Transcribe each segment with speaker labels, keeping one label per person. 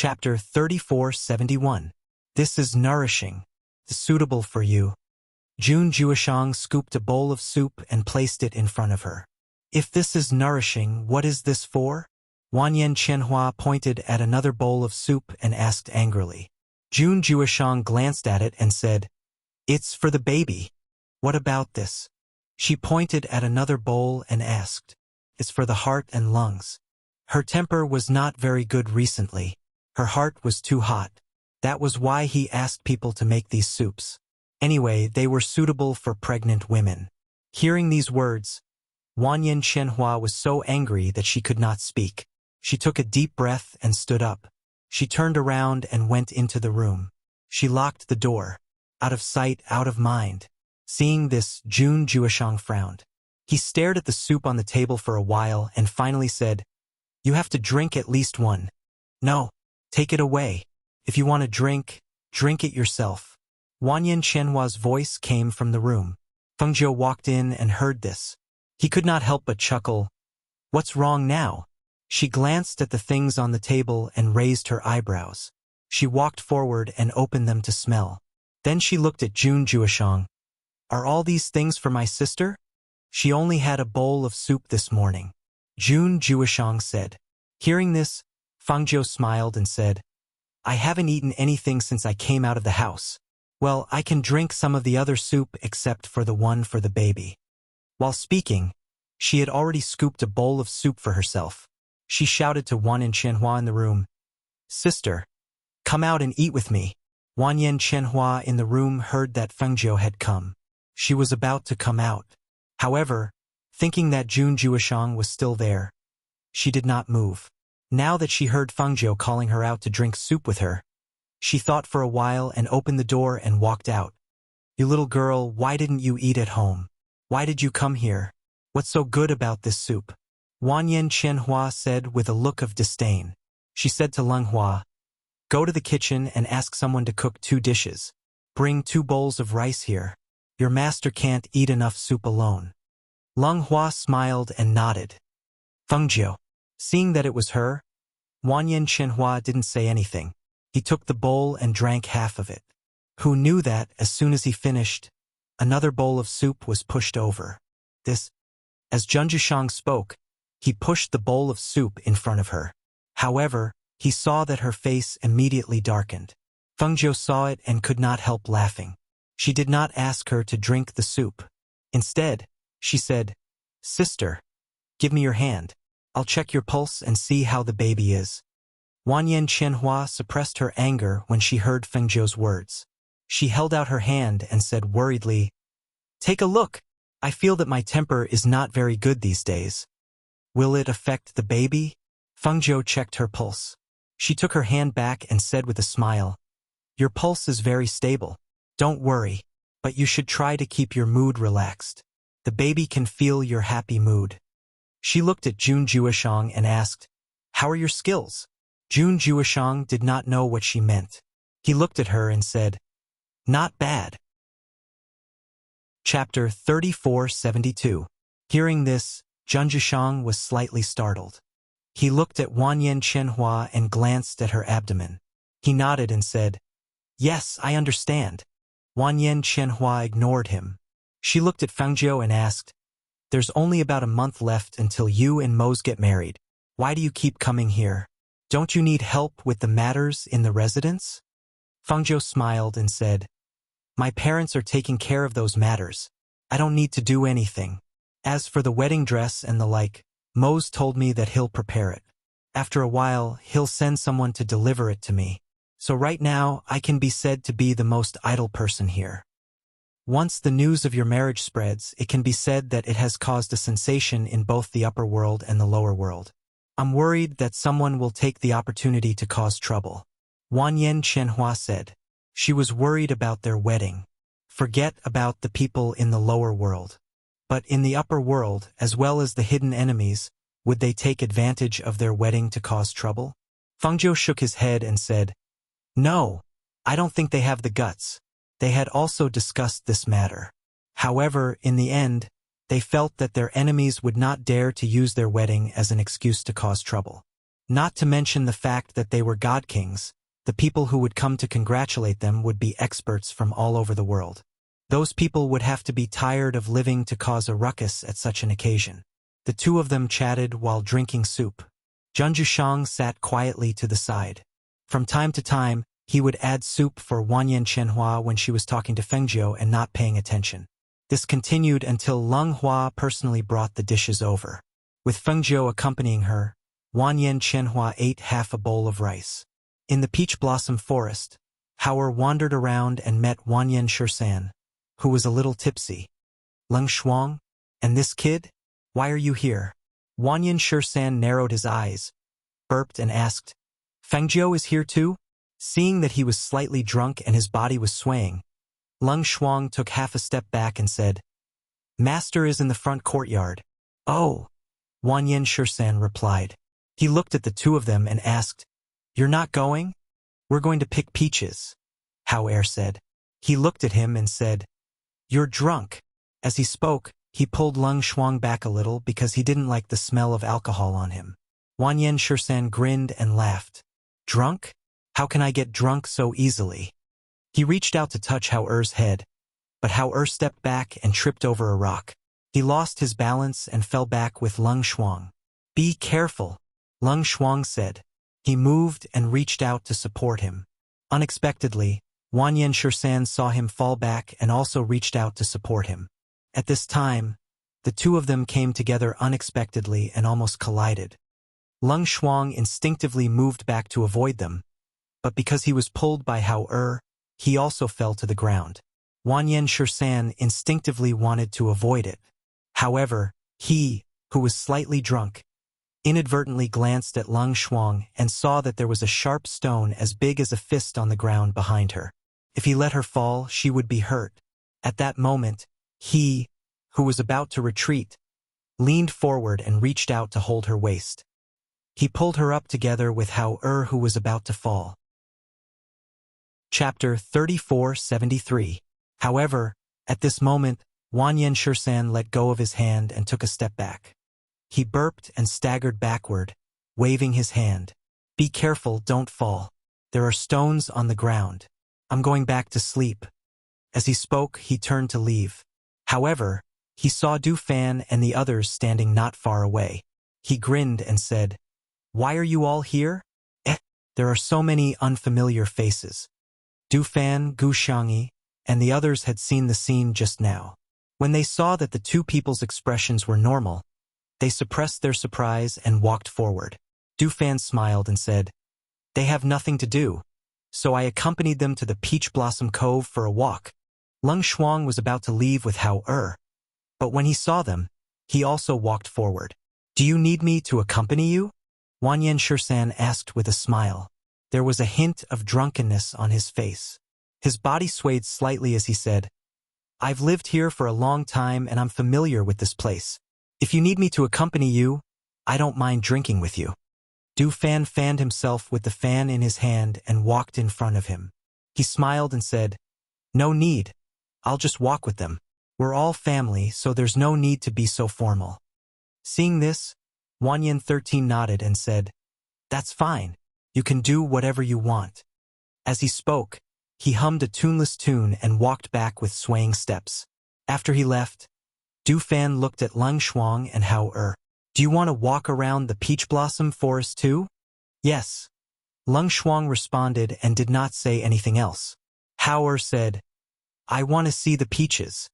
Speaker 1: Chapter 3471. This is nourishing. Suitable for you. Jun Juishang scooped a bowl of soup and placed it in front of her. If this is nourishing, what is this for? Wanyan Qianhua pointed at another bowl of soup and asked angrily. Jun Juishang glanced at it and said, It's for the baby. What about this? She pointed at another bowl and asked, It's for the heart and lungs. Her temper was not very good recently. Her heart was too hot. That was why he asked people to make these soups. Anyway, they were suitable for pregnant women. Hearing these words, Wanyan Qianhua was so angry that she could not speak. She took a deep breath and stood up. She turned around and went into the room. She locked the door. Out of sight, out of mind. Seeing this, Jun Juishang frowned. He stared at the soup on the table for a while and finally said, You have to drink at least one. No, take it away. If you want to drink it yourself. Wanyan Qianhua's voice came from the room. Fengjiu walked in and heard this. He could not help but chuckle. What's wrong now? She glanced at the things on the table and raised her eyebrows. She walked forward and opened them to smell. Then she looked at Jun Juishang. Are all these things for my sister? She only had a bowl of soup this morning. Jun Juishang said. Hearing this, Fengjiu smiled and said, I haven't eaten anything since I came out of the house. Well, I can drink some of the other soup except for the one for the baby. While speaking, she had already scooped a bowl of soup for herself. She shouted to Wanyan Qianhua in the room, Sister, come out and eat with me. Wanyan Qianhua in the room heard that Fengjiu had come. She was about to come out. However, thinking that Jun Juishang was still there, she did not move. Now that she heard Fengjiu calling her out to drink soup with her, she thought for a while and opened the door and walked out. You little girl, why didn't you eat at home? Why did you come here? What's so good about this soup? Wanyan Qianhua said with a look of disdain. She said to Leng Hua, Go to the kitchen and ask someone to cook 2 dishes. Bring 2 bowls of rice here. Your master can't eat enough soup alone. Leng Hua smiled and nodded. Fengjiu. Seeing that it was her, Wanyan Qianhua didn't say anything. He took the bowl and drank half of it. Who knew that, as soon as he finished, another bowl of soup was pushed over. As Jun Juishang spoke, he pushed the bowl of soup in front of her. However, he saw that her face immediately darkened. Fengjiu saw it and could not help laughing. She did not ask her to drink the soup. Instead, she said, Sister, give me your hand. I'll check your pulse and see how the baby is. Wanyan Qianhua suppressed her anger when she heard Fengjiu's words. She held out her hand and said worriedly, Take a look. I feel that my temper is not very good these days. Will it affect the baby? Fengjiu checked her pulse. She took her hand back and said with a smile, Your pulse is very stable. Don't worry, but you should try to keep your mood relaxed. The baby can feel your happy mood. She looked at Jun Juishang and asked, How are your skills? Jun Juishang did not know what she meant. He looked at her and said, Not bad. Chapter 3472. Hearing this, Jun Juishang was slightly startled. He looked at Wanyan Qianhua and glanced at her abdomen. He nodded and said, Yes, I understand. Wanyan Qianhua ignored him. She looked at Fengjiu and asked, There's only about a month left until you and Mose get married. Why do you keep coming here? Don't you need help with the matters in the residence? Fengjiu smiled and said, My parents are taking care of those matters. I don't need to do anything. As for the wedding dress and the like, Mose told me that he'll prepare it. After a while, he'll send someone to deliver it to me. So right now, I can be said to be the most idle person here. Once the news of your marriage spreads, it can be said that it has caused a sensation in both the upper world and the lower world. I'm worried that someone will take the opportunity to cause trouble. Wanyan Qianhua said. She was worried about their wedding. Forget about the people in the lower world. But in the upper world, as well as the hidden enemies, would they take advantage of their wedding to cause trouble? Fengjiu shook his head and said, No, I don't think they have the guts. They had also discussed this matter. However, in the end, they felt that their enemies would not dare to use their wedding as an excuse to cause trouble. Not to mention the fact that they were god kings, the people who would come to congratulate them would be experts from all over the world. Those people would have to be tired of living to cause a ruckus at such an occasion. The two of them chatted while drinking soup. Zheng Zhushang sat quietly to the side. From time to time, he would add soup for Wanyan Chenhua when she was talking to Fengjiu and not paying attention. This continued until Leng Hua personally brought the dishes over. With Fengjiu accompanying her, Wanyan Chenhua ate half a bowl of rice. In the peach blossom forest, Howard wandered around and met Wanyan Shursan, who was a little tipsy. Leng Shuang? And this kid? Why are you here? Wanyan Shursan narrowed his eyes, burped and asked, Fengjiu is here too? Seeing that he was slightly drunk and his body was swaying, Leng Shuang took half a step back and said, Master is in the front courtyard. Oh, Wanyan Shursan replied. He looked at the two of them and asked, You're not going? We're going to pick peaches, Hao said. He looked at him and said, You're drunk. As he spoke, he pulled Leng Shuang back a little because he didn't like the smell of alcohol on him. Wanyan Shursan grinned and laughed. Drunk? How can I get drunk so easily? He reached out to touch Hao-er's head, but Hao-er stepped back and tripped over a rock. He lost his balance and fell back with Leng Shuang. Be careful, Leng Shuang said. He moved and reached out to support him. Unexpectedly, Wanyan Shursan saw him fall back and also reached out to support him. At this time, the two of them came together unexpectedly and almost collided. Leng Shuang instinctively moved back to avoid them, but because he was pulled by Hao-er, he also fell to the ground. Wanyan Shursan instinctively wanted to avoid it. However, he, who was slightly drunk, inadvertently glanced at Leng Shuang and saw that there was a sharp stone as big as a fist on the ground behind her. If he let her fall, she would be hurt. At that moment, he, who was about to retreat, leaned forward and reached out to hold her waist. He pulled her up together with Hao-er, who was about to fall. Chapter 3473. However, at this moment, Wanyan Shursan let go of his hand and took a step back. He burped and staggered backward, waving his hand. Be careful, don't fall. There are stones on the ground. I'm going back to sleep. As he spoke, he turned to leave. However, he saw Du Fan and the others standing not far away. He grinned and said, Why are you all here? There are so many unfamiliar faces. Du Fan, Gu Xiangyi, and the others had seen the scene just now. When they saw that the two people's expressions were normal, they suppressed their surprise and walked forward. Du Fan smiled and said, They have nothing to do, so I accompanied them to the Peach Blossom Cove for a walk. Leng Shuang was about to leave with Hao-er, but when he saw them, he also walked forward. Do you need me to accompany you? Wanyan Shursan asked with a smile. There was a hint of drunkenness on his face. His body swayed slightly as he said, I've lived here for a long time and I'm familiar with this place. If you need me to accompany you, I don't mind drinking with you. Du Fan fanned himself with the fan in his hand and walked in front of him. He smiled and said, No need. I'll just walk with them. We're all family, so there's no need to be so formal. Seeing this, Wanyan 13 nodded and said, That's fine. You can do whatever you want. As he spoke, he hummed a tuneless tune and walked back with swaying steps. After he left, Du Fan looked at Leng Shuang and Hao-er. Do you want to walk around the peach blossom forest too? Yes. Leng Shuang responded and did not say anything else. Hao-er said, I want to see the peaches.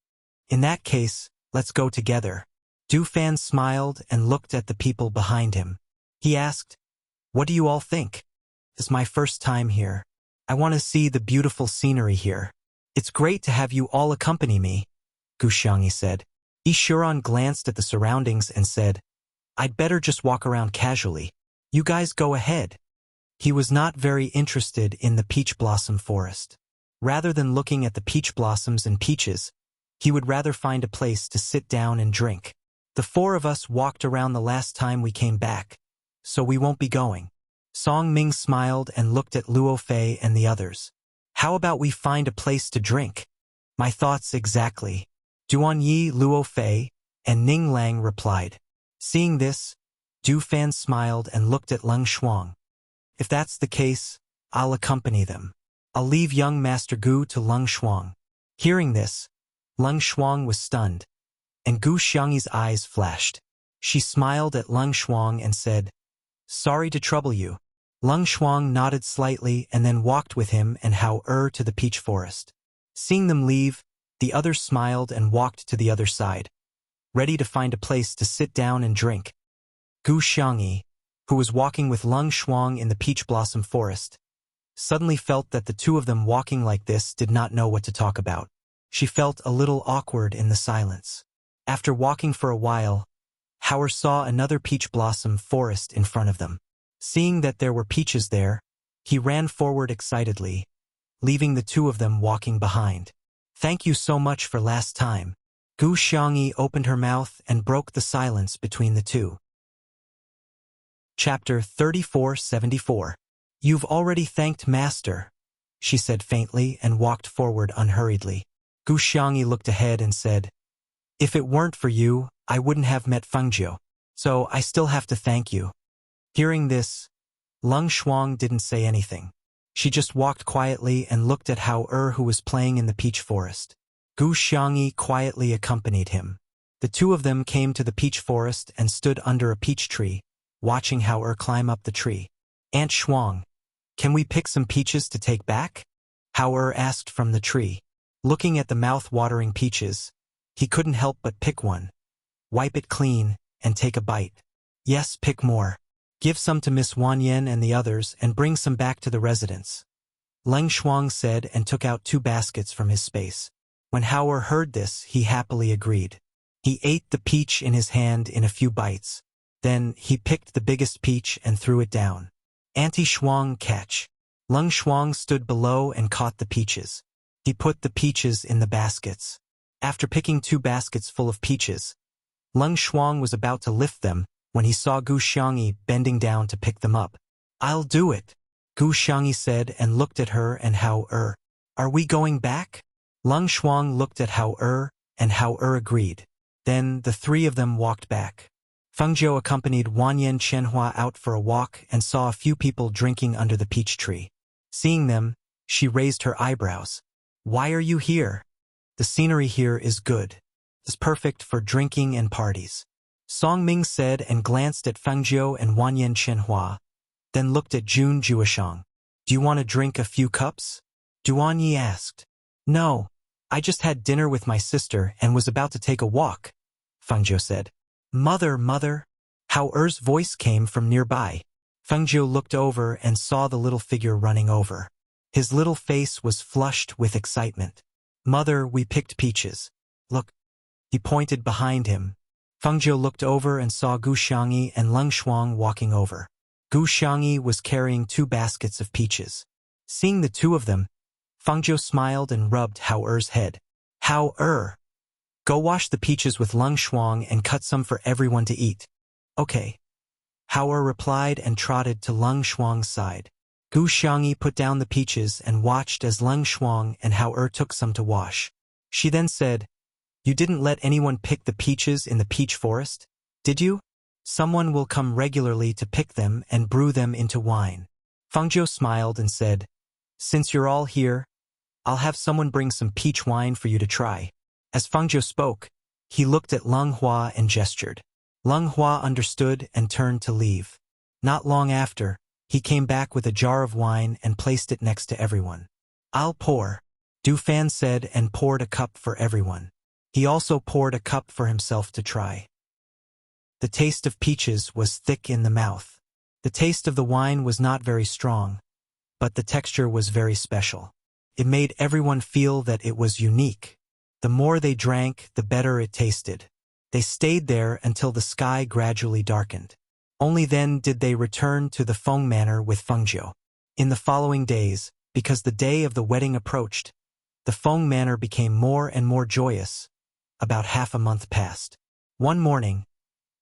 Speaker 1: In that case, let's go together. Du Fan smiled and looked at the people behind him. He asked, What do you all think? It's my first time here. I want to see the beautiful scenery here. It's great to have you all accompany me, Gu Xiangyi said. Ishuran glanced at the surroundings and said, I'd better just walk around casually. You guys go ahead. He was not very interested in the peach blossom forest. Rather than looking at the peach blossoms and peaches, he would rather find a place to sit down and drink. The four of us walked around the last time we came back, so we won't be going. Song Ming smiled and looked at Luo Fei and the others. How about we find a place to drink? My thoughts exactly. Duan Yi, Luo Fei, and Ning Lang replied. Seeing this, Du Fan smiled and looked at Leng Shuang. If that's the case, I'll accompany them. I'll leave young Master Gu to Leng Shuang. Hearing this, Leng Shuang was stunned, and Gu Xiangyi's eyes flashed. She smiled at Leng Shuang and said, "Sorry to trouble you." Leng Shuang nodded slightly and then walked with him and Hao to the peach forest. Seeing them leave, the others smiled and walked to the other side, ready to find a place to sit down and drink. Gu Xiangyi, who was walking with Leng Shuang in the peach blossom forest, suddenly felt that the two of them walking like this did not know what to talk about. She felt a little awkward in the silence. After walking for a while, Hao saw another peach blossom forest in front of them. Seeing that there were peaches there, he ran forward excitedly, leaving the two of them walking behind. "Thank you so much for last time." Gu Xiangyi opened her mouth and broke the silence between the two. Chapter 3474. "You've already thanked Master," she said faintly and walked forward unhurriedly. Gu Xiangyi looked ahead and said, "If it weren't for you, I wouldn't have met Fengjiu, so I still have to thank you." Hearing this, Leng Shuang didn't say anything. She just walked quietly and looked at Hao who was playing in the peach forest. Gu Xiangyi quietly accompanied him. The two of them came to the peach forest and stood under a peach tree, watching Hao climb up the tree. "Aunt Shuang, can we pick some peaches to take back?" Hao asked from the tree. Looking at the mouth-watering peaches, he couldn't help but pick one, wipe it clean, and take a bite. "Yes, pick more. Give some to Miss Wanyan and the others and bring some back to the residence," Leng Shuang said and took out 2 baskets from his space. When Hao heard this, he happily agreed. He ate the peach in his hand in a few bites. Then he picked the biggest peach and threw it down. "Auntie Shuang, catch." Leng Shuang stood below and caught the peaches. He put the peaches in the baskets. After picking 2 baskets full of peaches, Leng Shuang was about to lift them when he saw Gu Xiangyi bending down to pick them up. "I'll do it," Gu Xiangyi said and looked at her and Hao "Are we going back?" Leng Shuang looked at Hao and Hao agreed. Then the 3 of them walked back. Fengjiu accompanied Wanyan Chenhua out for a walk and saw a few people drinking under the peach tree. Seeing them, she raised her eyebrows. "Why are you here?" "The scenery here is good. It's perfect for drinking and parties," Song Ming said and glanced at Fengjiu and Wanyan Chenhua, then looked at Jun Juishang. "Do you want to drink a few cups?" Duan Yi asked. "No, I just had dinner with my sister and was about to take a walk," Fengjiu said. Mother, Hao voice came from nearby. Fengjiu looked over and saw the little figure running over. His little face was flushed with excitement. "Mother, we picked peaches. Look." He pointed behind him. Fengjiu looked over and saw Gu Xiangyi and Leng Shuang walking over. Gu Xiangyi was carrying 2 baskets of peaches. Seeing the two of them, Fengjiu smiled and rubbed Hao head. "Hao go wash the peaches with Leng Shuang and cut some for everyone to eat." "Okay." Hao replied and trotted to Leng Shuang's side. Gu Xiangyi put down the peaches and watched as Leng Shuang and Hao took some to wash. She then said, "You didn't let anyone pick the peaches in the peach forest, did you? Someone will come regularly to pick them and brew them into wine." Fengjiu smiled and said, "Since you're all here, I'll have someone bring some peach wine for you to try." As Fengjiu spoke, he looked at Leng Hua and gestured. Leng Hua understood and turned to leave. Not long after, he came back with a jar of wine and placed it next to everyone. "I'll pour," Du Fan said and poured a cup for everyone. He also poured a cup for himself to try. The taste of peaches was thick in the mouth. The taste of the wine was not very strong, but the texture was very special. It made everyone feel that it was unique. The more they drank, the better it tasted. They stayed there until the sky gradually darkened. Only then did they return to the Feng Manor with Fengjiu. In the following days, because the day of the wedding approached, the Feng Manor became more and more joyous. About half a month passed. One morning,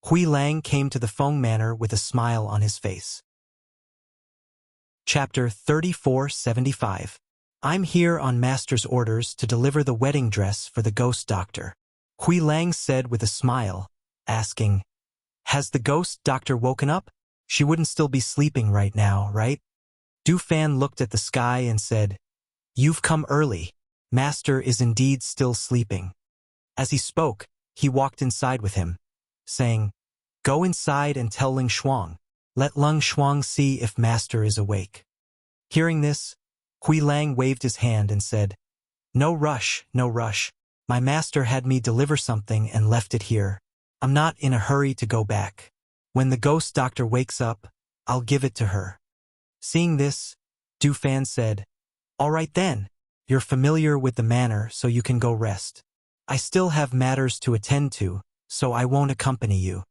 Speaker 1: Hui Lang came to the Feng Manor with a smile on his face. Chapter 3475. "I'm here on Master's orders to deliver the wedding dress for the ghost doctor," Hui Lang said with a smile, asking, Has the ghost doctor woken up? She wouldn't still be sleeping right now, right? Du Fan looked at the sky and said, You've come early. Master is indeed still sleeping. As he spoke, he walked inside with him, saying, Go inside and tell Ling Shuang. Let Ling Shuang see if Master is awake. Hearing this, Hui Lang waved his hand and said, No rush, no rush. My master had me deliver something and left it here. I'm not in a hurry to go back. When the ghost doctor wakes up, I'll give it to her. Seeing this, Du Fan said, All right then. You're familiar with the manor, so you can go rest. I still have matters to attend to, so I won't accompany you.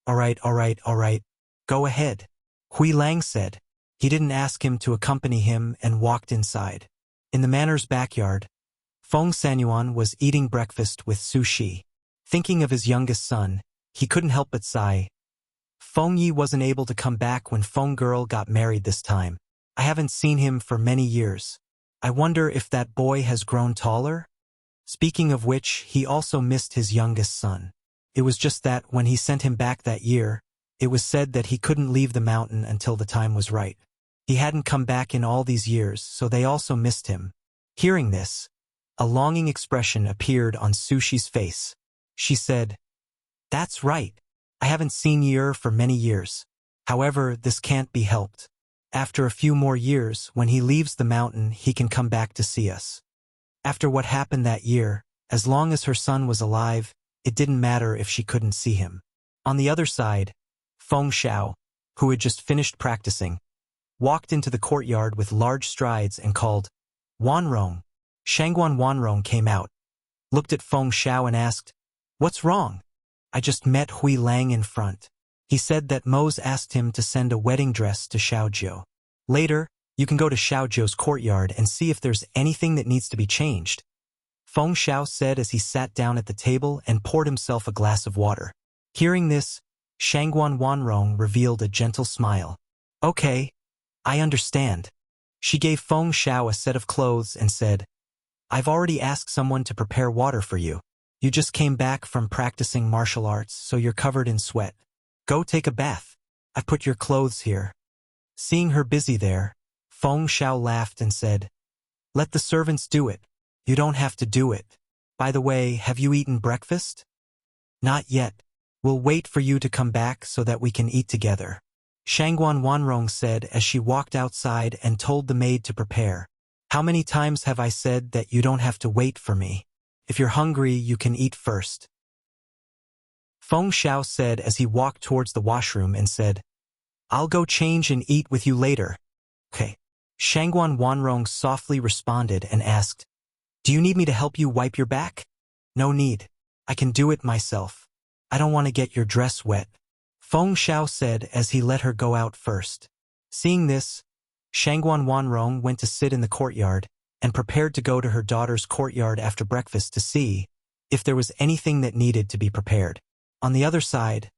Speaker 1: All right. Go ahead, Hui Lang said. He didn't ask him to accompany him and walked inside. In the manor's backyard, Feng Sanyuan was eating breakfast with Su Shi. Thinking of his youngest son, he couldn't help but sigh. Feng Yi wasn't able to come back when Feng Girl got married this time. I haven't seen him for many years. I wonder if that boy has grown taller? Speaking of which, he also missed his youngest son. It was just that when he sent him back that year, it was said that he couldn't leave the mountain until the time was right. He hadn't come back in all these years, so they also missed him. Hearing this, a longing expression appeared on Su Shi's face. She said, That's right. I haven't seen Yer for many years. However, this can't be helped. After a few more years, when he leaves the mountain, he can come back to see us. After what happened that year, as long as her son was alive, it didn't matter if she couldn't see him. On the other side, Feng Xiao, who had just finished practicing, walked into the courtyard with large strides and called, Wanrong. Shangguan Wanrong came out, looked at Feng Xiao and asked, What's wrong? I just met Hui Lang in front. He said that Mo's asked him to send a wedding dress to Xiaojiu. Later, you can go to Xiaojiu's courtyard and see if there's anything that needs to be changed. Feng Xiao said as he sat down at the table and poured himself a glass of water. Hearing this, Shangguan Wanrong revealed a gentle smile. Okay, I understand. She gave Feng Xiao a set of clothes and said, I've already asked someone to prepare water for you. You just came back from practicing martial arts, so you're covered in sweat. Go take a bath. I've put your clothes here. Seeing her busy there, Feng Xiao laughed and said, Let the servants do it. You don't have to do it. By the way, have you eaten breakfast? Not yet. We'll wait for you to come back so that we can eat together. Shangguan Wanrong said as she walked outside and told the maid to prepare. How many times have I said that you don't have to wait for me? If you're hungry, you can eat first. Feng Xiao said as he walked towards the washroom and said, I'll go change and eat with you later. Okay. Shangguan Wanrong softly responded and asked, Do you need me to help you wipe your back? No need. I can do it myself. I don't want to get your dress wet. Feng Xiao said as he let her go out first. Seeing this, Shangguan Wanrong went to sit in the courtyard and prepared to go to her daughter's courtyard after breakfast to see if there was anything that needed to be prepared. On the other side,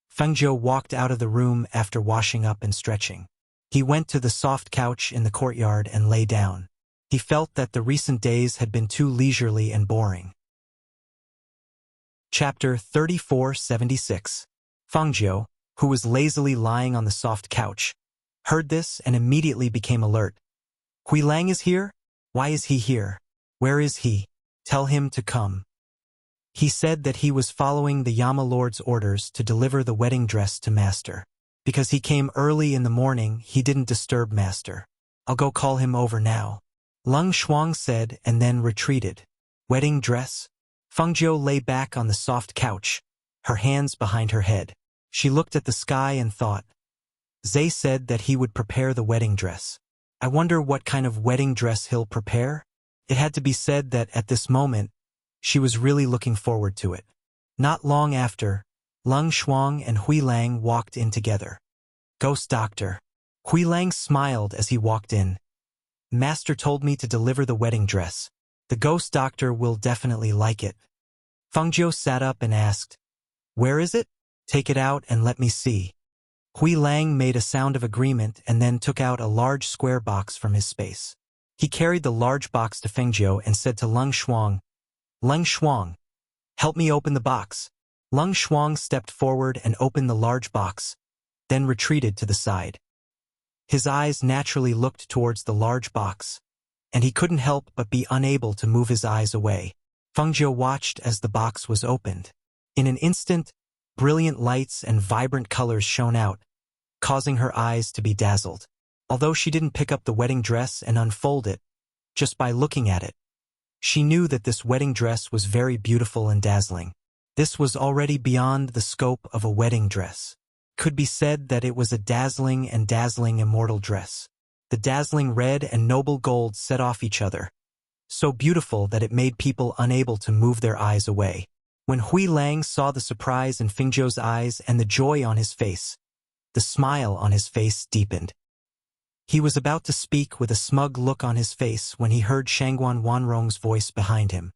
Speaker 1: Feng Zhou walked out of the room after washing up and stretching. He went to the soft couch in the courtyard and lay down. He felt that the recent days had been too leisurely and boring. Chapter 3476. Feng Zhou, who was lazily lying on the soft couch, heard this and immediately became alert. Hui Lang is here? Why is he here? Where is he? Tell him to come. He said that he was following the Yama Lord's orders to deliver the wedding dress to Master. Because he came early in the morning, he didn't disturb Master. I'll go call him over now. Ling Shuang said and then retreated. Wedding dress? Feng Zhou lay back on the soft couch, her hands behind her head. She looked at the sky and thought. Zay said that he would prepare the wedding dress. I wonder what kind of wedding dress he'll prepare? It had to be said that at this moment, she was really looking forward to it. Not long after, Ling Shuang and Hui Lang walked in together. Ghost Doctor. Hui Lang smiled as he walked in. Master told me to deliver the wedding dress. The Ghost Doctor will definitely like it. Feng Zhou sat up and asked, Where is it? Take it out and let me see. Hui Lang made a sound of agreement and then took out a large square box from his space. He carried the large box to Feng Zhou and said to Ling Shuang, Ling Shuang, help me open the box. Lung Shuang stepped forward and opened the large box, then retreated to the side. His eyes naturally looked towards the large box, and he couldn't help but be unable to move his eyes away. Fengjiu watched as the box was opened. In an instant, brilliant lights and vibrant colors shone out, causing her eyes to be dazzled. Although she didn't pick up the wedding dress and unfold it, just by looking at it, she knew that this wedding dress was very beautiful and dazzling. This was already beyond the scope of a wedding dress. Could be said that it was a dazzling immortal dress. The dazzling red and noble gold set off each other, so beautiful that it made people unable to move their eyes away. When Hui Lang saw the surprise in Fengjiu's eyes and the joy on his face, the smile on his face deepened. He was about to speak with a smug look on his face when he heard Shangguan Wanrong's voice behind him.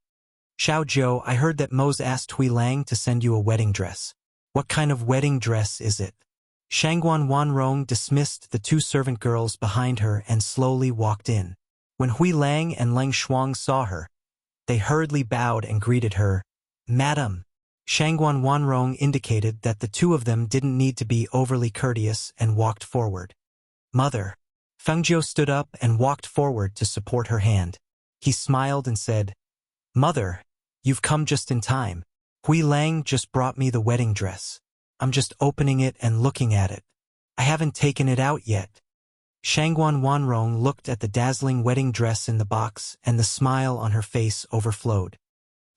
Speaker 1: Xiao Zhou, I heard that Mo's asked Hui Lang to send you a wedding dress. What kind of wedding dress is it? Shangguan Wanrong dismissed the two servant girls behind her and slowly walked in. When Hui Lang and Leng Shuang saw her, they hurriedly bowed and greeted her. Madam. Shangguan Wanrong indicated that the two of them didn't need to be overly courteous and walked forward. Mother. Fengjiu stood up and walked forward to support her hand. He smiled and said, Mother, you've come just in time. Hui Lang just brought me the wedding dress. I'm just opening it and looking at it. I haven't taken it out yet. Shangguan Wanrong looked at the dazzling wedding dress in the box and the smile on her face overflowed.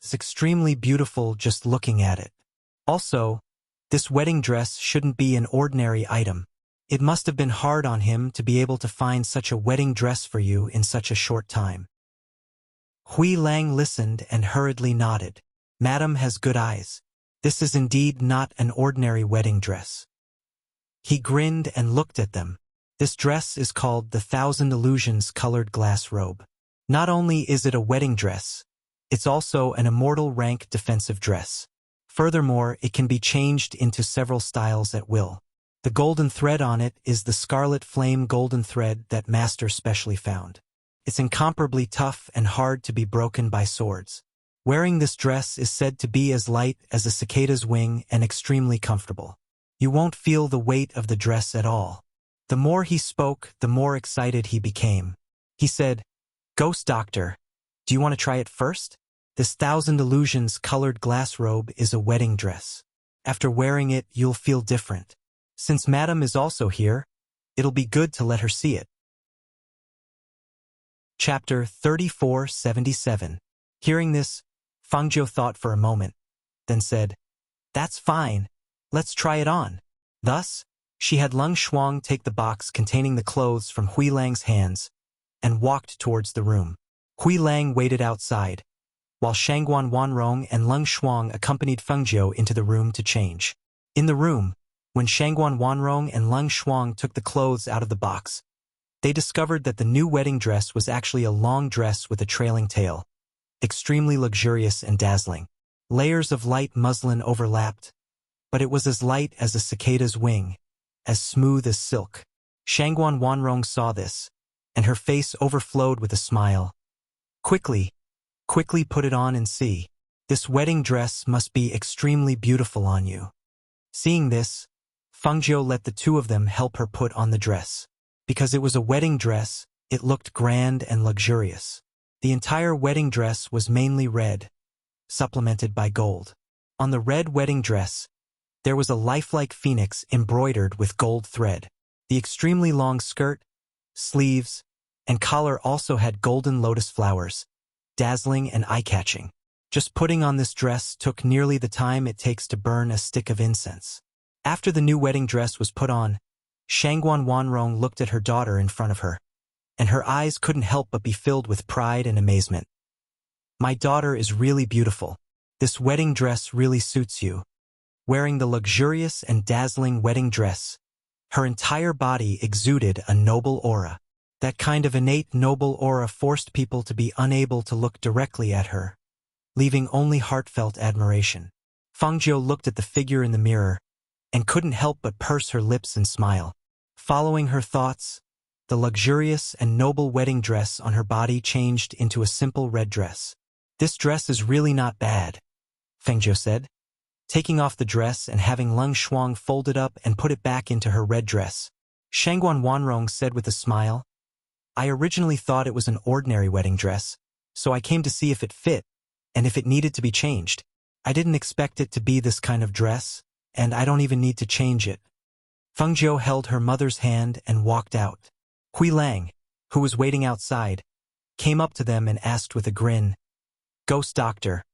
Speaker 1: It's extremely beautiful just looking at it. Also, this wedding dress shouldn't be an ordinary item. It must have been hard on him to be able to find such a wedding dress for you in such a short time. Hui Lang listened and hurriedly nodded. Madam has good eyes. This is indeed not an ordinary wedding dress. He grinned and looked at them. This dress is called the Thousand Illusions Colored Glass Robe. Not only is it a wedding dress, it's also an immortal rank defensive dress. Furthermore, it can be changed into several styles at will. The golden thread on it is the scarlet flame golden thread that Master specially found. It's incomparably tough and hard to be broken by swords. Wearing this dress is said to be as light as a cicada's wing and extremely comfortable. You won't feel the weight of the dress at all. The more he spoke, the more excited he became. He said, Ghost Doctor, do you want to try it first? This Thousand Illusions colored glass robe is a wedding dress. After wearing it, you'll feel different. Since Madam is also here, it'll be good to let her see it. Chapter 3477. Hearing this, Fengjiu thought for a moment, then said, That's fine. Let's try it on. Thus, she had Leng Shuang take the box containing the clothes from Hui Lang's hands and walked towards the room. Hui Lang waited outside, while Shangguan Wanrong and Leng Shuang accompanied Fengjiu into the room to change. In the room, when Shangguan Wanrong and Leng Shuang took the clothes out of the box, they discovered that the new wedding dress was actually a long dress with a trailing tail, extremely luxurious and dazzling. Layers of light muslin overlapped, but it was as light as a cicada's wing, as smooth as silk. Shangguan Wanrong saw this, and her face overflowed with a smile. Quickly put it on and see. This wedding dress must be extremely beautiful on you. Seeing this, Fengjiu let the two of them help her put on the dress. Because it was a wedding dress, it looked grand and luxurious. The entire wedding dress was mainly red, supplemented by gold. On the red wedding dress, there was a lifelike phoenix embroidered with gold thread. The extremely long skirt, sleeves, and collar also had golden lotus flowers, dazzling and eye-catching. Just putting on this dress took nearly the time it takes to burn a stick of incense. After the new wedding dress was put on, Shangguan Wanrong looked at her daughter in front of her, and her eyes couldn't help but be filled with pride and amazement. My daughter is really beautiful. This wedding dress really suits you. Wearing the luxurious and dazzling wedding dress, her entire body exuded a noble aura. That kind of innate noble aura forced people to be unable to look directly at her, leaving only heartfelt admiration. Fengjiu looked at the figure in the mirror and couldn't help but purse her lips and smile. Following her thoughts, the luxurious and noble wedding dress on her body changed into a simple red dress. This dress is really not bad, Fengjiu said. taking off the dress and having Lung Shuang fold it up and put it back into her red dress. Shangguan Wanrong said with a smile, I originally thought it was an ordinary wedding dress, so I came to see if it fit, and if it needed to be changed. I didn't expect it to be this kind of dress, and I don't even need to change it. Feng Jiu held her mother's hand and walked out. Hui Lang, who was waiting outside, came up to them and asked with a grin, Ghost Doctor,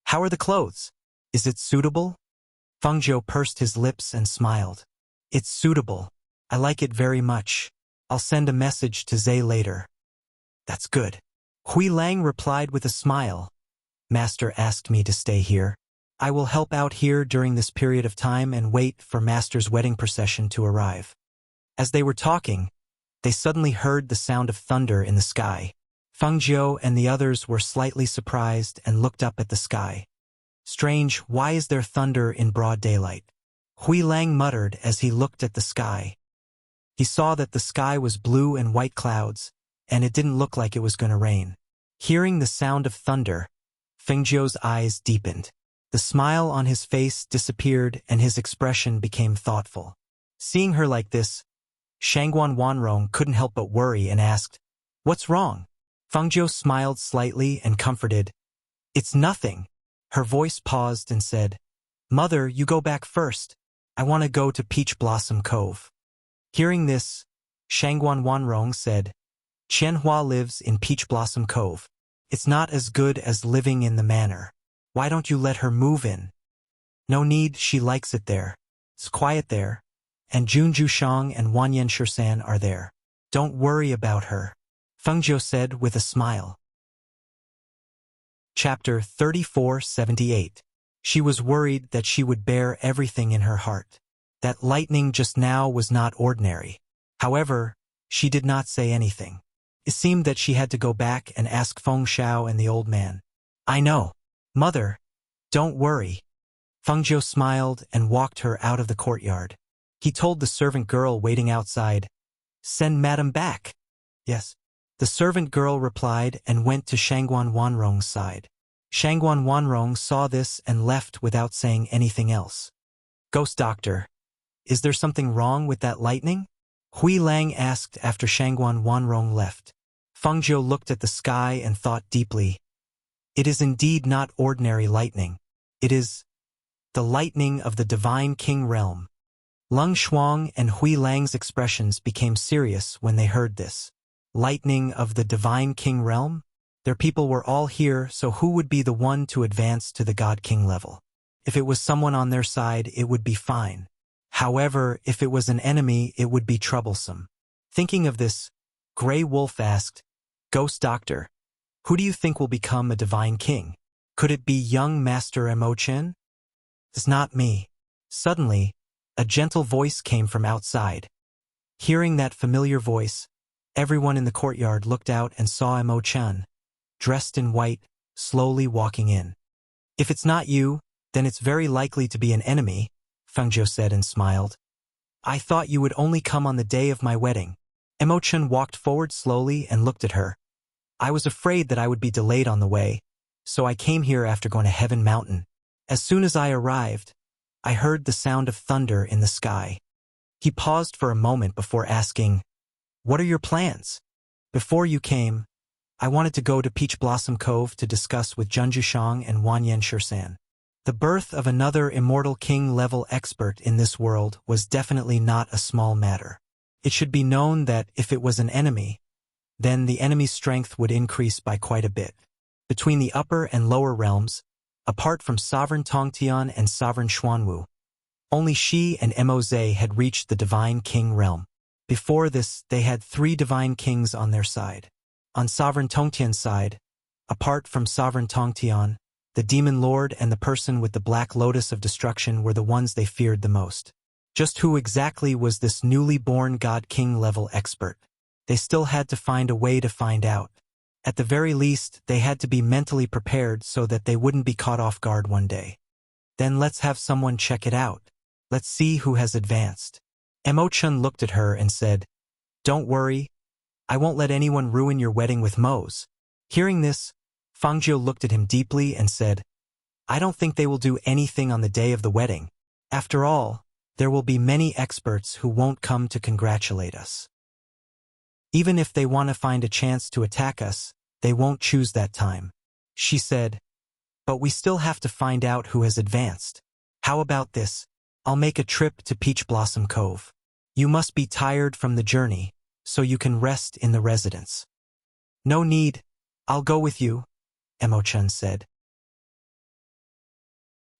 Speaker 1: how are the clothes? Is it suitable? Feng Jiu pursed his lips and smiled. It's suitable. I like it very much. I'll send a message to Zhe later. That's good. Hui Lang replied with a smile. Master asked me to stay here. I will help out here during this period of time and wait for Master's wedding procession to arrive. As they were talking, they suddenly heard the sound of thunder in the sky. Feng Jiu and the others were slightly surprised and looked up at the sky. Strange, why is there thunder in broad daylight? Hui Lang muttered as he looked at the sky. He saw that the sky was blue and white clouds, and it didn't look like it was going to rain. Hearing the sound of thunder, Feng Jiu's eyes deepened. The smile on his face disappeared and his expression became thoughtful. Seeing her like this, Shangguan Wanrong couldn't help but worry and asked, What's wrong? Feng Jiu smiled slightly and comforted, It's nothing. Her voice paused and said, Mother, you go back first. I want to go to Peach Blossom Cove. Hearing this, Shangguan Wanrong said, Qianhua lives in Peach Blossom Cove. It's not as good as living in the manor. Why don't you let her move in? No need, she likes it there. It's quiet there, and Jun Jushang and Wanyan Shursan are there. Don't worry about her, Feng Jiu said with a smile. Chapter 3478. She was worried that she would bear everything in her heart. That lightning just now was not ordinary. However, she did not say anything. It seemed that she had to go back and ask Feng Shao and the old man. I know. Mother, don't worry. Feng Jiu smiled and walked her out of the courtyard. He told the servant girl waiting outside, Send Madam back. Yes. The servant girl replied and went to Shangguan Wanrong's side. Shangguan Wanrong saw this and left without saying anything else. Ghost Doctor, is there something wrong with that lightning? Hui Lang asked after Shangguan Wanrong left. Feng Jiu looked at the sky and thought deeply. It is indeed not ordinary lightning. It is the lightning of the Divine King realm. Lung Shuang and Hui Lang's expressions became serious when they heard this. Lightning of the Divine King realm? Their people were all here, so who would be the one to advance to the God King level? If it was someone on their side, it would be fine. However, if it was an enemy, it would be troublesome. Thinking of this, Grey Wolf asked, Ghost Doctor, who do you think will become a divine king? Could it be young Master Mo Chen? It's not me. Suddenly, a gentle voice came from outside. Hearing that familiar voice, everyone in the courtyard looked out and saw Mo Chen, dressed in white, slowly walking in. If it's not you, then it's very likely to be an enemy, Feng Jiu said and smiled. I thought you would only come on the day of my wedding. Mo Chen walked forward slowly and looked at her. I was afraid that I would be delayed on the way, so I came here after going to Heaven Mountain. As soon as I arrived, I heard the sound of thunder in the sky. He paused for a moment before asking, What are your plans? Before you came, I wanted to go to Peach Blossom Cove to discuss with Junju Shang and Wanyan Shursan. The birth of another immortal king-level expert in this world was definitely not a small matter. It should be known that if it was an enemy, then the enemy's strength would increase by quite a bit. Between the upper and lower realms, apart from Sovereign Tongtian and Sovereign Xuanwu, only she and Moze had reached the Divine King realm. Before this, they had 3 Divine Kings on their side. On Sovereign Tongtian's side, apart from Sovereign Tongtian, the Demon Lord and the person with the Black Lotus of Destruction were the ones they feared the most. Just who exactly was this newly born God King level expert? They still had to find a way to find out. At the very least, they had to be mentally prepared so that they wouldn't be caught off guard one day. Then let's have someone check it out. Let's see who has advanced. Mo Chun looked at her and said, Don't worry, I won't let anyone ruin your wedding with Mo's. Hearing this, Feng Jiu looked at him deeply and said, I don't think they will do anything on the day of the wedding. After all, there will be many experts who won't come to congratulate us. Even if they want to find a chance to attack us, they won't choose that time. She said, but we still have to find out who has advanced. How about this? I'll make a trip to Peach Blossom Cove. You must be tired from the journey, so you can rest in the residence. No need. I'll go with you, Emo-chan said.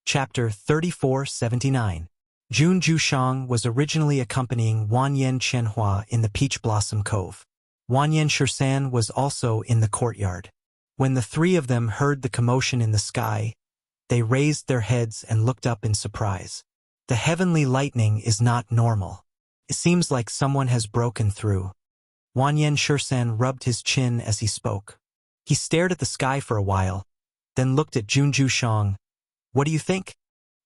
Speaker 1: Chapter 3479. Jun Jushang was originally accompanying Wanyan Chenhua in the Peach Blossom Cove. Wanyan Shursan was also in the courtyard. When the three of them heard the commotion in the sky, they raised their heads and looked up in surprise. The heavenly lightning is not normal. It seems like someone has broken through. Wanyan Shursan rubbed his chin as he spoke. He stared at the sky for a while, then looked at Jun Jushang. What do you think?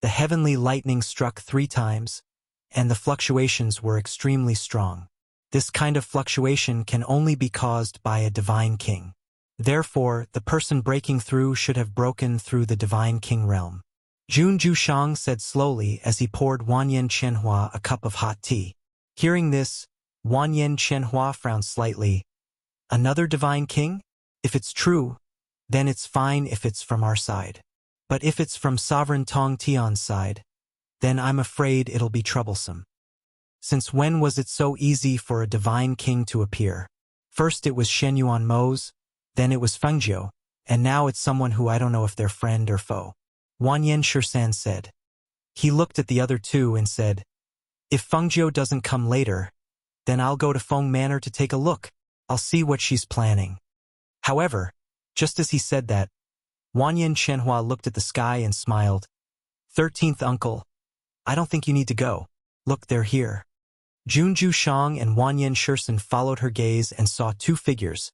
Speaker 1: The heavenly lightning struck 3 times, and the fluctuations were extremely strong. This kind of fluctuation can only be caused by a divine king. Therefore, the person breaking through should have broken through the divine king realm. Jun Jushang said slowly as he poured Wanyan Chenhua a cup of hot tea. Hearing this, Wanyan Chenhua frowned slightly. Another divine king? If it's true, then it's fine if it's from our side. But if it's from Sovereign Tong Tian's side, then I'm afraid it'll be troublesome. Since when was it so easy for a divine king to appear? First it was Shen Yuan Mo's, then it was Feng Jiu, and now it's someone who I don't know if they're friend or foe. Wanyan Shursan said. He looked at the other two and said, if Feng Jiu doesn't come later, then I'll go to Feng Manor to take a look. I'll see what she's planning. However, just as he said that, Wanyan Chenhua looked at the sky and smiled. 13th uncle, I don't think you need to go. Look, they're here. Jun Jushang and Wanyan Shursan followed her gaze and saw 2 figures,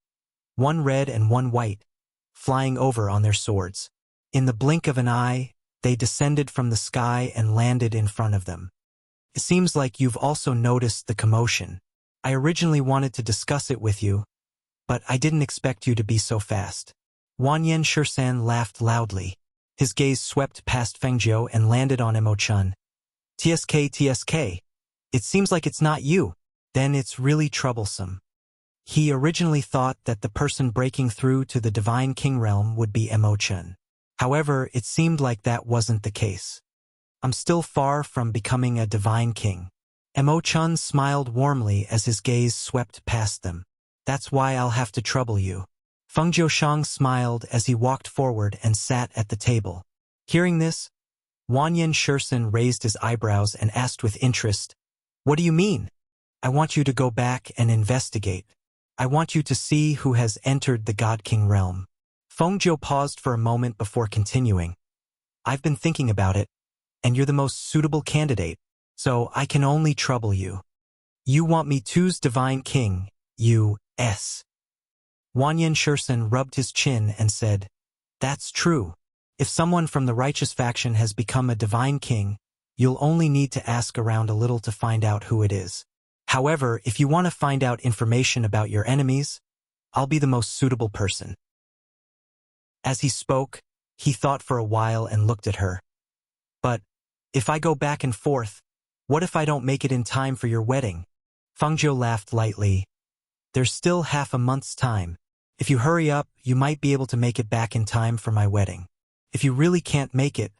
Speaker 1: one red and one white, flying over on their swords. In the blink of an eye, they descended from the sky and landed in front of them. It seems like you've also noticed the commotion. I originally wanted to discuss it with you, but I didn't expect you to be so fast. Wanyan Shursan laughed loudly. His gaze swept past Feng Jiu and landed on Emo-chan. TSK. It seems like it's not you. Then it's really troublesome. He originally thought that the person breaking through to the Divine King realm would be Emo-chan. However, it seemed like that wasn't the case. I'm still far from becoming a Divine King. Emo-chan smiled warmly as his gaze swept past them. That's why I'll have to trouble you. Feng Jiushang smiled as he walked forward and sat at the table. Hearing this, Wanyan Shursan raised his eyebrows and asked with interest, what do you mean? I want you to go back and investigate. I want you to see who has entered the God King realm. Feng Jiu paused for a moment before continuing. I've been thinking about it, and you're the most suitable candidate, so I can only trouble you. You want me to's Divine King, U.S. Wanyan Shursan rubbed his chin and said, that's true. If someone from the righteous faction has become a divine king, you'll only need to ask around a little to find out who it is. However, if you want to find out information about your enemies, I'll be the most suitable person. As he spoke, he thought for a while and looked at her. But, if I go back and forth, what if I don't make it in time for your wedding? Feng Jiu laughed lightly. There's still half a month's time. If you hurry up, you might be able to make it back in time for my wedding. If you really can't make it,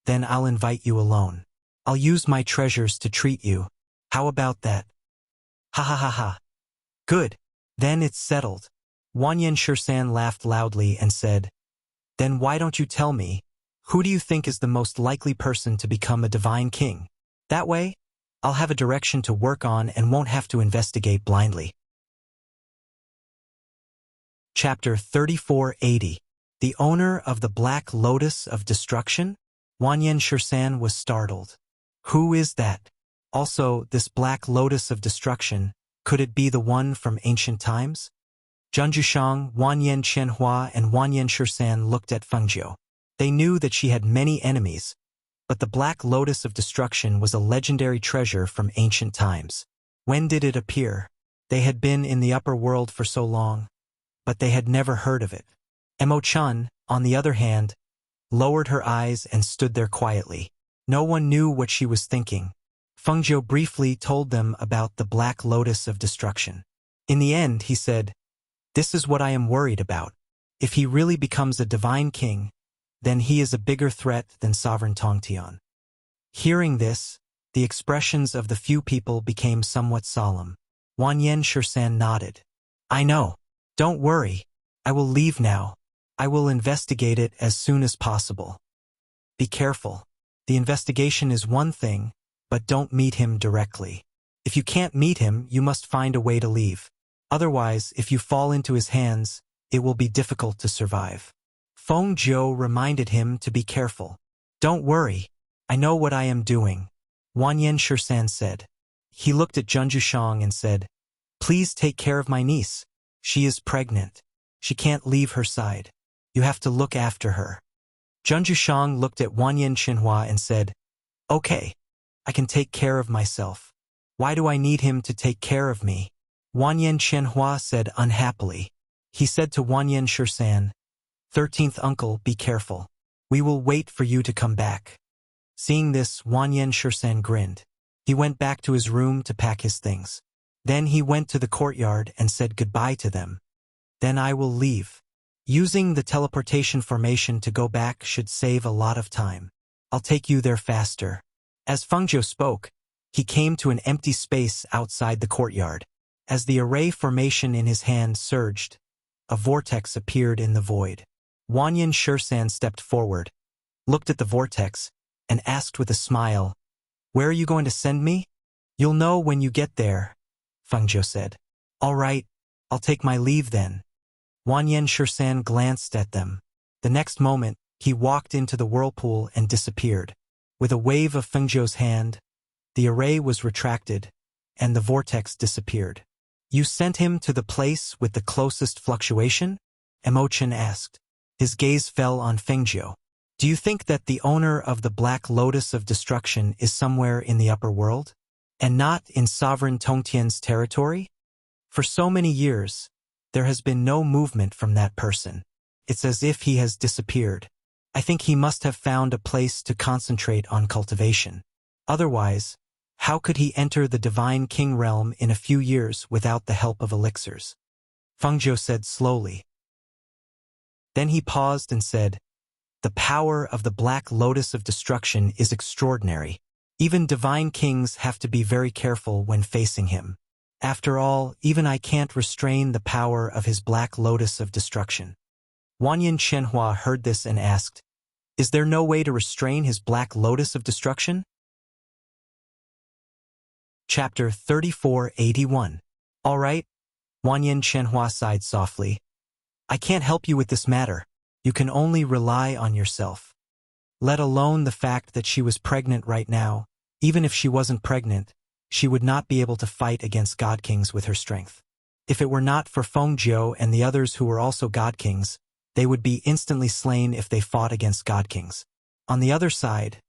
Speaker 1: then I'll invite you alone. I'll use my treasures to treat you. How about that? Ha ha ha ha. Good. Then it's settled. Wanyan Shursan laughed loudly and said, then why don't you tell me, who do you think is the most likely person to become a divine king? That way, I'll have a direction to work on and won't have to investigate blindly. Chapter 3480. The owner of the Black Lotus of Destruction? Wanyan Shursan was startled. Who is that? Also, this Black Lotus of Destruction, could it be the one from ancient times? Jun Jushang, Wanyan Chenhua, and Wanyan Shursan looked at Feng Jiu. They knew that she had many enemies, but the Black Lotus of Destruction was a legendary treasure from ancient times. When did it appear? They had been in the upper world for so long, but they had never heard of it. Emo-chan, on the other hand, lowered her eyes and stood there quietly. No one knew what she was thinking. Fengzhou briefly told them about the Black Lotus of Destruction. In the end, he said, "This is what I am worried about. If he really becomes a divine king, then he is a bigger threat than sovereign Tongtian." Hearing this, the expressions of the few people became somewhat solemn. Wanyan Shursan nodded. "I know. Don't worry. I will leave now. I will investigate it as soon as possible. Be careful. The investigation is one thing, but don't meet him directly. If you can't meet him, you must find a way to leave. Otherwise, if you fall into his hands, it will be difficult to survive." Feng Zhou reminded him to be careful. "Don't worry. I know what I am doing," Wanyan Shursan said. He looked at Junju Shang and said, "Please take care of my niece. She is pregnant. She can't leave her side. You have to look after her." Junju Shang looked at Wanyan Xinhua and said, "Okay, I can take care of myself. Why do I need him to take care of me?" Wanyan Xinhua said unhappily. He said to Wanyan Shursan, "13th uncle, be careful. We will wait for you to come back." Seeing this, Wanyan Shursan grinned. He went back to his room to pack his things. Then he went to the courtyard and said goodbye to them. "Then I will leave. Using the teleportation formation to go back should save a lot of time. I'll take you there faster." As Fengzhou spoke, he came to an empty space outside the courtyard. As the array formation in his hand surged, a vortex appeared in the void. Wanyan Shursan stepped forward, looked at the vortex, and asked with a smile, "Where are you going to send me?" "You'll know when you get there," Fengzhou said. "All right, I'll take my leave then." Wanyan Shursan glanced at them. The next moment, he walked into the whirlpool and disappeared. With a wave of Fengzhou's hand, the array was retracted, and the vortex disappeared. "You sent him to the place with the closest fluctuation?" Emochin asked. His gaze fell on Fengzhou. "Do you think that the owner of the Black Lotus of Destruction is somewhere in the upper world, and not in sovereign Tongtian's territory? For so many years, there has been no movement from that person. It's as if he has disappeared. I think he must have found a place to concentrate on cultivation. Otherwise, how could he enter the Divine King realm in a few years without the help of elixirs?" Fengzhou said slowly. Then he paused and said, "The power of the Black Lotus of Destruction is extraordinary. Even divine kings have to be very careful when facing him. After all, even I can't restrain the power of his Black Lotus of Destruction." Wanyan Shenhua heard this and asked, "Is there no way to restrain his Black Lotus of Destruction?" Chapter 3481. "All right," Wanyan Shenhua sighed softly. "I can't help you with this matter. You can only rely on yourself. Let alone the fact that she was pregnant right now. Even if she wasn't pregnant, she would not be able to fight against God Kings with her strength. If it were not for Feng Zhou and the others who were also God Kings, they would be instantly slain if they fought against God Kings. On the other side,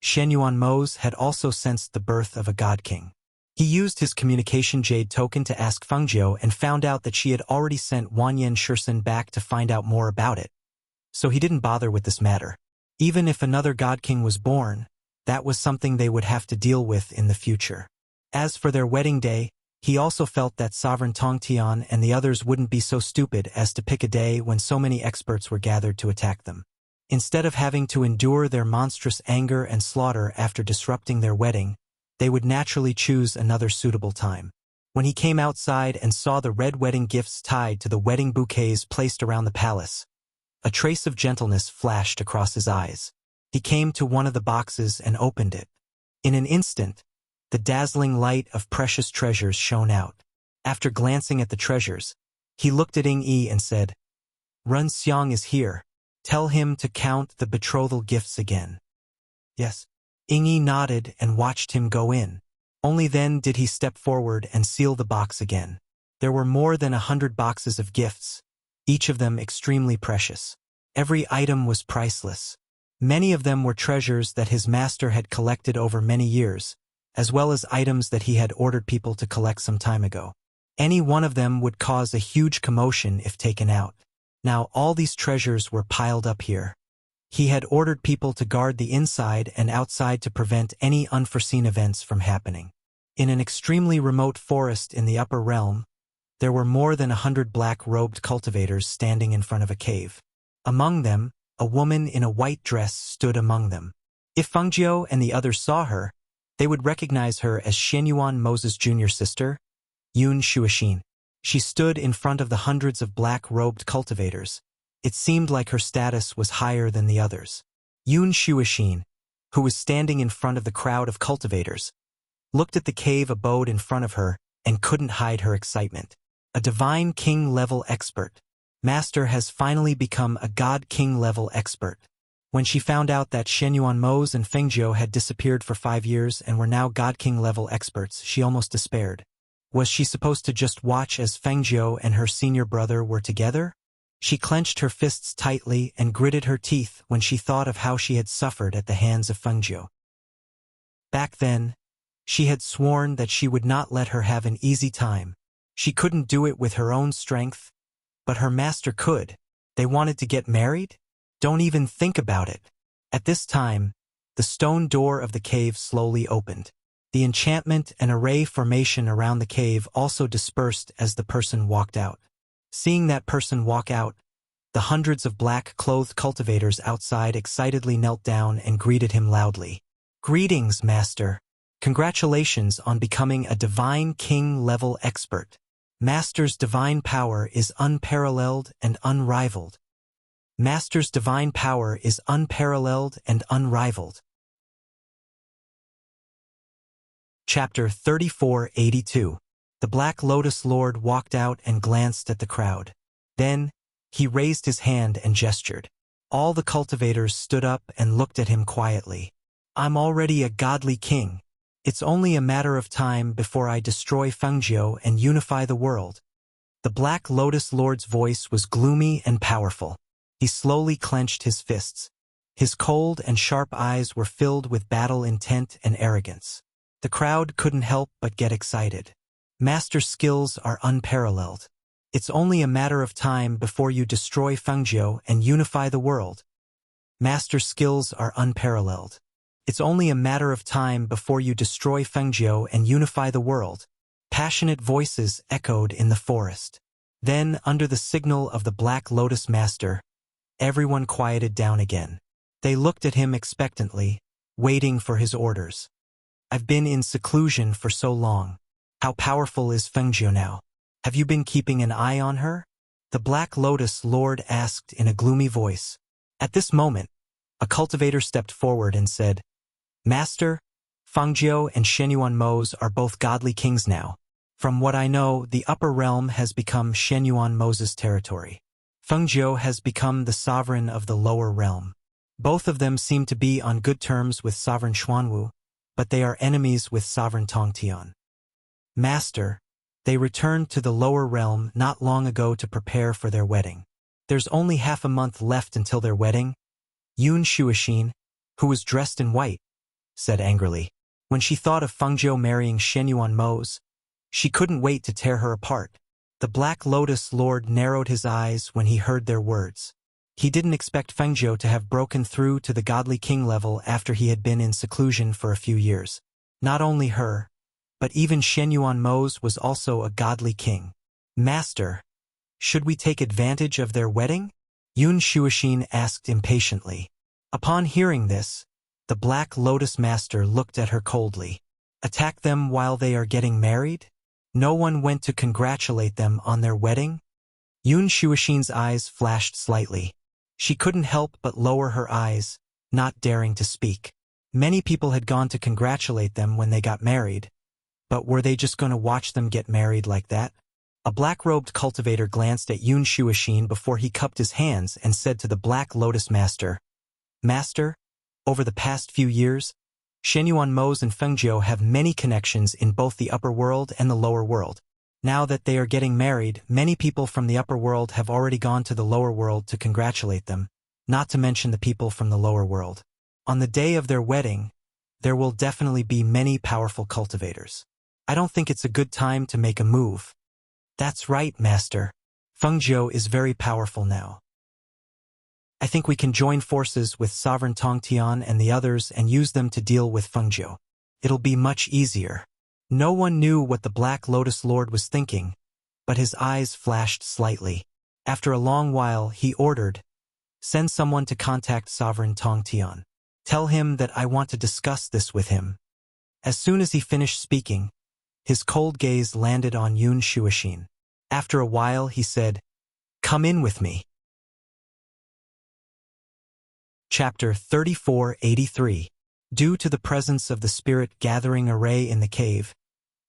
Speaker 1: Shen Yuan Mose had also sensed the birth of a God King. He used his communication jade token to ask Feng Zhou and found out that she had already sent Wanyan Shursan back to find out more about it. So he didn't bother with this matter. Even if another God King was born, that was something they would have to deal with in the future. As for their wedding day, he also felt that Sovereign Tongtian and the others wouldn't be so stupid as to pick a day when so many experts were gathered to attack them. Instead of having to endure their monstrous anger and slaughter after disrupting their wedding, they would naturally choose another suitable time. When he came outside and saw the red wedding gifts tied to the wedding bouquets placed around the palace, a trace of gentleness flashed across his eyes. He came to one of the boxes and opened it. In an instant, the dazzling light of precious treasures shone out. After glancing at the treasures, he looked at Ying Yi and said, "Run Xiang is here. Tell him to count the betrothal gifts again." "Yes." Ying Yi nodded and watched him go in. Only then did he step forward and seal the box again. There were more than 100 boxes of gifts, each of them extremely precious. Every item was priceless. Many of them were treasures that his master had collected over many years, as well as items that he had ordered people to collect some time ago. Any one of them would cause a huge commotion if taken out. Now all these treasures were piled up here. He had ordered people to guard the inside and outside to prevent any unforeseen events from happening. In an extremely remote forest in the upper realm, there were more than 100 black-robed cultivators standing in front of a cave. Among them, a woman in a white dress stood among them. If Fengjiu and the others saw her, they would recognize her as Xianyuan Moses' junior sister, Yun Shuixin. She stood in front of the hundreds of black-robed cultivators. It seemed like her status was higher than the others. Yun Shuixin, who was standing in front of the crowd of cultivators, looked at the cave abode in front of her and couldn't hide her excitement. A divine king-level expert. Master has finally become a god king-level expert. When she found out that Xianyuan Mose and Fengjiu had disappeared for 5 years and were now god king-level experts, she almost despaired. Was she supposed to just watch as Fengjiu and her senior brother were together? She clenched her fists tightly and gritted her teeth when she thought of how she had suffered at the hands of Fengjiu. Back then, she had sworn that she would not let her have an easy time. She couldn't do it with her own strength, but her master could. They wanted to get married? Don't even think about it. At this time, the stone door of the cave slowly opened. The enchantment and array formation around the cave also dispersed as the person walked out. Seeing that person walk out, the hundreds of black-clothed cultivators outside excitedly knelt down and greeted him loudly. "Greetings, Master. Congratulations on becoming a divine king-level expert. Master's divine power is unparalleled and unrivaled. Master's divine power is unparalleled and unrivaled." Chapter 3482. The Black Lotus Lord walked out and glanced at the crowd. Then, he raised his hand and gestured. All the cultivators stood up and looked at him quietly. "I'm already a godly king. It's only a matter of time before I destroy Fengjiu and unify the world." The Black Lotus Lord's voice was gloomy and powerful. He slowly clenched his fists. His cold and sharp eyes were filled with battle intent and arrogance. The crowd couldn't help but get excited. Master's skills are unparalleled. It's only a matter of time before you destroy Fengjiu and unify the world. Master's skills are unparalleled. It's only a matter of time before you destroy Fengjiu and unify the world. Passionate voices echoed in the forest. Then, under the signal of the Black Lotus Master, everyone quieted down again. They looked at him expectantly, waiting for his orders. "I've been in seclusion for so long. How powerful is Fengjiu now? Have you been keeping an eye on her?" The Black Lotus Lord asked in a gloomy voice. At this moment, a cultivator stepped forward and said, "Master, Fengjiu and Xianyuan Mose are both godly kings now. From what I know, the upper realm has become Xianyuan Moses' territory. Fengjiu has become the sovereign of the lower realm. Both of them seem to be on good terms with sovereign Xuanwu, but they are enemies with sovereign Tongtian. Master, they returned to the lower realm not long ago to prepare for their wedding. There's only half a month left until their wedding." Yun Shuixin, who was dressed in white, said angrily. When she thought of Fengjiu marrying Xianyuan Mose, she couldn't wait to tear her apart. The Black Lotus Lord narrowed his eyes when he heard their words. He didn't expect Fengjiu to have broken through to the godly king level after he had been in seclusion for a few years. Not only her, but even Xianyuan Mose was also a godly king. "Master, should we take advantage of their wedding?" Yun Shuixin asked impatiently. Upon hearing this, the Black Lotus Master looked at her coldly. "Attack them while they are getting married? No one went to congratulate them on their wedding?" Yun Shuixin's eyes flashed slightly. She couldn't help but lower her eyes, not daring to speak. Many people had gone to congratulate them when they got married, but were they just going to watch them get married like that? A black-robed cultivator glanced at Yun Shuixin before he cupped his hands and said to the Black Lotus Master, "Master, over the past few years, Xianyuan Mose and Fengjiu have many connections in both the upper world and the lower world. Now that they are getting married, many people from the upper world have already gone to the lower world to congratulate them, not to mention the people from the lower world. On the day of their wedding, there will definitely be many powerful cultivators. I don't think it's a good time to make a move." "That's right, Master. Fengjiu is very powerful now." I think we can join forces with Sovereign Tongtian and the others and use them to deal with Fengjiu. It'll be much easier. No one knew what the Black Lotus Lord was thinking, but his eyes flashed slightly. After a long while, he ordered, "Send someone to contact Sovereign Tongtian. Tell him that I want to discuss this with him." As soon as he finished speaking, his cold gaze landed on Yun Shuixin. After a while, he said, "Come in with me." Chapter 3483. Due to the presence of the spirit gathering array in the cave,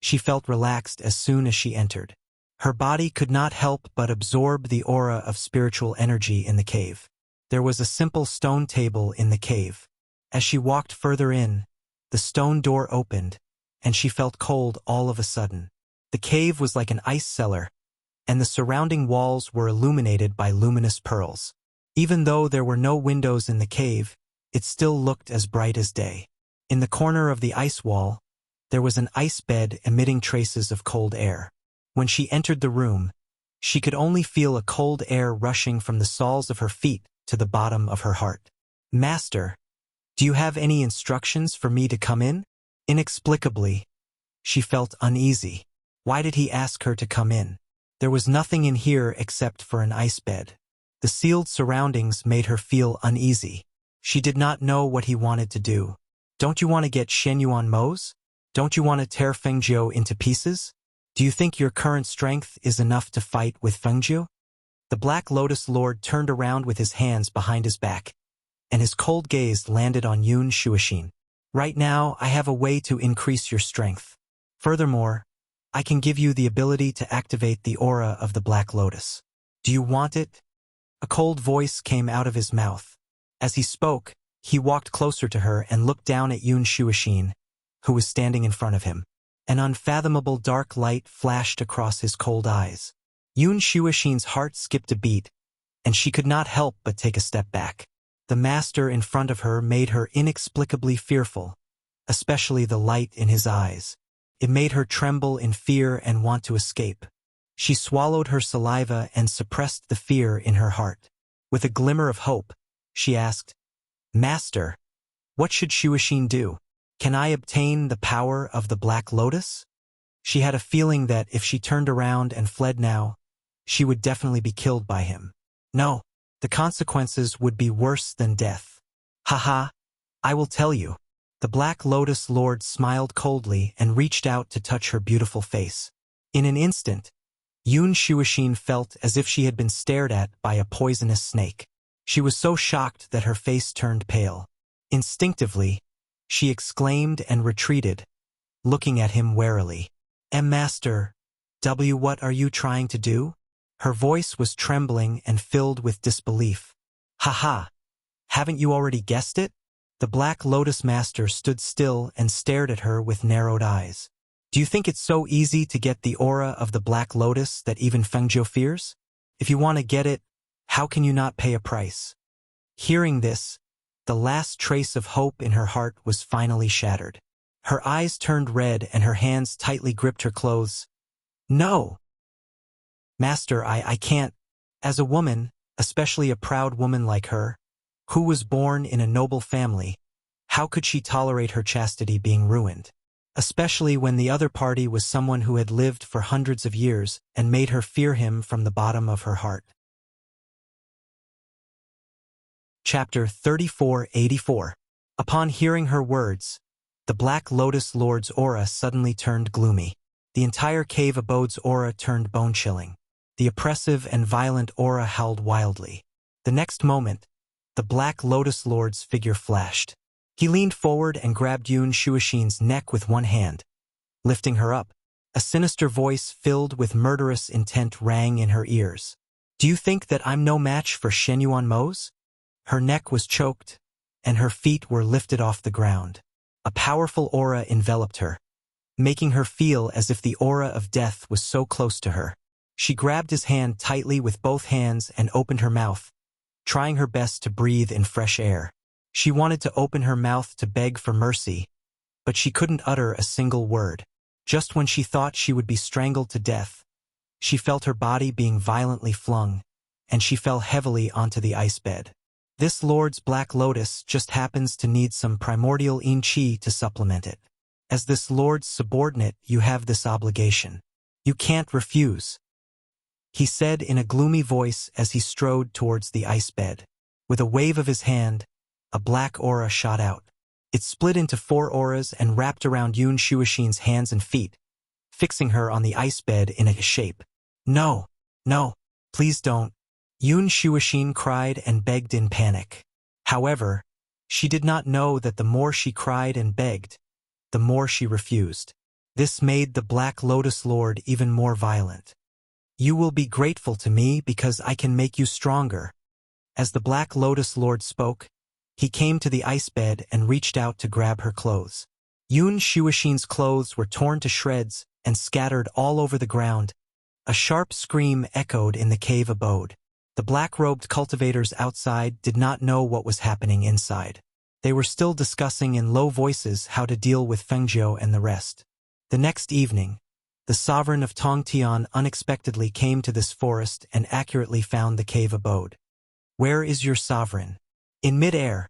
Speaker 1: she felt relaxed as soon as she entered. Her body could not help but absorb the aura of spiritual energy in the cave. There was a simple stone table in the cave. As she walked further in, the stone door opened, and she felt cold all of a sudden. The cave was like an ice cellar, and the surrounding walls were illuminated by luminous pearls. Even though there were no windows in the cave, it still looked as bright as day. In the corner of the ice wall, there was an ice bed emitting traces of cold air. When she entered the room, she could only feel a cold air rushing from the soles of her feet to the bottom of her heart. "Master, do you have any instructions for me to come in?" Inexplicably, she felt uneasy. Why did he ask her to come in? There was nothing in here except for an ice bed. The sealed surroundings made her feel uneasy. She did not know what he wanted to do. "Don't you want to get Shenyuan Mo's? Don't you want to tear Fengjiu into pieces? Do you think your current strength is enough to fight with Fengjiu?" The Black Lotus Lord turned around with his hands behind his back, and his cold gaze landed on Yun Shuixin. "Right now, I have a way to increase your strength. Furthermore, I can give you the ability to activate the aura of the Black Lotus. Do you want it?" A cold voice came out of his mouth. As he spoke, he walked closer to her and looked down at Yun Shuixin, who was standing in front of him. An unfathomable dark light flashed across his cold eyes. Yun Shuixin's heart skipped a beat, and she could not help but take a step back. The master in front of her made her inexplicably fearful, especially the light in his eyes. It made her tremble in fear and want to escape. She swallowed her saliva and suppressed the fear in her heart. With a glimmer of hope, she asked, "Master, what should Shuixin do? Can I obtain the power of the Black Lotus?" She had a feeling that if she turned around and fled now, she would definitely be killed by him. No, the consequences would be worse than death. "Haha, I will tell you." The Black Lotus Lord smiled coldly and reached out to touch her beautiful face. In an instant, Yun Shuixin felt as if she had been stared at by a poisonous snake. She was so shocked that her face turned pale. Instinctively, she exclaimed and retreated, looking at him warily. Master, what are you trying to do?" Her voice was trembling and filled with disbelief. "Haha, haven't you already guessed it?" The Black Lotus Master stood still and stared at her with narrowed eyes. "Do you think it's so easy to get the aura of the Black Lotus that even Fengjiu fears? If you want to get it, how can you not pay a price?" Hearing this, the last trace of hope in her heart was finally shattered. Her eyes turned red and her hands tightly gripped her clothes. "No! Master, I can't." As a woman, especially a proud woman like her, who was born in a noble family, how could she tolerate her chastity being ruined? Especially when the other party was someone who had lived for hundreds of years and made her fear him from the bottom of her heart. Chapter 3484. Upon hearing her words, the Black Lotus Lord's aura suddenly turned gloomy. The entire cave abode's aura turned bone-chilling. The oppressive and violent aura howled wildly. The next moment, the Black Lotus Lord's figure flashed. He leaned forward and grabbed Yun Shuixin's neck with one hand, lifting her up. A sinister voice filled with murderous intent rang in her ears. "Do you think that I'm no match for Shenyuan Mo's?" Her neck was choked, and her feet were lifted off the ground. A powerful aura enveloped her, making her feel as if the aura of death was so close to her. She grabbed his hand tightly with both hands and opened her mouth, trying her best to breathe in fresh air. She wanted to open her mouth to beg for mercy, but she couldn't utter a single word. Just when she thought she would be strangled to death, she felt her body being violently flung, and she fell heavily onto the ice bed. This Lord's Black Lotus just happens to need some primordial Qi to supplement it. As this Lord's subordinate, you have this obligation. You can't refuse," he said in a gloomy voice as he strode towards the ice bed. With a wave of his hand, a black aura shot out. It split into 4 auras and wrapped around Yun Shuoxin's hands and feet, fixing her on the ice bed in a shape. "No, no, please don't," Yun Shuoxin cried and begged in panic. However, she did not know that the more she cried and begged, the more she refused. This made the Black Lotus Lord even more violent. "You will be grateful to me because I can make you stronger." As the Black Lotus Lord spoke, he came to the ice bed and reached out to grab her clothes. Yun Shuoxin's clothes were torn to shreds and scattered all over the ground. A sharp scream echoed in the cave abode. The black-robed cultivators outside did not know what was happening inside. They were still discussing in low voices how to deal with Fengjiu and the rest. The next evening, the sovereign of Tongtian unexpectedly came to this forest and accurately found the cave abode. "Where is your sovereign?" In mid-air,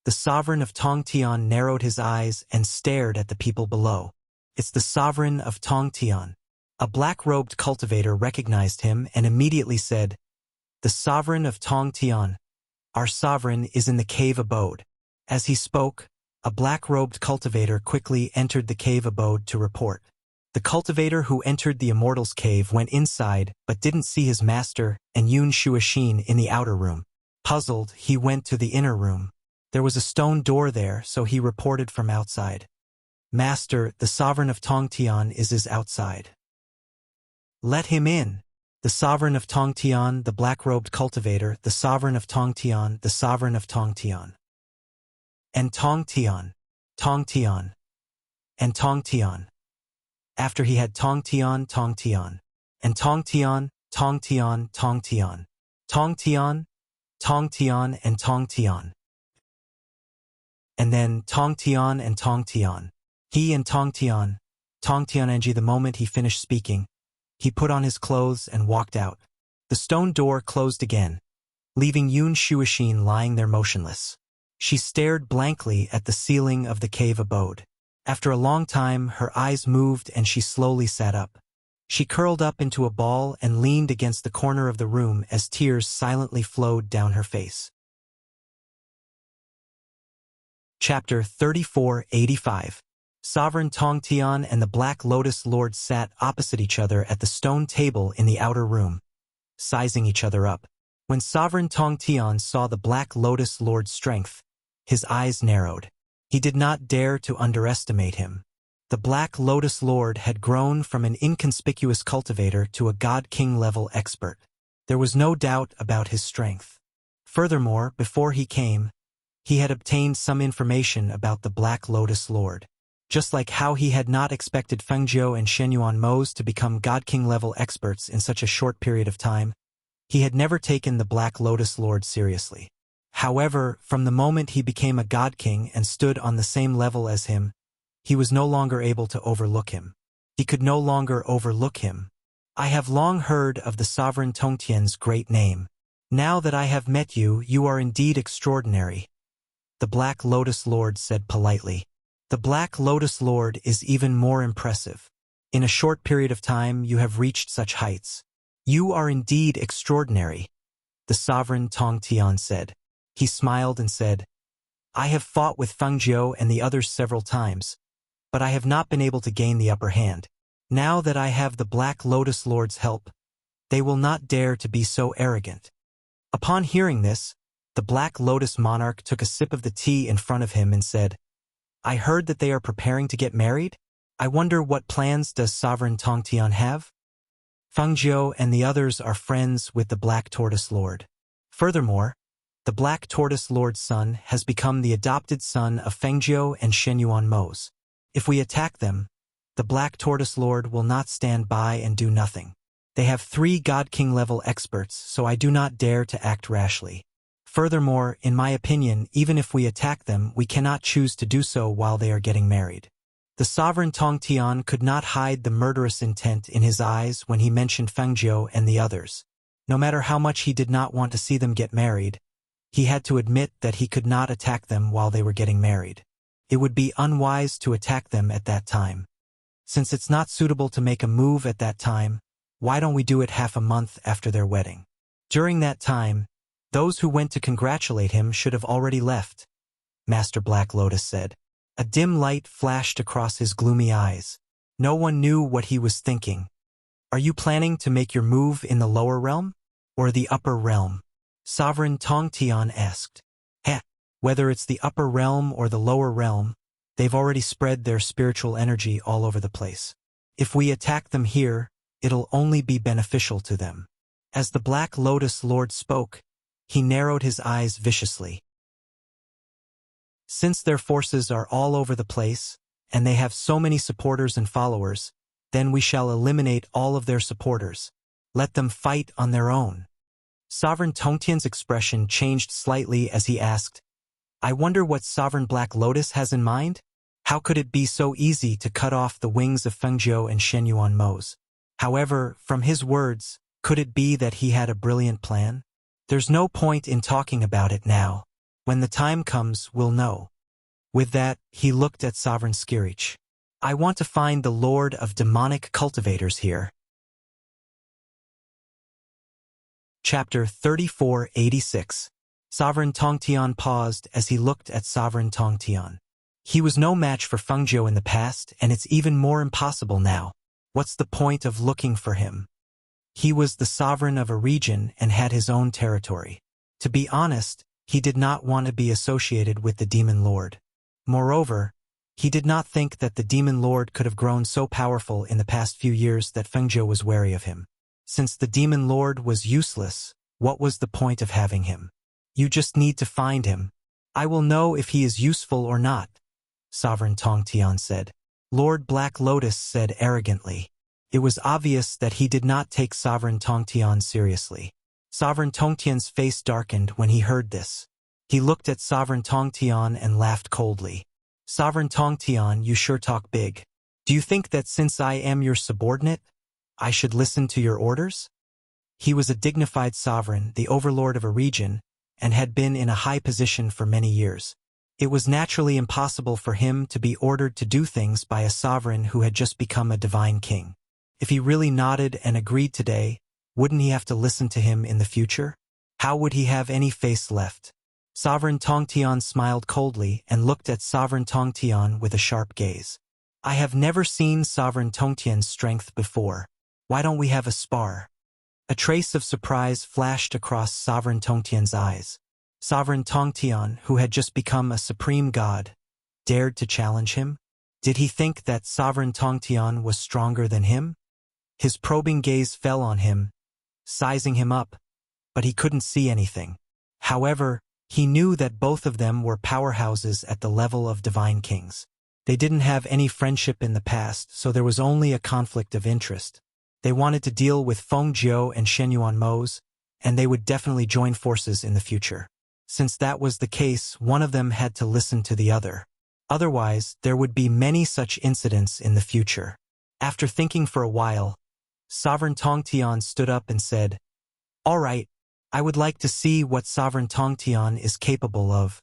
Speaker 1: the sovereign of Tongtian narrowed his eyes and stared at the people below. "It's the sovereign of Tongtian." A black-robed cultivator recognized him and immediately said, "The sovereign of Tongtian. Our sovereign is in the cave abode." As he spoke, a black-robed cultivator quickly entered the cave abode to report. The cultivator who entered the Immortal's cave went inside but didn't see his master and Yun Shuoxin in the outer room. Puzzled, he went to the inner room. There was a stone door there, so he reported from outside. "Master, the sovereign of Tongtian is outside." "Let him in." The sovereign of Tongtian, the black-robed cultivator, the sovereign of Tongtian, the sovereign of Tongtian. And Tongtian, Tongtian, and Tongtian. After he had Tongtian, Tongtian, and Tongtian, Tongtian, Tongtian, Tongtian, Tongtian, and Tongtian. And then Tongtian and Tongtian. He and Tongtian, Tongtian. The moment he finished speaking, he put on his clothes and walked out. The stone door closed again, leaving Yun Shuoxin lying there motionless. She stared blankly at the ceiling of the cave abode. After a long time, her eyes moved and she slowly sat up. She curled up into a ball and leaned against the corner of the room as tears silently flowed down her face. Chapter 3485. Sovereign Tongtian and the Black Lotus Lord sat opposite each other at the stone table in the outer room, sizing each other up. When Sovereign Tongtian saw the Black Lotus Lord's strength, his eyes narrowed. He did not dare to underestimate him. The Black Lotus Lord had grown from an inconspicuous cultivator to a God-King level expert. There was no doubt about his strength. Furthermore, before he came, he had obtained some information about the Black Lotus Lord. Just like how he had not expected Fengjiu and Shenyuan Mo's to become God-King level experts in such a short period of time, he had never taken the Black Lotus Lord seriously. However, from the moment he became a God King and stood on the same level as him, he was no longer able to overlook him. He could no longer overlook him. "I have long heard of the Sovereign Tongtian's great name. Now that I have met you, you are indeed extraordinary," the Black Lotus Lord said politely. "The Black Lotus Lord is even more impressive. In a short period of time, you have reached such heights. You are indeed extraordinary," the Sovereign Tongtian said. He smiled and said, "I have fought with Fengjiu and the others several times, but I have not been able to gain the upper hand. Now that I have the Black Lotus Lord's help, they will not dare to be so arrogant." Upon hearing this, the Black Lotus monarch took a sip of the tea in front of him and said, "I heard that they are preparing to get married? I wonder what plans does Sovereign Tongtian have? Fengjiu and the others are friends with the Black Tortoise Lord. Furthermore, the Black Tortoise Lord's son has become the adopted son of Fengjiu and Shenyuan Mo's. If we attack them, the Black Tortoise Lord will not stand by and do nothing. They have 3 God King level experts, so I do not dare to act rashly. Furthermore, in my opinion, even if we attack them, we cannot choose to do so while they are getting married." The Sovereign Tongtian could not hide the murderous intent in his eyes when he mentioned Fengjiu and the others. No matter how much he did not want to see them get married, he had to admit that he could not attack them while they were getting married. It would be unwise to attack them at that time. Since it's not suitable to make a move at that time, why don't we do it half a month after their wedding? During that time, those who went to congratulate him should have already left, Master Black Lotus said. A dim light flashed across his gloomy eyes. No one knew what he was thinking. Are you planning to make your move in the lower realm? Or the upper realm? Sovereign Tongtian asked. Whether it's the upper realm or the lower realm, they've already spread their spiritual energy all over the place. If we attack them here, it'll only be beneficial to them. As the Black Lotus Lord spoke, he narrowed his eyes viciously. Since their forces are all over the place, and they have so many supporters and followers, then we shall eliminate all of their supporters. Let them fight on their own. Sovereign Tongtian's expression changed slightly as he asked, I wonder what Sovereign Black Lotus has in mind? How could it be so easy to cut off the wings of Fengzhou and Shenyuan Mo's? However, from his words, could it be that he had a brilliant plan? There's no point in talking about it now. When the time comes, we'll know. With that, he looked at Sovereign Skirich. I want to find the Lord of Demonic Cultivators here. Chapter 3486. Sovereign Tongtian paused as he looked at Sovereign Tongtian. He was no match for Fengzhou in the past, and it's even more impossible now. What's the point of looking for him? He was the sovereign of a region and had his own territory. To be honest, he did not want to be associated with the Demon Lord. Moreover, he did not think that the Demon Lord could have grown so powerful in the past few years that Fengzhou was wary of him. Since the Demon Lord was useless, what was the point of having him? You just need to find him. I will know if he is useful or not, Sovereign Tongtian said. Lord Black Lotus said arrogantly. It was obvious that he did not take Sovereign Tongtian seriously. Sovereign Tongtian's face darkened when he heard this. He looked at Sovereign Tongtian and laughed coldly. Sovereign Tongtian, you sure talk big. Do you think that since I am your subordinate, I should listen to your orders? He was a dignified sovereign, the overlord of a region, and had been in a high position for many years. It was naturally impossible for him to be ordered to do things by a sovereign who had just become a divine king. If he really nodded and agreed today, wouldn't he have to listen to him in the future? How would he have any face left? Sovereign Tongtian smiled coldly and looked at Sovereign Tongtian with a sharp gaze. I have never seen Sovereign Tongtian's strength before. Why don't we have a spar? A trace of surprise flashed across Sovereign Tongtian's eyes. Sovereign Tongtian, who had just become a supreme god, dared to challenge him? Did he think that Sovereign Tongtian was stronger than him? His probing gaze fell on him, sizing him up, but he couldn't see anything. However, he knew that both of them were powerhouses at the level of divine kings. They didn't have any friendship in the past, so there was only a conflict of interest. They wanted to deal with Fengzhou and Shenyuan Mo's, and they would definitely join forces in the future. Since that was the case, one of them had to listen to the other. Otherwise, there would be many such incidents in the future. After thinking for a while, Sovereign Tongtian stood up and said, All right, I would like to see what Sovereign Tongtian is capable of.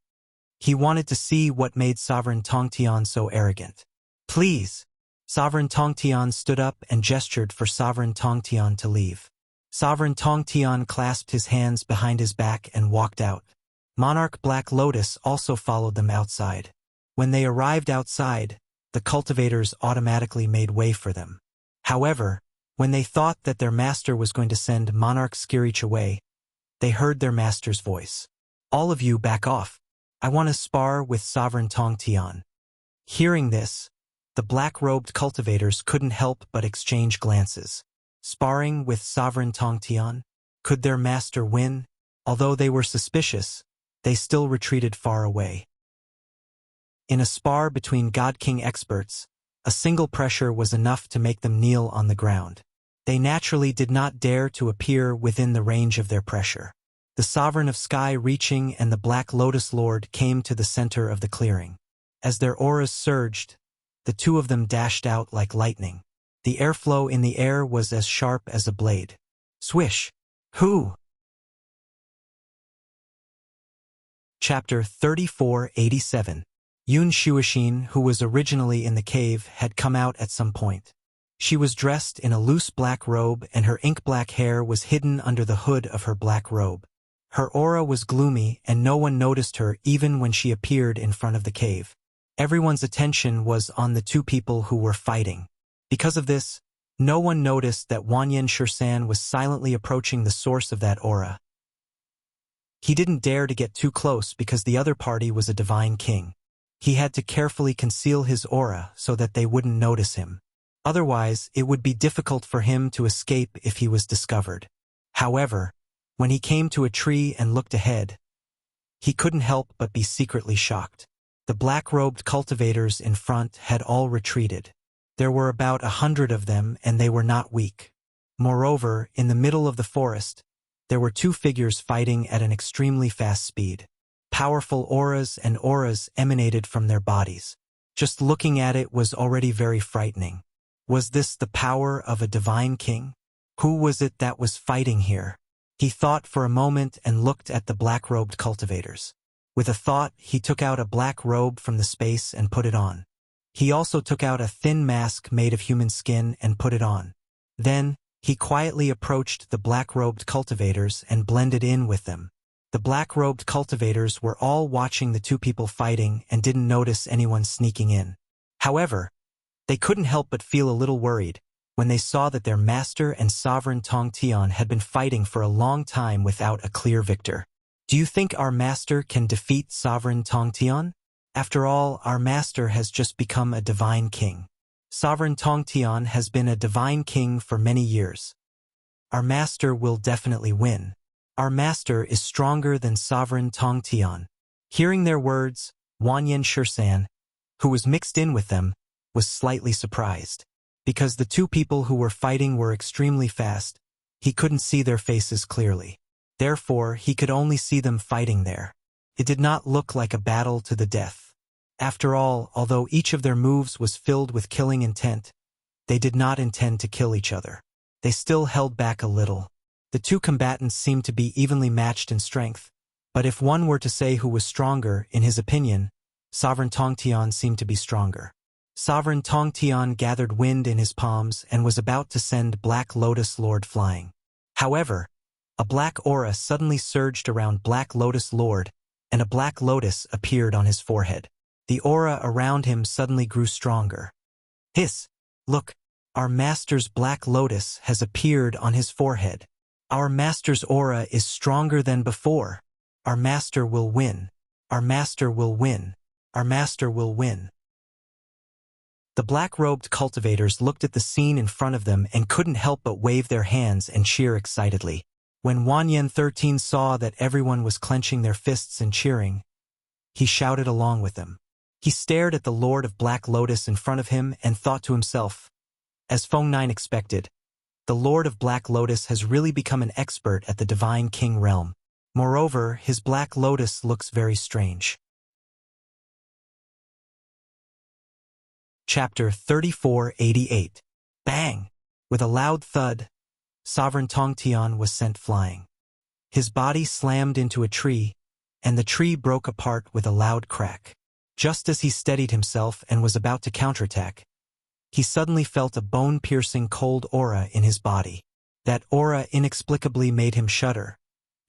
Speaker 1: He wanted to see what made Sovereign Tongtian so arrogant. Please. Sovereign Tongtian stood up and gestured for Sovereign Tongtian to leave. Sovereign Tongtian clasped his hands behind his back and walked out. Monarch Black Lotus also followed them outside. When they arrived outside, the cultivators automatically made way for them. However, when they thought that their master was going to send Monarch Skirich away, they heard their master's voice. All of you back off. I want to spar with Sovereign Tongtian. Hearing this, the black-robed cultivators couldn't help but exchange glances. Sparring with Sovereign Tongtian? Could their master win? Although they were suspicious, they still retreated far away. In a spar between God King experts, a single pressure was enough to make them kneel on the ground. They naturally did not dare to appear within the range of their pressure. The Sovereign of Sky Reaching and the Black Lotus Lord came to the center of the clearing. As their auras surged, the two of them dashed out like lightning. The airflow in the air was as sharp as a blade. Swish! Who? Chapter 3487. Yun Shuixin, who was originally in the cave, had come out at some point. She was dressed in a loose black robe and her ink-black hair was hidden under the hood of her black robe. Her aura was gloomy and no one noticed her even when she appeared in front of the cave. Everyone's attention was on the two people who were fighting. Because of this, no one noticed that Wanyan Shursan was silently approaching the source of that aura. He didn't dare to get too close because the other party was a divine king. He had to carefully conceal his aura so that they wouldn't notice him. Otherwise, it would be difficult for him to escape if he was discovered. However, when he came to a tree and looked ahead, he couldn't help but be secretly shocked. The black-robed cultivators in front had all retreated. There were about 100 of them and they were not weak. Moreover, in the middle of the forest, there were two figures fighting at an extremely fast speed. Powerful auras and auras emanated from their bodies. Just looking at it was already very frightening. Was this the power of a divine king? Who was it that was fighting here? He thought for a moment and looked at the black-robed cultivators. With a thought, he took out a black robe from the space and put it on. He also took out a thin mask made of human skin and put it on. Then, he quietly approached the black-robed cultivators and blended in with them. The black-robed cultivators were all watching the two people fighting and didn't notice anyone sneaking in. However, they couldn't help but feel a little worried when they saw that their master and sovereign Tong Tian had been fighting for a long time without a clear victor. Do you think our master can defeat sovereign Tong Tian? After all, our master has just become a divine king. Sovereign Tong Tian has been a divine king for many years. Our master will definitely win. Our master is stronger than sovereign Tong Tian. Hearing their words, Wanyan Shursan, who was mixed in with them, was slightly surprised. Because the two people who were fighting were extremely fast, he couldn't see their faces clearly. Therefore, he could only see them fighting there. It did not look like a battle to the death. After all, although each of their moves was filled with killing intent, they did not intend to kill each other. They still held back a little. The two combatants seemed to be evenly matched in strength, but if one were to say who was stronger, in his opinion, Sovereign Tong Tian seemed to be stronger. Sovereign Tong Tian gathered wind in his palms and was about to send Black Lotus Lord flying. However, a black aura suddenly surged around Black Lotus Lord, and a black lotus appeared on his forehead. The aura around him suddenly grew stronger. Hiss! Look, our master's black lotus has appeared on his forehead. Our master's aura is stronger than before. Our master will win. Our master will win. Our master will win. The black-robed cultivators looked at the scene in front of them and couldn't help but wave their hands and cheer excitedly. When Wanyan 13 saw that everyone was clenching their fists and cheering, he shouted along with them. He stared at the Lord of Black Lotus in front of him and thought to himself, as Feng 9 expected, the Lord of Black Lotus has really become an expert at the Divine King realm. Moreover, his Black Lotus looks very strange. Chapter 3488. Bang! With a loud thud, Sovereign Tong Tian was sent flying. His body slammed into a tree, and the tree broke apart with a loud crack. Just as he steadied himself and was about to counterattack, he suddenly felt a bone-piercing cold aura in his body. That aura inexplicably made him shudder,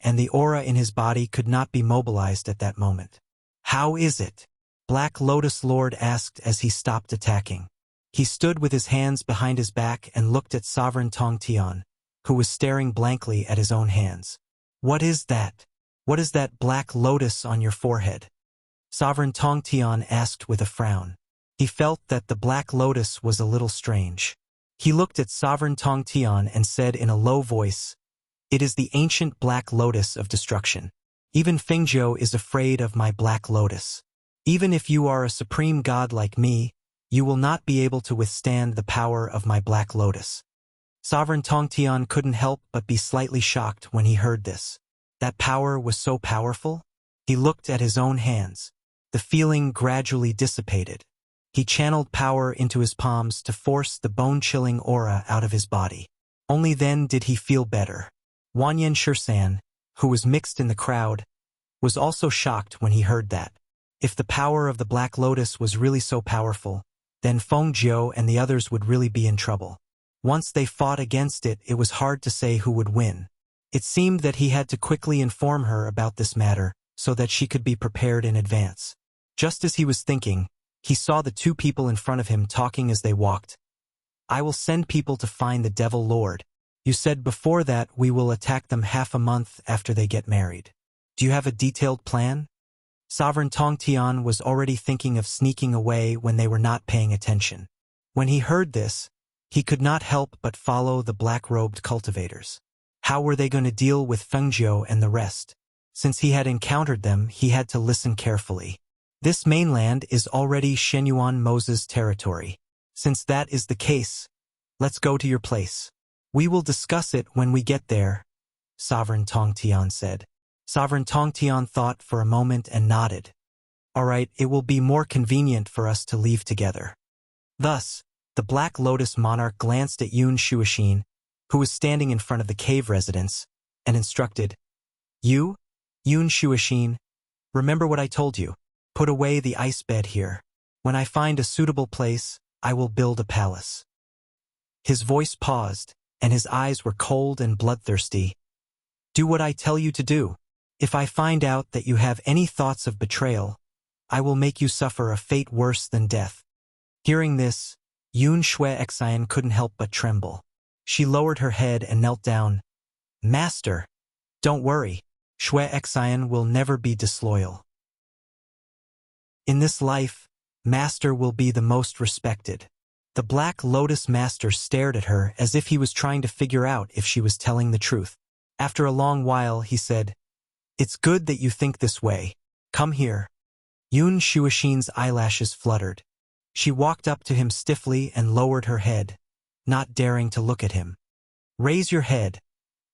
Speaker 1: and the aura in his body could not be mobilized at that moment. How is it? Black Lotus Lord asked as he stopped attacking. He stood with his hands behind his back and looked at Sovereign Tong Tian, who was staring blankly at his own hands. What is that? What is that black lotus on your forehead? Sovereign Tong Tian asked with a frown. He felt that the black lotus was a little strange. He looked at Sovereign Tong Tian and said in a low voice, "It is the ancient black lotus of destruction. Even Fengzhou is afraid of my black lotus. Even if you are a supreme god like me, you will not be able to withstand the power of my black lotus." Sovereign Tong Tian couldn't help but be slightly shocked when he heard this. That power was so powerful? He looked at his own hands. The feeling gradually dissipated. He channeled power into his palms to force the bone-chilling aura out of his body. Only then did he feel better. Wanyan Shursan, who was mixed in the crowd, was also shocked when he heard that. If the power of the Black Lotus was really so powerful, then Feng Jiu and the others would really be in trouble. Once they fought against it, it was hard to say who would win. It seemed that he had to quickly inform her about this matter so that she could be prepared in advance. Just as he was thinking, he saw the two people in front of him talking as they walked. "I will send people to find the Devil Lord. You said before that we will attack them half a month after they get married. Do you have a detailed plan?" Sovereign Tongtian was already thinking of sneaking away when they were not paying attention. When he heard this, he could not help but follow the black-robed cultivators. How were they going to deal with Fengjiu and the rest? Since he had encountered them, he had to listen carefully. This mainland is already Shenyuan Moses territory. Since that is the case, let's go to your place. We will discuss it when we get there, Sovereign Tongtian said. Sovereign Tongtian thought for a moment and nodded. All right, it will be more convenient for us to leave together. Thus, the Black Lotus monarch glanced at Yun Shuoxin, who was standing in front of the cave residence, and instructed, "You, Yun Shuoxin, remember what I told you. Put away the ice bed here. When I find a suitable place, I will build a palace." His voice paused, and his eyes were cold and bloodthirsty. "Do what I tell you to do. If I find out that you have any thoughts of betrayal, I will make you suffer a fate worse than death." Hearing this, Yun Shuoxin couldn't help but tremble. She lowered her head and knelt down. "Master, don't worry. Shuoxin will never be disloyal. In this life, Master will be the most respected." The Black Lotus Master stared at her as if he was trying to figure out if she was telling the truth. After a long while, he said, "It's good that you think this way. Come here." Yun Shuoxin's eyelashes fluttered. She walked up to him stiffly and lowered her head, not daring to look at him. "Raise your head,"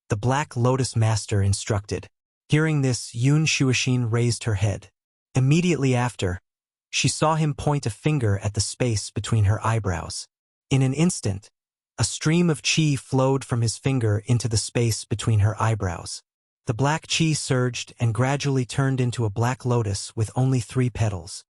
Speaker 1: the Black Lotus Master instructed. Hearing this, Yun Shuoxin raised her head. Immediately after, she saw him point a finger at the space between her eyebrows. In an instant, a stream of qi flowed from his finger into the space between her eyebrows. The black qi surged and gradually turned into a black lotus with only 3 petals.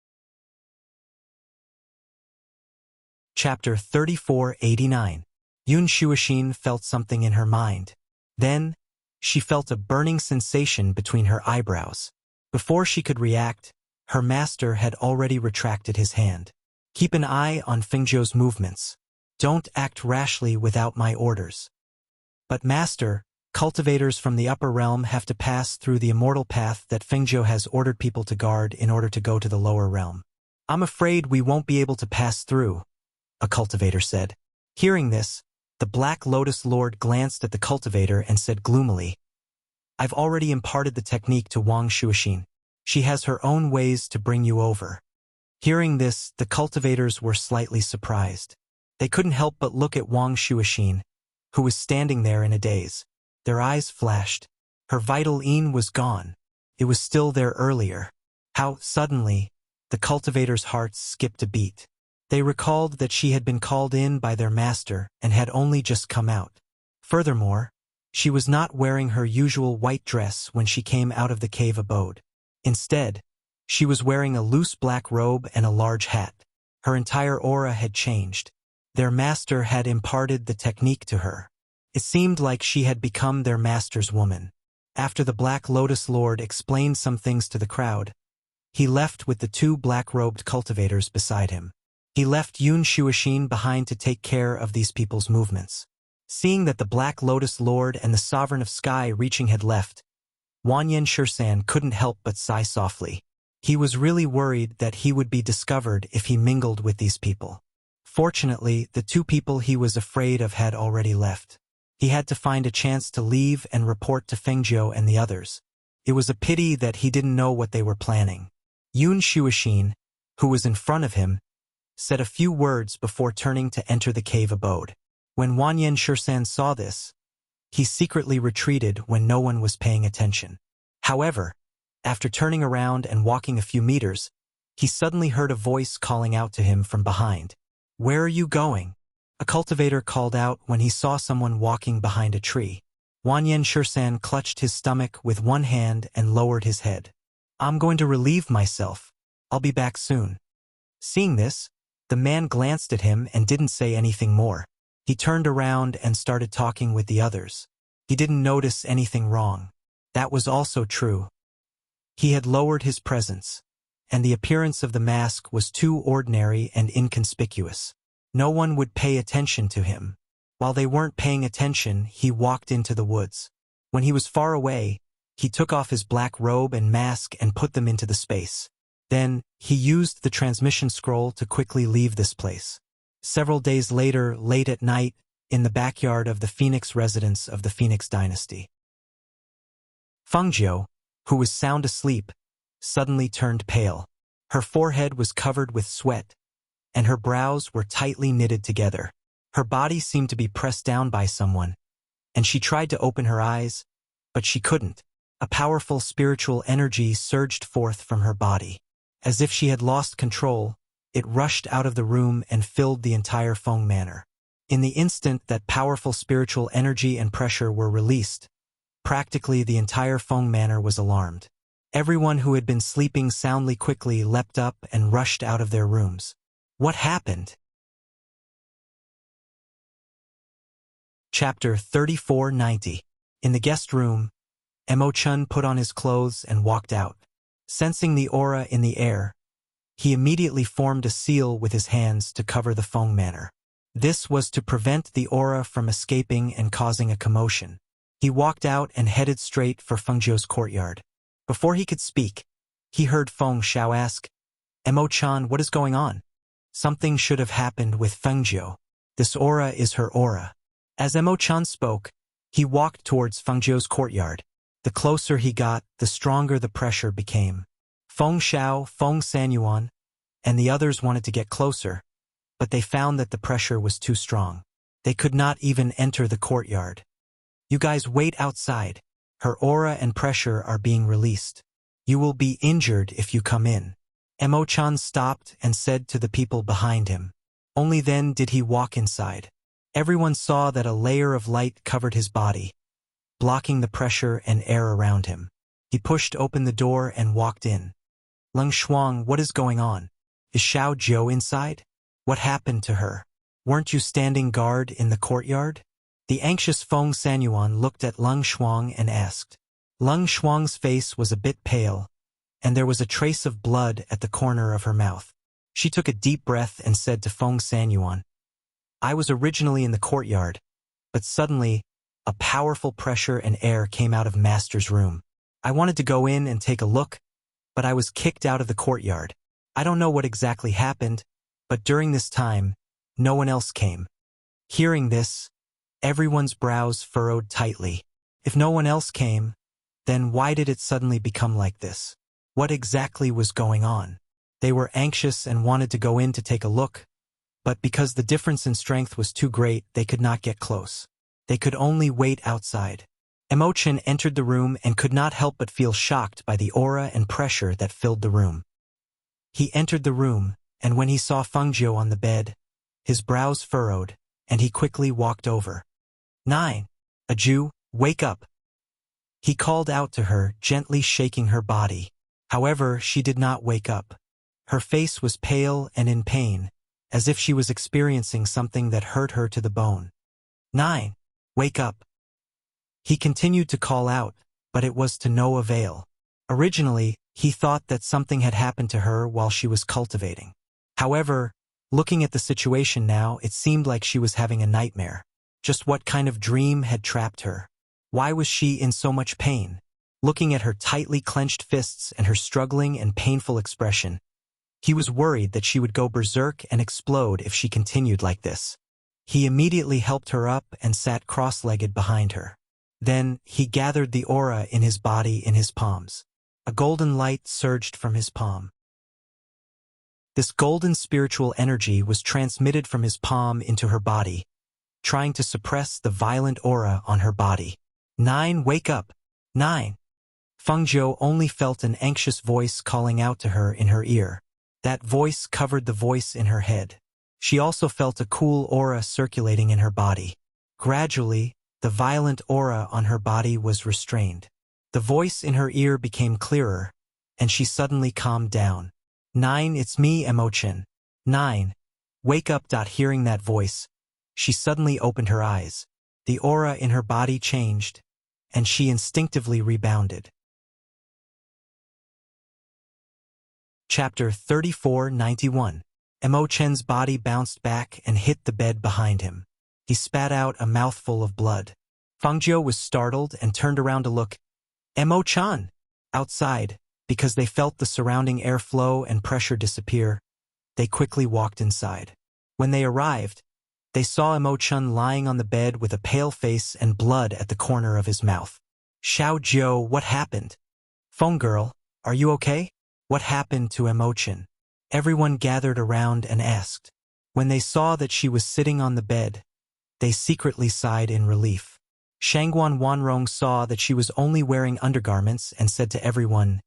Speaker 1: Chapter 3489. Yun Shuoxin felt something in her mind. Then, she felt a burning sensation between her eyebrows. Before she could react, her master had already retracted his hand. "Keep an eye on Fengjiu's movements. Don't act rashly without my orders." "But master, cultivators from the upper realm have to pass through the immortal path that Fengjiu has ordered people to guard in order to go to the lower realm. I'm afraid we won't be able to pass through," a cultivator said. Hearing this, the Black Lotus Lord glanced at the cultivator and said gloomily, "I've already imparted the technique to Wang Shuoxin. She has her own ways to bring you over." Hearing this, the cultivators were slightly surprised. They couldn't help but look at Wang Shuoxin, who was standing there in a daze. Their eyes flashed. Her vital yin was gone. It was still there earlier. How, suddenly, the cultivators' hearts skipped a beat. They recalled that she had been called in by their master and had only just come out. Furthermore, she was not wearing her usual white dress when she came out of the cave abode. Instead, she was wearing a loose black robe and a large hat. Her entire aura had changed. Their master had imparted the technique to her. It seemed like she had become their master's woman. After the Black Lotus Lord explained some things to the crowd, he left with the 2 black-robed cultivators beside him. He left Yun Shuoxin behind to take care of these people's movements. Seeing that the Black Lotus Lord and the Sovereign of Sky reaching had left, Wanyan Shursan couldn't help but sigh softly. He was really worried that he would be discovered if he mingled with these people. Fortunately, the 2 people he was afraid of had already left. He had to find a chance to leave and report to Fengjiu and the others. It was a pity that he didn't know what they were planning. Yun Shuoxin, who was in front of him, said a few words before turning to enter the cave abode. When Wanyan Shursan saw this, he secretly retreated when no one was paying attention. However, after turning around and walking a few meters, he suddenly heard a voice calling out to him from behind. "Where are you going?" a cultivator called out when he saw someone walking behind a tree. Wanyan Shursan clutched his stomach with one hand and lowered his head. I'm going to relieve myself. I'll be back soon. Seeing this, the man glanced at him and didn't say anything more. He turned around and started talking with the others. He didn't notice anything wrong. That was also true. He had lowered his presence, and the appearance of the mask was too ordinary and inconspicuous. No one would pay attention to him. While they weren't paying attention, he walked into the woods. When he was far away, he took off his black robe and mask and put them into the space. Then, he used the transmission scroll to quickly leave this place. Several days later, late at night, in the backyard of the Phoenix residence of the Phoenix dynasty, Fengjiu, who was sound asleep, suddenly turned pale. Her forehead was covered with sweat, and her brows were tightly knitted together. Her body seemed to be pressed down by someone, and she tried to open her eyes, but she couldn't. A powerful spiritual energy surged forth from her body. As if she had lost control, it rushed out of the room and filled the entire Feng Manor. In the instant that powerful spiritual energy and pressure were released, practically the entire Feng Manor was alarmed. Everyone who had been sleeping soundly quickly leapt up and rushed out of their rooms. What happened? Chapter 3490. In the guest room, Emo-chun put on his clothes and walked out. Sensing the aura in the air, he immediately formed a seal with his hands to cover the Feng Manor. This was to prevent the aura from escaping and causing a commotion. He walked out and headed straight for Fengjiu's courtyard. Before he could speak, he heard Feng Xiao ask, "Emo-chan, what is going on?" Something should have happened with Fengjiu. This aura is her aura. As Emo-chan spoke, he walked towards Fengjiu's courtyard. The closer he got, the stronger the pressure became. Feng Xiao, Feng Sanyuan, and the others wanted to get closer, but they found that the pressure was too strong. They could not even enter the courtyard. "You guys wait outside. Her aura and pressure are being released. You will be injured if you come in." Emo-chan stopped and said to the people behind him. Only then did he walk inside. Everyone saw that a layer of light covered his body, blocking the pressure and air around him. He pushed open the door and walked in. "Leng Shuang, what is going on? Is Xiao Zhou inside? What happened to her? Weren't you standing guard in the courtyard?" The anxious Feng Sanyuan looked at Leng Shuang and asked. Leng Shuang's face was a bit pale, and there was a trace of blood at the corner of her mouth. She took a deep breath and said to Feng Sanyuan, "I was originally in the courtyard, but suddenly, a powerful pressure and air came out of Master's room. I wanted to go in and take a look, but I was kicked out of the courtyard. I don't know what exactly happened, but during this time, no one else came." Hearing this, everyone's brows furrowed tightly. If no one else came, then why did it suddenly become like this? What exactly was going on? They were anxious and wanted to go in to take a look, but because the difference in strength was too great, they could not get close. They could only wait outside. Emo-chan entered the room and could not help but feel shocked by the aura and pressure that filled the room. He entered the room, and when he saw Fengjiu on the bed, his brows furrowed, and he quickly walked over. "9. A Jew, wake up." He called out to her, gently shaking her body. However, she did not wake up. Her face was pale and in pain, as if she was experiencing something that hurt her to the bone. "9. Wake up." He continued to call out, but it was to no avail. Originally, he thought that something had happened to her while she was cultivating. However, looking at the situation now, it seemed like she was having a nightmare. Just what kind of dream had trapped her? Why was she in so much pain? Looking at her tightly clenched fists and her struggling and painful expression, he was worried that she would go berserk and explode if she continued like this. He immediately helped her up and sat cross-legged behind her. Then, he gathered the aura in his body in his palms. A golden light surged from his palm. This golden spiritual energy was transmitted from his palm into her body, trying to suppress the violent aura on her body. 9. Wake up. 9. Fengjiu only felt an anxious voice calling out to her in her ear. That voice covered the voice in her head. She also felt a cool aura circulating in her body. Gradually, the violent aura on her body was restrained. The voice in her ear became clearer, and she suddenly calmed down. 9, it's me, Emo-chan. 9. Wake up. Hearing that voice, she suddenly opened her eyes. The aura in her body changed, and she instinctively rebounded. Chapter 3491. Emo-chan's body bounced back and hit the bed behind him. He spat out a mouthful of blood. Fangio was startled and turned around to look. Emo-chan! Outside, because they felt the surrounding airflow and pressure disappear, they quickly walked inside. When they arrived, they saw Emo-chan lying on the bed with a pale face and blood at the corner of his mouth. Xiaojiu, what happened? Phone girl, are you okay? What happened to Emo-chan? Everyone gathered around and asked. When they saw that she was sitting on the bed, they secretly sighed in relief. Shangguan Wanrong saw that she was only wearing undergarments and said to everyone,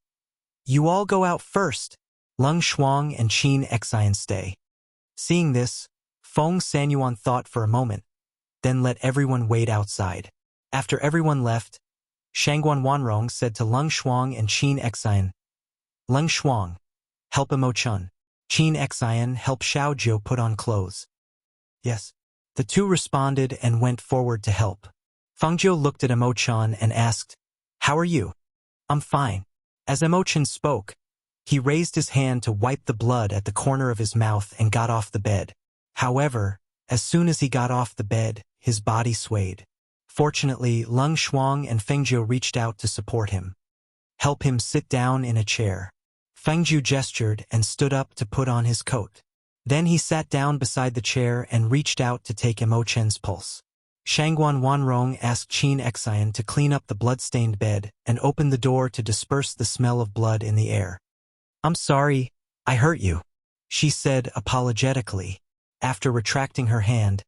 Speaker 1: "You all go out first. Lung Shuang and Qin Xian stay." Seeing this, Feng Sanyuan thought for a moment, then let everyone wait outside. After everyone left, Shangguan Wanrong said to Lung Shuang and Qin Xian, "Lung Shuang, help Emo-chan. Qin Xian, help Xiaojiu put on clothes." Yes. The two responded and went forward to help. Fangio looked at Emo-chan and asked, "How are you?" "I'm fine." As Emo-chan spoke, he raised his hand to wipe the blood at the corner of his mouth and got off the bed. However, as soon as he got off the bed, his body swayed. Fortunately, Lung Shuang and Fengjiu reached out to support him. "Help him sit down in a chair." Fengjiu gestured and stood up to put on his coat. Then he sat down beside the chair and reached out to take Emo-chan's pulse. Shangguan Wanrong asked Qin Xian to clean up the blood-stained bed and open the door to disperse the smell of blood in the air. "I'm sorry, I hurt you," she said apologetically. After retracting her hand,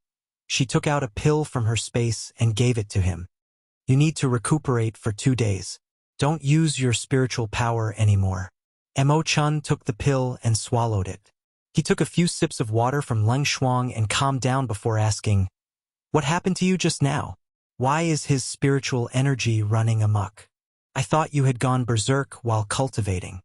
Speaker 1: she took out a pill from her space and gave it to him. "You need to recuperate for 2 days. Don't use your spiritual power anymore." Emo-chan took the pill and swallowed it. He took a few sips of water from Lung Shuang and calmed down before asking, "What happened to you just now? Why is his spiritual energy running amok? I thought you had gone berserk while cultivating."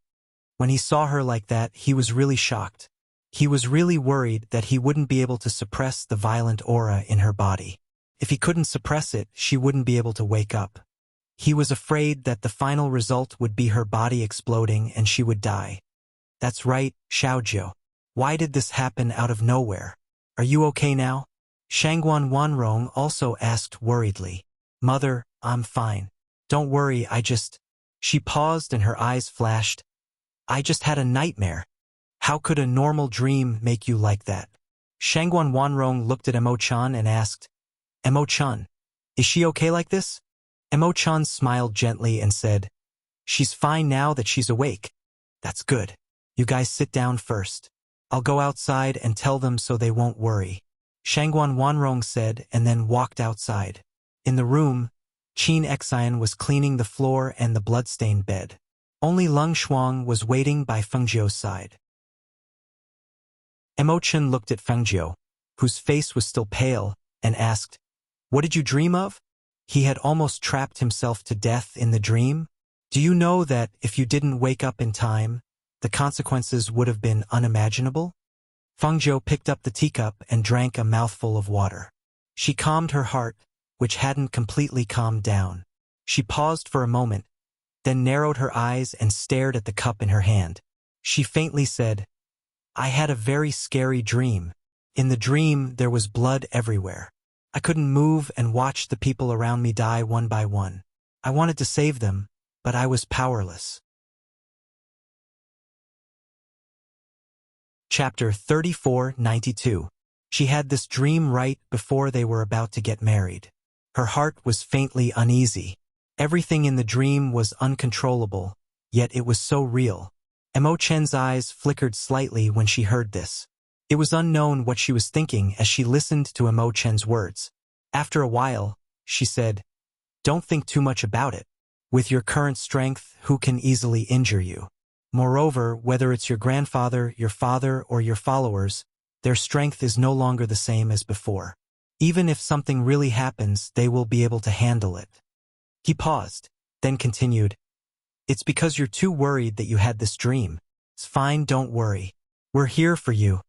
Speaker 1: When he saw her like that, he was really shocked. He was really worried that he wouldn't be able to suppress the violent aura in her body. If he couldn't suppress it, she wouldn't be able to wake up. He was afraid that the final result would be her body exploding and she would die. "That's right, Xiaojiu. Why did this happen out of nowhere? Are you okay now?" Shangguan Wanrong also asked worriedly. "Mother, I'm fine. Don't worry, She paused and her eyes flashed. "I just had a nightmare. How could a normal dream make you like that?" Shangguan Wanrong looked at Emo-chan and asked, "Emo-chan, is she okay like this?" Emo-chan smiled gently and said, "She's fine now that she's awake." "That's good. You guys sit down first. I'll go outside and tell them so they won't worry," Shangguan Wanrong said and then walked outside. In the room, Qin Xian was cleaning the floor and the blood-stained bed. Only Lung Shuang was waiting by Fengjiu's side. Emo-chan looked at Fengjiu, whose face was still pale, and asked, "What did you dream of?" He had almost trapped himself to death in the dream. "Do you know that if you didn't wake up in time, the consequences would have been unimaginable?" Fengjiu picked up the teacup and drank a mouthful of water. She calmed her heart, which hadn't completely calmed down. She paused for a moment, then narrowed her eyes and stared at the cup in her hand. She faintly said, "I had a very scary dream. In the dream, there was blood everywhere. I couldn't move and watched the people around me die one by one. I wanted to save them, but I was powerless." Chapter 3492. She had this dream right before they were about to get married. Her heart was faintly uneasy. Everything in the dream was uncontrollable, yet it was so real. Emo-chan's eyes flickered slightly when she heard this. It was unknown what she was thinking as she listened to Emo-chan's words. After a while, she said, "Don't think too much about it. With your current strength, who can easily injure you? Moreover, whether it's your grandfather, your father, or your followers, their strength is no longer the same as before. Even if something really happens, they will be able to handle it." He paused, then continued, It's because you're too worried that you had this dream. It's fine, don't worry. We're here for you.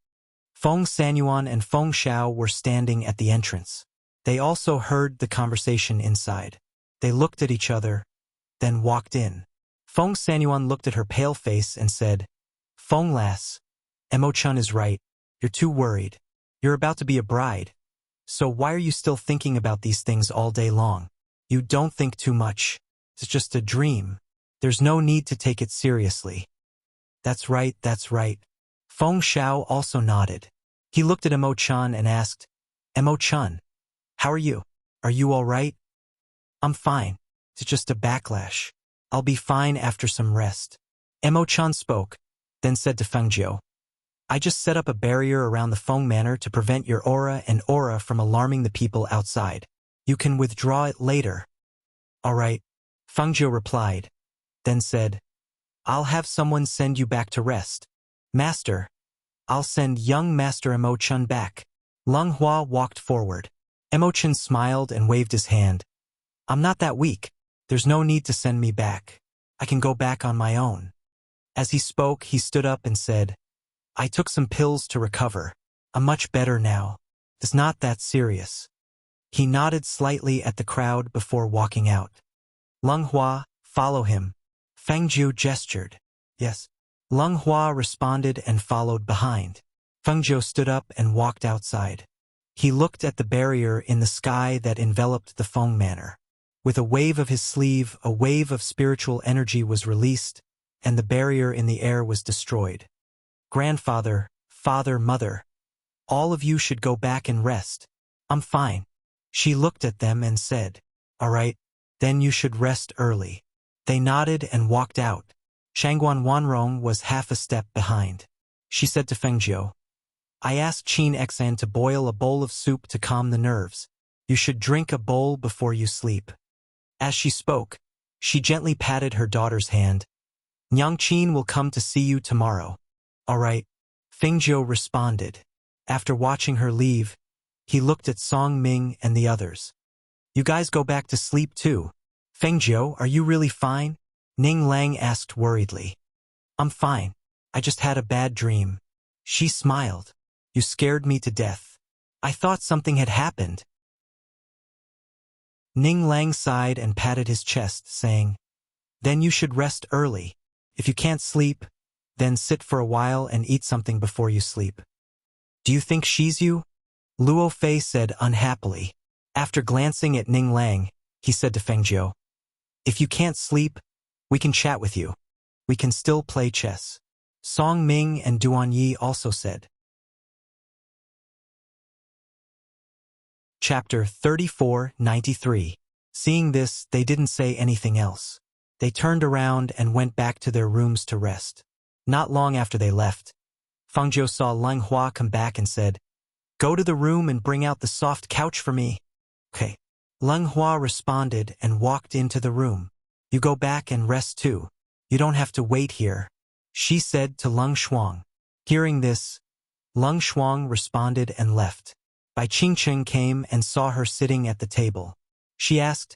Speaker 1: Feng Sanyuan and Feng Xiao were standing at the entrance. They also heard the conversation inside. They looked at each other, then walked in. Feng Sanyuan looked at her pale face and said, Feng lass, Emo-chun is right. You're too worried. You're about to be a bride. So why are you still thinking about these things all day long? You don't think too much. It's just a dream. There's no need to take it seriously. That's right, that's right. Feng Xiao also nodded. He looked at Emo-chan and asked, Emo-chun, how are you? Are you all right? I'm fine. It's just a backlash. I'll be fine after some rest. Emo-chan spoke, then said to Fengjiu, I just set up a barrier around the Feng Manor to prevent your aura and aura from alarming the people outside. You can withdraw it later. All right, Fengjiu replied, then said, I'll have someone send you back to rest. Master, I'll send young Master Emo-chun back. Lung Hua walked forward. Emo-chun smiled and waved his hand. I'm not that weak. There's no need to send me back. I can go back on my own. As he spoke, he stood up and said, I took some pills to recover. I'm much better now. It's not that serious. He nodded slightly at the crowd before walking out. Lung Hua, follow him. Fengjiu gestured. Yes. Lung Hua responded and followed behind. Fengjiu stood up and walked outside. He looked at the barrier in the sky that enveloped the Feng Manor. With a wave of his sleeve, a wave of spiritual energy was released, and the barrier in the air was destroyed. Grandfather, father, mother, all of you should go back and rest. I'm fine. She looked at them and said, All right, then you should rest early. They nodded and walked out. Shangguan Wanrong was half a step behind. She said to Fengjiu, I asked Qin Xan to boil a bowl of soup to calm the nerves. You should drink a bowl before you sleep. As she spoke, she gently patted her daughter's hand. Nyang Qin will come to see you tomorrow. All right, Fengjiu responded. After watching her leave, he looked at Song Ming and the others. You guys go back to sleep too. Fengjiu, are you really fine? Ning Lang asked worriedly. I'm fine. I just had a bad dream. She smiled. You scared me to death. I thought something had happened. Ning Lang sighed and patted his chest, saying, Then you should rest early. If you can't sleep, then sit for a while and eat something before you sleep. Do you think she's you? Luo Fei said unhappily. After glancing at Ning Lang, he said to Fengjiu, If you can't sleep, we can chat with you. We can still play chess. Song Ming and Duan Yi also said. Chapter 34-93. Seeing this, they didn't say anything else. They turned around and went back to their rooms to rest. Not long after they left, Fengjiu saw Lung Hua come back and said, Go to the room and bring out the soft couch for me. Okay. Lung Hua responded and walked into the room. You go back and rest too. You don't have to wait here, she said to Lung Shuang. Hearing this, Lung Shuang responded and left. Bai Qingqing came and saw her sitting at the table. She asked,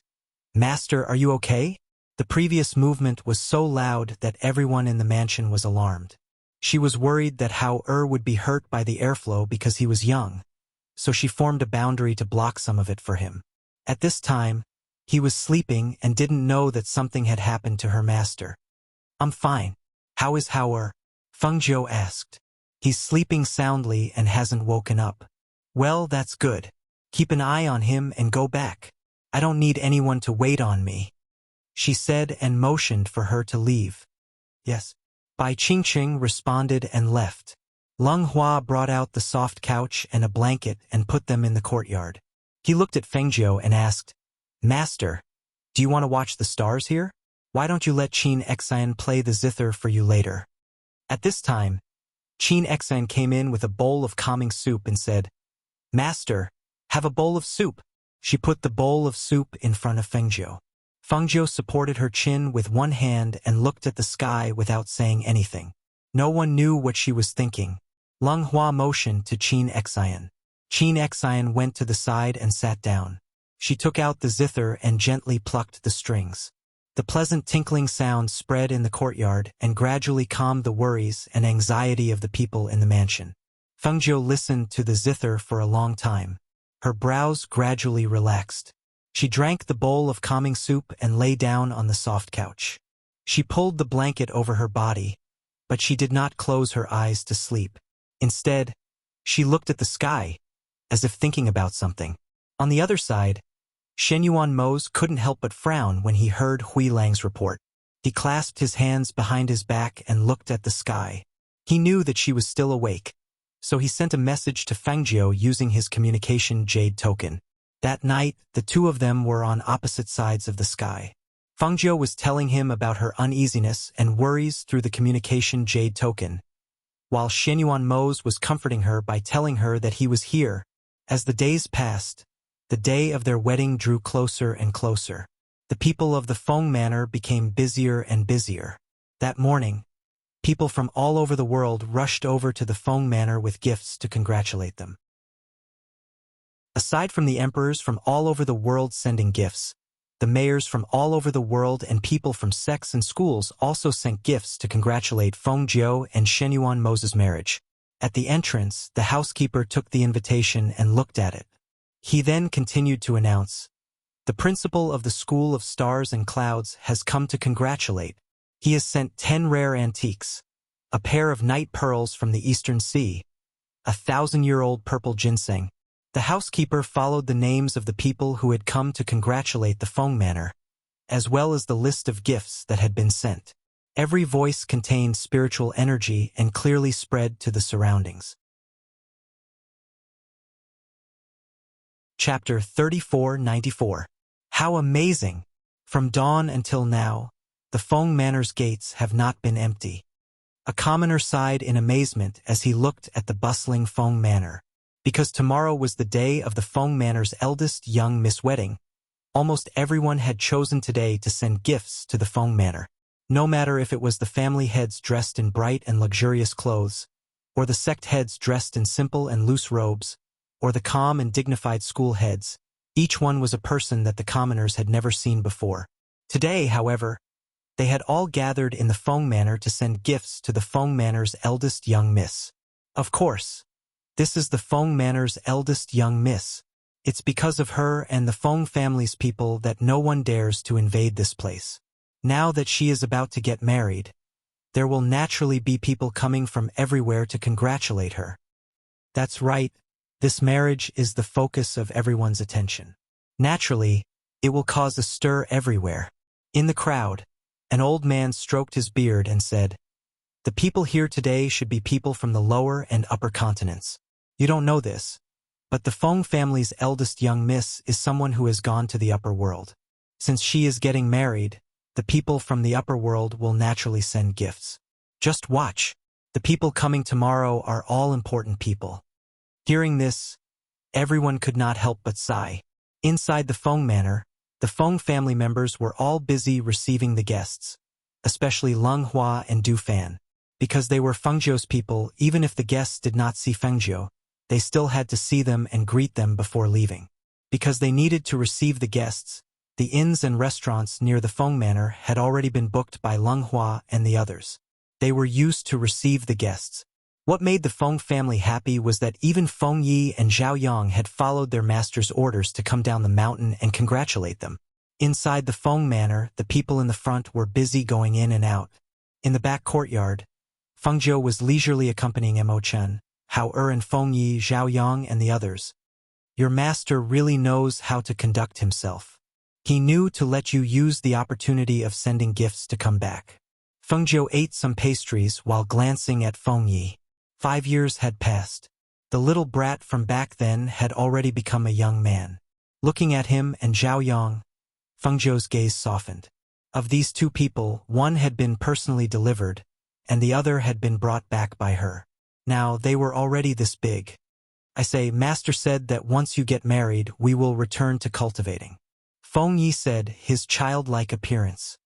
Speaker 1: Master, are you okay? The previous movement was so loud that everyone in the mansion was alarmed. She was worried that Hao would be hurt by the airflow because he was young, so she formed a boundary to block some of it for him. At this time, he was sleeping and didn't know that something had happened to her master. I'm fine. How is Hao? Fengjiu asked. He's sleeping soundly and hasn't woken up. Well, that's good. Keep an eye on him and go back. I don't need anyone to wait on me, she said and motioned for her to leave. Yes. Bai Qingqing responded and left. Lung Hua brought out the soft couch and a blanket and put them in the courtyard. He looked at Fengjiu and asked, Master, do you want to watch the stars here? Why don't you let Qin Xan play the zither for you later? At this time, Qin Xan came in with a bowl of calming soup and said, Master, have a bowl of soup. She put the bowl of soup in front of Fengjiu. Fengjiu supported her chin with one hand and looked at the sky without saying anything. No one knew what she was thinking. Lung Hua motioned to Qin Xan. Qin Xan went to the side and sat down. She took out the zither and gently plucked the strings. The pleasant tinkling sound spread in the courtyard and gradually calmed the worries and anxiety of the people in the mansion. Fengjiu listened to the zither for a long time. Her brows gradually relaxed. She drank the bowl of calming soup and lay down on the soft couch. She pulled the blanket over her body, but she did not close her eyes to sleep. Instead, she looked at the sky, as if thinking about something. On the other side, Shen Yuan Mose couldn't help but frown when he heard Hui Lang's report. He clasped his hands behind his back and looked at the sky. He knew that she was still awake, so he sent a message to Fengjiu using his communication jade token. That night, the two of them were on opposite sides of the sky. Fengjiu was telling him about her uneasiness and worries through the communication jade token, while Shen Yuan Mose was comforting her by telling her that he was here. As the days passed, the day of their wedding drew closer and closer. The people of the Feng Manor became busier and busier. That morning, people from all over the world rushed over to the Feng Manor with gifts to congratulate them. Aside from the emperors from all over the world sending gifts, the mayors from all over the world and people from sects and schools also sent gifts to congratulate Feng Jiu and Shen Yuan Mose's marriage. At the entrance, the housekeeper took the invitation and looked at it. He then continued to announce, "The principal of the School of Stars and Clouds has come to congratulate. He has sent 10 rare antiques, a pair of night pearls from the Eastern Sea, a 1,000-year-old purple ginseng." The housekeeper followed the names of the people who had come to congratulate the Feng Manor, as well as the list of gifts that had been sent. Every voice contained spiritual energy and clearly spread to the surroundings. Chapter 3494. How amazing! From dawn until now, the Feng Manor's gates have not been empty. A commoner sighed in amazement as he looked at the bustling Feng Manor. Because tomorrow was the day of the Feng Manor's eldest young Miss wedding, almost everyone had chosen today to send gifts to the Feng Manor. No matter if it was the family heads dressed in bright and luxurious clothes, or the sect heads dressed in simple and loose robes, or the calm and dignified school heads, each one was a person that the commoners had never seen before. Today, however, they had all gathered in the Feng Manor to send gifts to the Feng Manor's eldest young miss. Of course, this is the Feng Manor's eldest young miss. It's because of her and the Feng family's people that no one dares to invade this place. Now that she is about to get married, there will naturally be people coming from everywhere to congratulate her. That's right. This marriage is the focus of everyone's attention. Naturally, it will cause a stir everywhere. In the crowd, an old man stroked his beard and said, "The people here today should be people from the lower and upper continents. You don't know this, but the Feng family's eldest young miss is someone who has gone to the upper world. Since she is getting married, the people from the upper world will naturally send gifts. Just watch. The people coming tomorrow are all important people." Hearing this, everyone could not help but sigh. Inside the Feng Manor, the Feng family members were all busy receiving the guests, especially Leng Hua and Du Fan. Because they were Fengjiu's people, even if the guests did not see Fengjiu, they still had to see them and greet them before leaving. Because they needed to receive the guests, the inns and restaurants near the Feng Manor had already been booked by Leng Hua and the others. They were used to receive the guests. What made the Feng family happy was that even Feng Yi and Zhao Yang had followed their master's orders to come down the mountain and congratulate them. Inside the Feng Manor, the people in the front were busy going in and out. In the back courtyard, Fengjiu was leisurely accompanying Mo Chen, Hao and Feng Yi, Zhao Yang, and the others. Your master really knows how to conduct himself. He knew to let you use the opportunity of sending gifts to come back. Fengjiu ate some pastries while glancing at Feng Yi. 5 years had passed. The little brat from back then had already become a young man. Looking at him and Zhao Yang, Fengjiu's gaze softened. Of these two people, one had been personally delivered, and the other had been brought back by her. Now they were already this big. I say, Master said that once you get married, we will return to cultivating. Feng Yi said, his childlike appearance.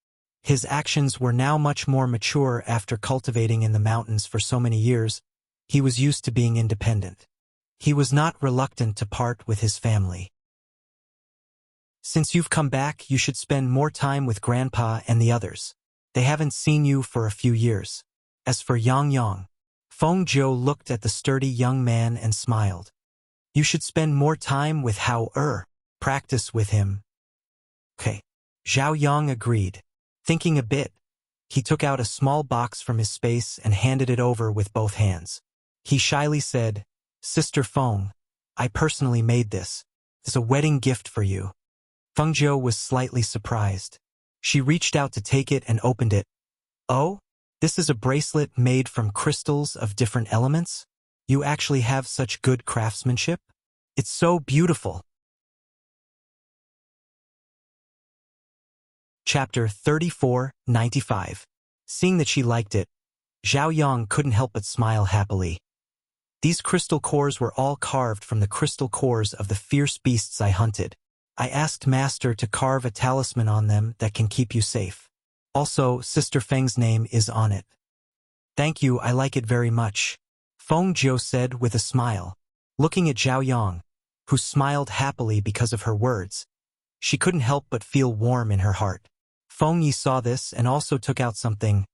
Speaker 1: His actions were now much more mature after cultivating in the mountains for so many years. He was used to being independent. He was not reluctant to part with his family. Since you've come back, you should spend more time with Grandpa and the others. They haven't seen you for a few years. As for Yang, Feng Zhou looked at the sturdy young man and smiled. You should spend more time with practice with him. Okay. Zhao Yang agreed. Thinking a bit, he took out a small box from his space and handed it over with both hands. He shyly said, Sister Feng, I personally made this. It's a wedding gift for you. Feng Zhou was slightly surprised. She reached out to take it and opened it. Oh, this is a bracelet made from crystals of different elements? You actually have such good craftsmanship? It's so beautiful. Chapter 34:95. Seeing that she liked it, Zhao Yang couldn't help but smile happily. These crystal cores were all carved from the crystal cores of the fierce beasts I hunted. I asked Master to carve a talisman on them that can keep you safe. Also, Sister Feng's name is on it. Thank you, I like it very much, Feng Zhou said with a smile. Looking at Zhao Yang, who smiled happily because of her words, she couldn't help but feel warm in her heart. Feng Yi saw this and also took out something.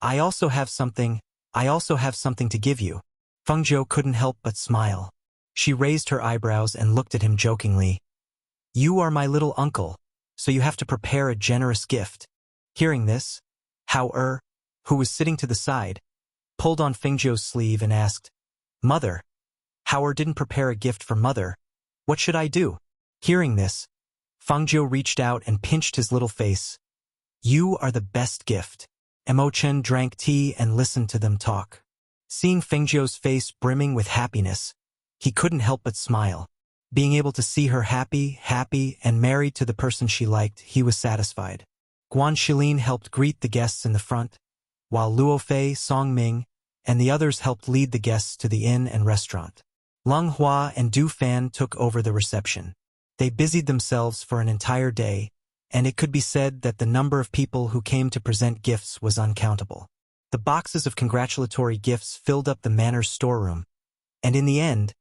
Speaker 1: I also have something to give you. Feng Zhou couldn't help but smile. She raised her eyebrows and looked at him jokingly. You are my little uncle, so you have to prepare a generous gift. Hearing this, Hao who was sitting to the side, pulled on Feng Zhou's sleeve and asked, Mother, Hao didn't prepare a gift for Mother. What should I do? Hearing this, Feng Zhou reached out and pinched his little face. You are the best gift. Mo Chen drank tea and listened to them talk. Seeing Feng Zhou's face brimming with happiness, he couldn't help but smile. Being able to see her happy, and married to the person she liked, he was satisfied. Guan Shilin helped greet the guests in the front, while Luo Fei, Song Ming, and the others helped lead the guests to the inn and restaurant. Lung Hua and Du Fan took over the reception. They busied themselves for an entire day, and it could be said that the number of people who came to present gifts was uncountable. The boxes of congratulatory gifts filled up the manor's storeroom, and in the end,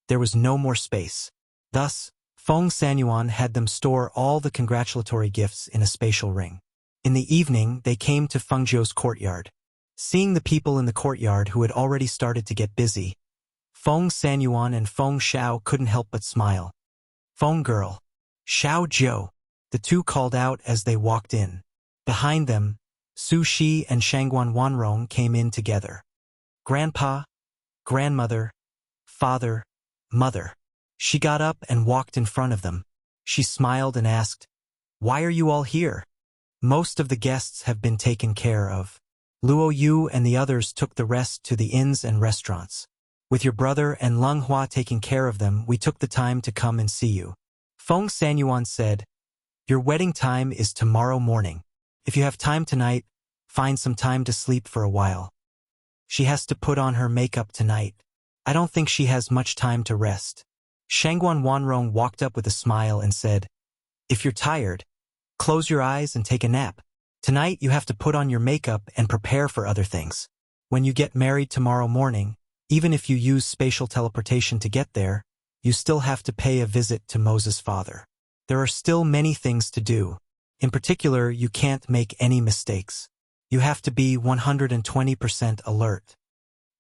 Speaker 1: there was no more space. Thus, Feng Sanyuan had them store all the congratulatory gifts in a spatial ring. In the evening, they came to Feng Zhou's courtyard. Seeing the people in the courtyard who had already started to get busy, Feng Sanyuan and Feng Xiao couldn't help but smile. Feng girl, Xiao Zhou, the two called out as they walked in. Behind them, Su Shi and Shangguan Wanrong came in together. Grandpa, grandmother, father, mother. She got up and walked in front of them. She smiled and asked, Why are you all here? Most of the guests have been taken care of. Luo Yu and the others took the rest to the inns and restaurants. With your brother and Lung Hua taking care of them, we took the time to come and see you. Feng Sanyuan said, Your wedding time is tomorrow morning. If you have time tonight, find some time to sleep for a while. She has to put on her makeup tonight. I don't think she has much time to rest. Shangguan Wanrong walked up with a smile and said, If you're tired, close your eyes and take a nap. Tonight you have to put on your makeup and prepare for other things. When you get married tomorrow morning, even if you use spatial teleportation to get there, you still have to pay a visit to Moses' father. There are still many things to do. In particular, you can't make any mistakes. You have to be 120% alert.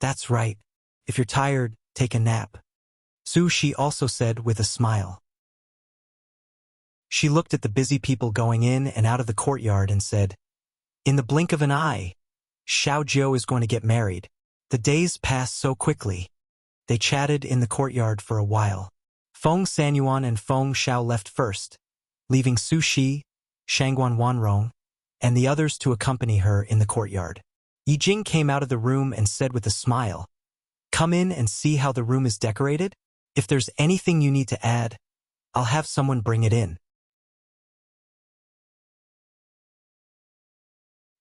Speaker 1: That's right. If you're tired, take a nap. Su Shi also said with a smile. She looked at the busy people going in and out of the courtyard and said, In the blink of an eye, Xiao Zhou is going to get married. The days passed so quickly. They chatted in the courtyard for a while. Feng Sanyuan and Feng Xiao left first, leaving Su Shi, Shangguan Wanrong, and the others to accompany her in the courtyard. Yi Jing came out of the room and said with a smile, Come in and see how the room is decorated? If there's anything you need to add, I'll have someone bring it in.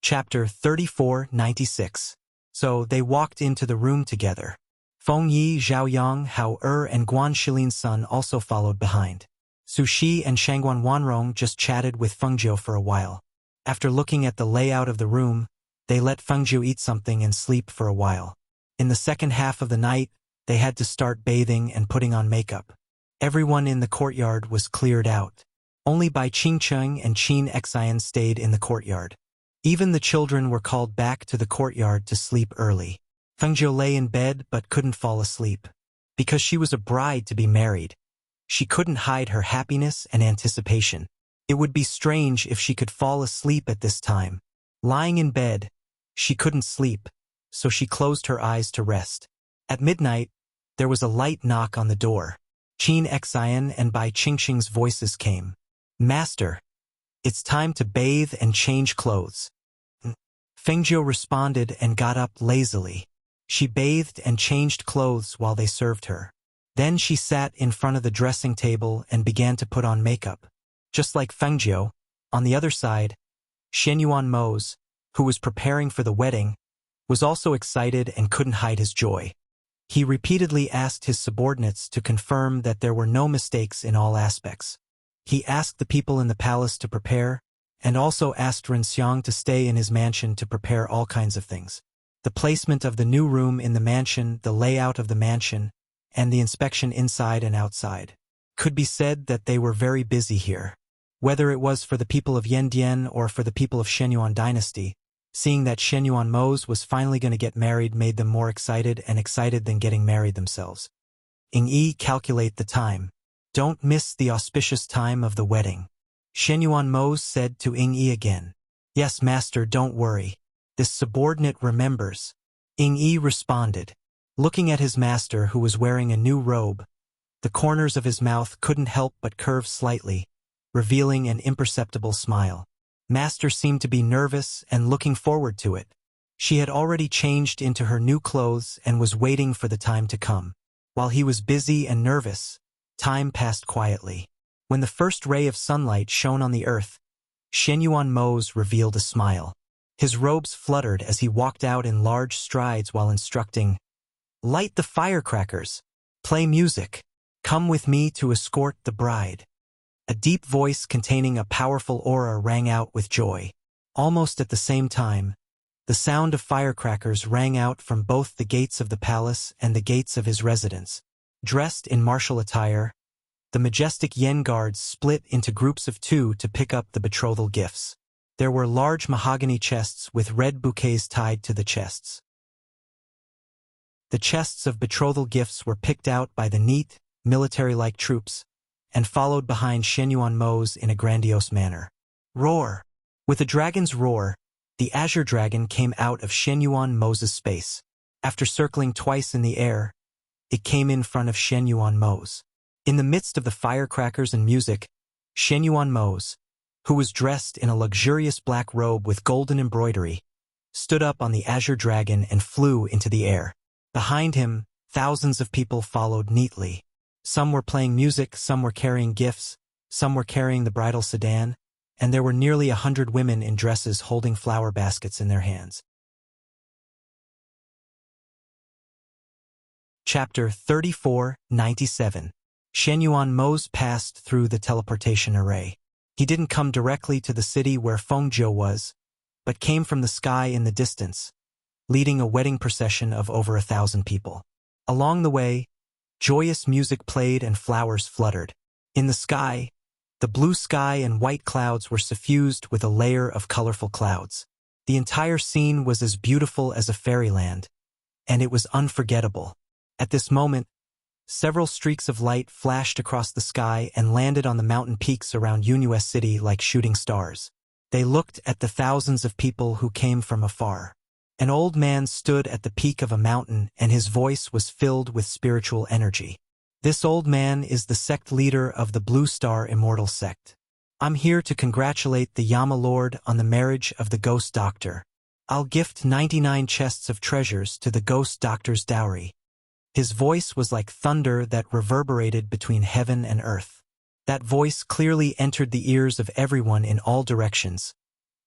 Speaker 1: Chapter 34:96. So they walked into the room together. Feng Yi, Zhao Yang, Hao and Guan Shilin's son also followed behind. Su Shi and Shangguan Wanrong just chatted with Feng Zhou for a while. After looking at the layout of the room, they let Feng Zhou eat something and sleep for a while. In the second half of the night, they had to start bathing and putting on makeup. Everyone in the courtyard was cleared out. Only Bai Qingcheng and Qin Xian stayed in the courtyard. Even the children were called back to the courtyard to sleep early. Feng Jiu lay in bed but couldn't fall asleep. Because she was a bride to be married, she couldn't hide her happiness and anticipation. It would be strange if she could fall asleep at this time. Lying in bed, she couldn't sleep, so she closed her eyes to rest. At midnight, there was a light knock on the door. Qin Xian and Bai Qingqing's voices came. "Master, it's time to bathe and change clothes." Feng Jiu responded and got up lazily. She bathed and changed clothes while they served her. Then she sat in front of the dressing table and began to put on makeup. Just like Feng Jiu, on the other side, Shenyuan Mose, who was preparing for the wedding, was also excited and couldn't hide his joy. He repeatedly asked his subordinates to confirm that there were no mistakes in all aspects. He asked the people in the palace to prepare, and also asked Renxiang to stay in his mansion to prepare all kinds of things. The placement of the new room in the mansion, the layout of the mansion, and the inspection inside and outside. Could be said that they were very busy here. Whether it was for the people of Yandian or for the people of Shenyuan dynasty, seeing that Shenyuan Mose was finally going to get married made them more excited than getting married themselves. Yi, calculate the time. Don't miss the auspicious time of the wedding. Shenyuan Mose said to Yi again. Yes, master, don't worry. This subordinate remembers. Yi responded. Looking at his master who was wearing a new robe, the corners of his mouth couldn't help but curve slightly, revealing an imperceptible smile. Master seemed to be nervous and looking forward to it. She had already changed into her new clothes and was waiting for the time to come. While he was busy and nervous, time passed quietly. When the first ray of sunlight shone on the earth, Shenyuan Mose revealed a smile. His robes fluttered as he walked out in large strides while instructing, "Light the firecrackers. Play music. Come with me to escort the bride." A deep voice containing a powerful aura rang out with joy. Almost at the same time, the sound of firecrackers rang out from both the gates of the palace and the gates of his residence. Dressed in martial attire, the majestic Yen guards split into groups of 2 to pick up the betrothal gifts. There were large mahogany chests with red bouquets tied to the chests. The chests of betrothal gifts were picked out by the neat, military-like troops, and followed behind Shenyuan Mose in a grandiose manner. Roar! With a dragon's roar, the azure dragon came out of Shenyuan Mose's space. After circling twice in the air, it came in front of Shenyuan Mose. In the midst of the firecrackers and music, Shenyuan Mose, who was dressed in a luxurious black robe with golden embroidery, stood up on the azure dragon and flew into the air. Behind him, thousands of people followed neatly. Some were playing music, some were carrying gifts, some were carrying the bridal sedan, and there were nearly 100 women in dresses holding flower baskets in their hands. Chapter 34-97. Shenyuan Mose passed through the teleportation array. He didn't come directly to the city where Feng Jiu was, but came from the sky in the distance, leading a wedding procession of over 1,000 people. Along the way, joyous music played and flowers fluttered. In the sky, the blue sky and white clouds were suffused with a layer of colorful clouds. The entire scene was as beautiful as a fairyland, and it was unforgettable. At this moment, several streaks of light flashed across the sky and landed on the mountain peaks around Yunus City like shooting stars. They looked at the thousands of people who came from afar. An old man stood at the peak of a mountain and his voice was filled with spiritual energy. This old man is the sect leader of the Blue Star Immortal Sect. I'm here to congratulate the Yama Lord on the marriage of the Ghost Doctor. I'll gift 99 chests of treasures to the Ghost Doctor's dowry. His voice was like thunder that reverberated between heaven and earth. That voice clearly entered the ears of everyone in all directions,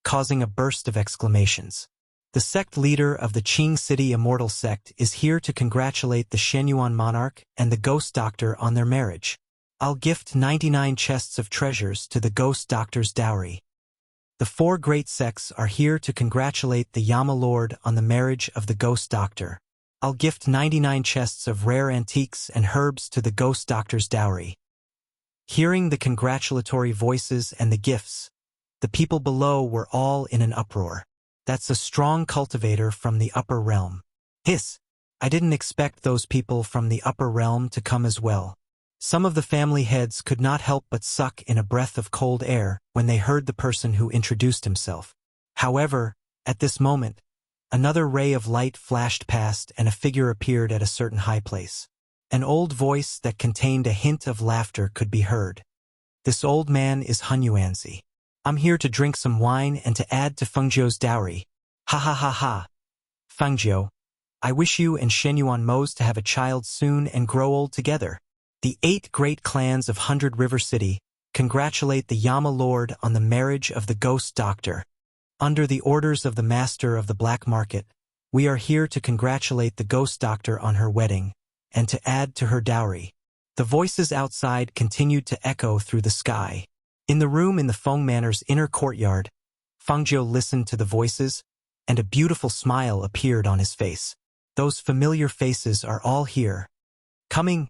Speaker 1: causing a burst of exclamations. The sect leader of the Qing City Immortal Sect is here to congratulate the Shenyuan monarch and the Ghost Doctor on their marriage. I'll gift 99 chests of treasures to the Ghost Doctor's dowry. The 4 great sects are here to congratulate the Yama Lord on the marriage of the Ghost Doctor. I'll gift 99 chests of rare antiques and herbs to the Ghost Doctor's dowry. Hearing the congratulatory voices and the gifts, the people below were all in an uproar. That's a strong cultivator from the upper realm. Hiss! I didn't expect those people from the upper realm to come as well. Some of the family heads could not help but suck in a breath of cold air when they heard the person who introduced himself. However, at this moment, another ray of light flashed past and a figure appeared at a certain high place. An old voice that contained a hint of laughter could be heard. This old man is Hunyuanzi. I'm here to drink some wine and to add to Fengjiu's dowry. Ha ha ha ha. Fengjiu, I wish you and Shenyuan Mose to have a child soon and grow old together. The 8 great clans of 100 River City congratulate the Yama Lord on the marriage of the Ghost Doctor. Under the orders of the Master of the Black Market, we are here to congratulate the Ghost Doctor on her wedding and to add to her dowry. The voices outside continued to echo through the sky. In the room in the Feng Manor's inner courtyard, Fengjiu listened to the voices, and a beautiful smile appeared on his face. Those familiar faces are all here. Coming.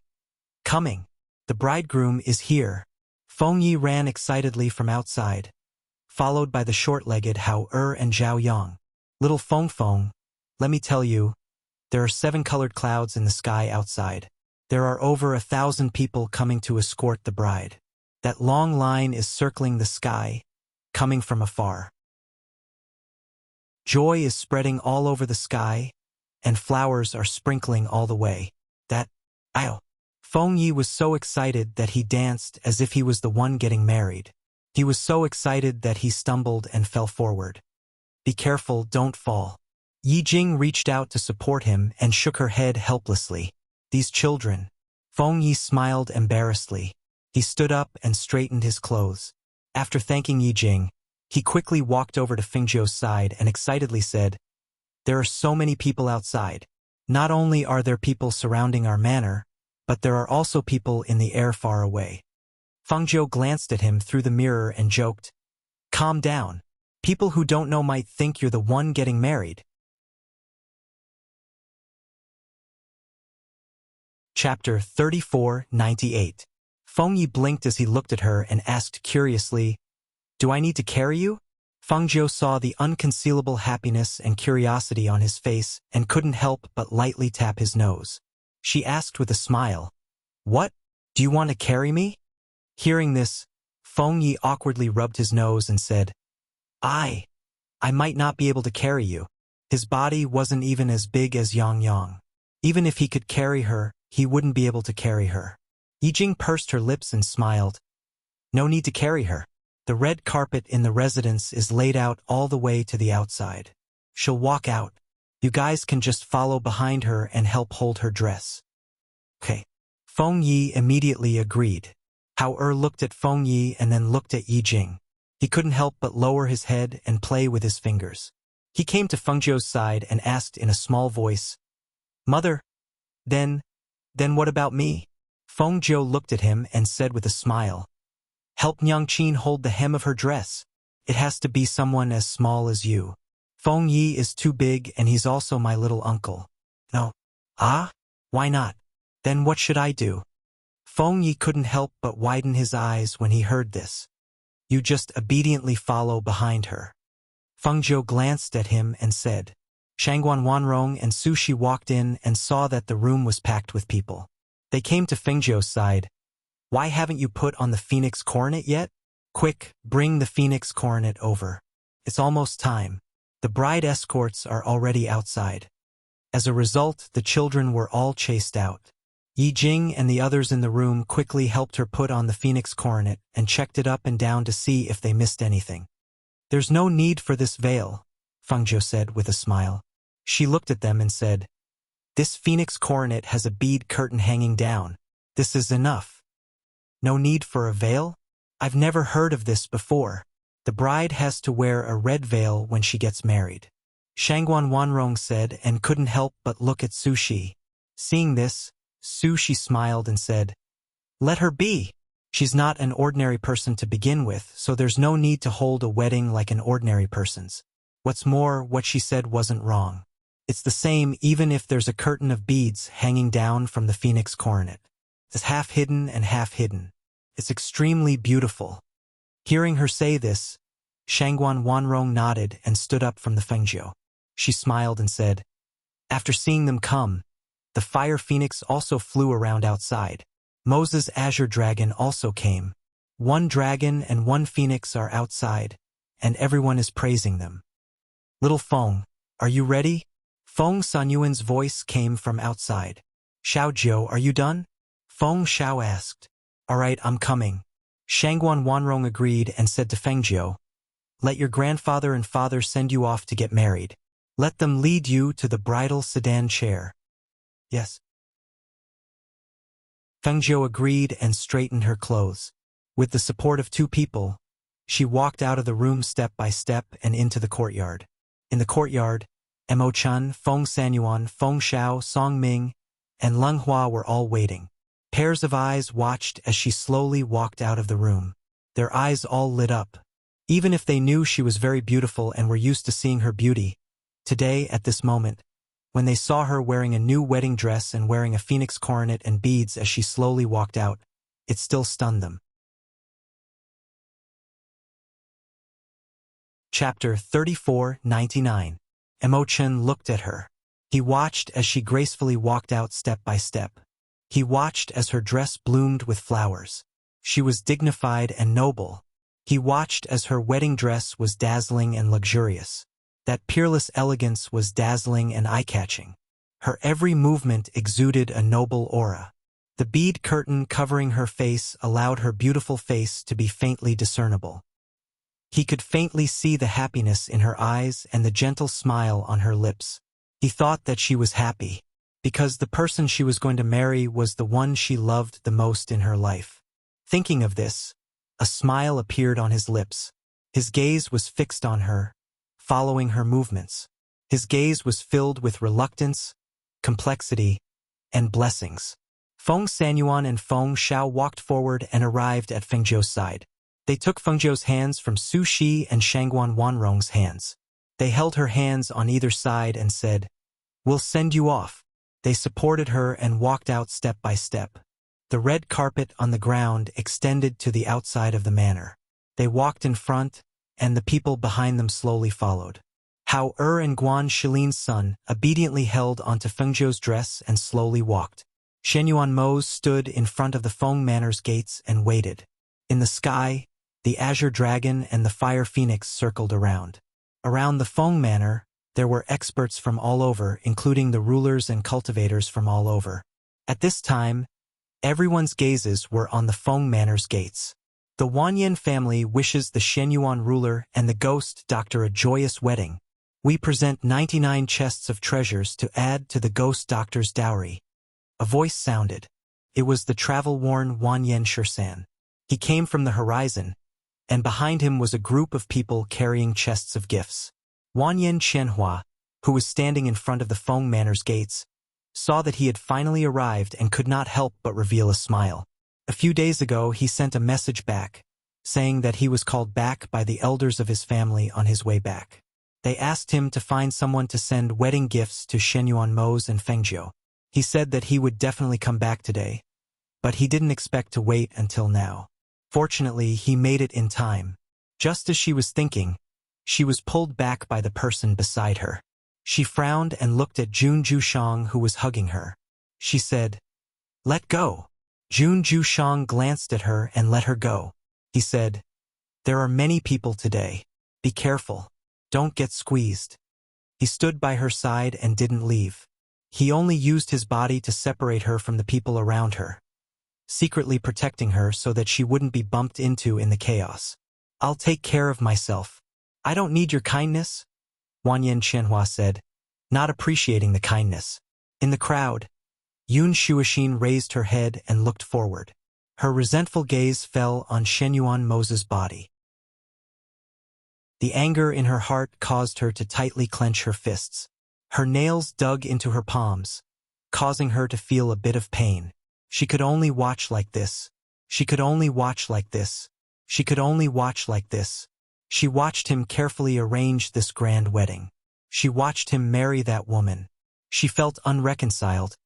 Speaker 1: The bridegroom is here. Feng Yi ran excitedly from outside, followed by the short-legged Hao and Zhao Yang. Little Feng, let me tell you, there are 7 colored clouds in the sky outside. There are over 1,000 people coming to escort the bride. That long line is circling the sky, coming from afar. Joy is spreading all over the sky, and flowers are sprinkling all the way. Feng Yi was so excited that he danced as if he was the one getting married. He was so excited that he stumbled and fell forward. Be careful, don't fall. Yi Jing reached out to support him and shook her head helplessly. These children. Feng Yi smiled embarrassedly. He stood up and straightened his clothes. After thanking Yi Jing, he quickly walked over to Fengjiu's side and excitedly said, There are so many people outside. Not only are there people surrounding our manor, but there are also people in the air far away. Fengjiu glanced at him through the mirror and joked, Calm down. People who don't know might think you're the one getting married. Chapter 34-98. Feng Yi blinked as he looked at her and asked curiously, Do I need to carry you? Fengjiu saw the unconcealable happiness and curiosity on his face and couldn't help but lightly tap his nose. She asked with a smile, What? Do you want to carry me? Hearing this, Feng Yi awkwardly rubbed his nose and said, I might not be able to carry you. His body wasn't even as big as Yang Yang. Even if he could carry her, he wouldn't be able to carry her. Yi Jing pursed her lips and smiled. No need to carry her. The red carpet in the residence is laid out all the way to the outside. She'll walk out. You guys can just follow behind her and help hold her dress. Okay. Feng Yi immediately agreed. Hao looked at Feng Yi and then looked at Yi Jing. He couldn't help but lower his head and play with his fingers. He came to Fengjiu's side and asked in a small voice, Mother, then what about me? Fengjiu looked at him and said with a smile, Help Nyangqin hold the hem of her dress. It has to be someone as small as you. Feng Yi is too big and he's also my little uncle. No. Why not? Then what should I do? Feng Yi couldn't help but widen his eyes when he heard this. You just obediently follow behind her. Fengjiu glanced at him and said. Shangguan Wanrong and Sushi walked in and saw that the room was packed with people. They came to Fengjiu's side. Why haven't you put on the phoenix coronet yet? Quick, bring the phoenix coronet over. It's almost time. The bride escorts are already outside. As a result, the children were all chased out. Yi Jing and the others in the room quickly helped her put on the phoenix coronet and checked it up and down to see if they missed anything. There's no need for this veil, Fengjiu said with a smile. She looked at them and said, This phoenix coronet has a bead curtain hanging down. This is enough. No need for a veil? I've never heard of this before. The bride has to wear a red veil when she gets married. Shangguan Wanrong said and couldn't help but look at Sushi. Seeing this, Sushi smiled and said, Let her be. She's not an ordinary person to begin with, so there's no need to hold a wedding like an ordinary person's. What's more, what she said wasn't wrong. It's the same even if there's a curtain of beads hanging down from the phoenix coronet. It's half hidden and half hidden. It's extremely beautiful. Hearing her say this, Shangguan Wanrong nodded and stood up from the Fengjiu. She smiled and said, "After seeing them come, the fire phoenix also flew around outside. Moses' azure dragon also came. One dragon and one phoenix are outside, and everyone is praising them. Little Feng, are you ready?" Feng Sanyuan's voice came from outside. "Xiao Jiu, are you done?" Feng Xiao asked. "All right, I'm coming." Shangguan Wanrong agreed and said to Fengjiu, "Let your grandfather and father send you off to get married. Let them lead you to the bridal sedan chair." "Yes." Fengjiu agreed and straightened her clothes. With the support of two people, she walked out of the room step by step and into the courtyard. In the courtyard, Mo Chun, Feng Sanyuan, Feng Xiao, Song Ming, and Leng Hua were all waiting. Pairs of eyes watched as she slowly walked out of the room. Their eyes all lit up. Even if they knew she was very beautiful and were used to seeing her beauty, today, at this moment, when they saw her wearing a new wedding dress and wearing a phoenix coronet and beads as she slowly walked out, it still stunned them. Chapter 34:99. Mo Chun looked at her. He watched as she gracefully walked out step by step. He watched as her dress bloomed with flowers. She was dignified and noble. He watched as her wedding dress was dazzling and luxurious. That peerless elegance was dazzling and eye-catching. Her every movement exuded a noble aura. The bead curtain covering her face allowed her beautiful face to be faintly discernible. He could faintly see the happiness in her eyes and the gentle smile on her lips. He thought that she was happy, because the person she was going to marry was the one she loved the most in her life. Thinking of this, a smile appeared on his lips. His gaze was fixed on her, following her movements. His gaze was filled with reluctance, complexity, and blessings. Feng Sanyuan and Feng Xiao walked forward and arrived at Fengjiu's side. They took Fengjiu's hands from Su Shi and Shangguan Wanrong's hands. They held her hands on either side and said, "We'll send you off." They supported her and walked out step by step. The red carpet on the ground extended to the outside of the manor. They walked in front, and the people behind them slowly followed. Hao and Guan Shilin's son obediently held onto Fengjiu's dress and slowly walked. Shenyuan Mose stood in front of the Feng Manor's gates and waited. In the sky, the azure dragon and the fire phoenix circled around. Around the Feng Manor, there were experts from all over, including the rulers and cultivators from all over. At this time, everyone's gazes were on the Feng Manor's gates. The Wanyan family wishes the Shenyuan ruler and the ghost doctor a joyous wedding. We present 99 chests of treasures to add to the ghost doctor's dowry. A voice sounded. It was the travel-worn Wanyan Shirsan. He came from the horizon, and behind him was a group of people carrying chests of gifts. Wanyan Qianhua, who was standing in front of the Feng Manor's gates, saw that he had finally arrived and could not help but reveal a smile. A few days ago, he sent a message back, saying that he was called back by the elders of his family on his way back. They asked him to find someone to send wedding gifts to Shenyuan Mose and Fengjiu. He said that he would definitely come back today, but he didn't expect to wait until now. Fortunately, he made it in time. Just as she was thinking, she was pulled back by the person beside her. She frowned and looked at Jun Jushang, who was hugging her. She said, "Let go." Jun Jushang glanced at her and let her go. He said, "There are many people today. Be careful. Don't get squeezed." He stood by her side and didn't leave. He only used his body to separate her from the people around her, secretly protecting her so that she wouldn't be bumped into in the chaos. "I'll take care of myself. I don't need your kindness," Wanyan Qianhua said, not appreciating the kindness. In the crowd, Yun Shuixin raised her head and looked forward. Her resentful gaze fell on Shenyuan Mose's body. The anger in her heart caused her to tightly clench her fists. Her nails dug into her palms, causing her to feel a bit of pain. She could only watch like this. She could only watch like this. She could only watch like this. She watched him carefully arrange this grand wedding. She watched him marry that woman. She felt unreconciled,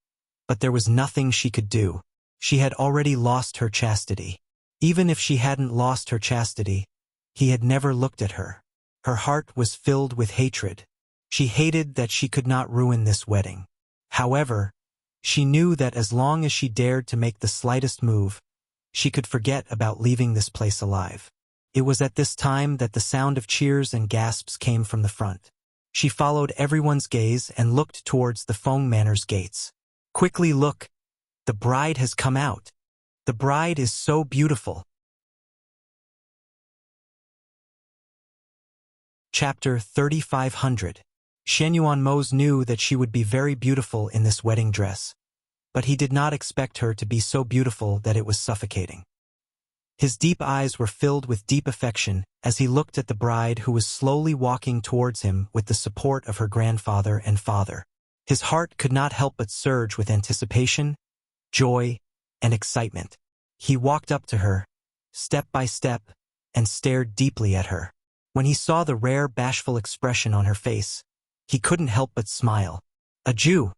Speaker 1: but there was nothing she could do. She had already lost her chastity. Even if she hadn't lost her chastity, he had never looked at her. Her heart was filled with hatred. She hated that she could not ruin this wedding. However, she knew that as long as she dared to make the slightest move, she could forget about leaving this place alive. It was at this time that the sound of cheers and gasps came from the front. She followed everyone's gaze and looked towards the Feng Manor's gates. Quickly look! The bride has come out. The bride is so beautiful. Chapter 3500. Shen Yuanmos knew that she would be very beautiful in this wedding dress, but he did not expect her to be so beautiful that it was suffocating. His deep eyes were filled with deep affection as he looked at the bride who was slowly walking towards him with the support of her grandfather and father. His heart could not help but surge with anticipation, joy, and excitement. He walked up to her, step by step, and stared deeply at her. When he saw the rare, bashful expression on her face, he couldn't help but smile. "A Jew,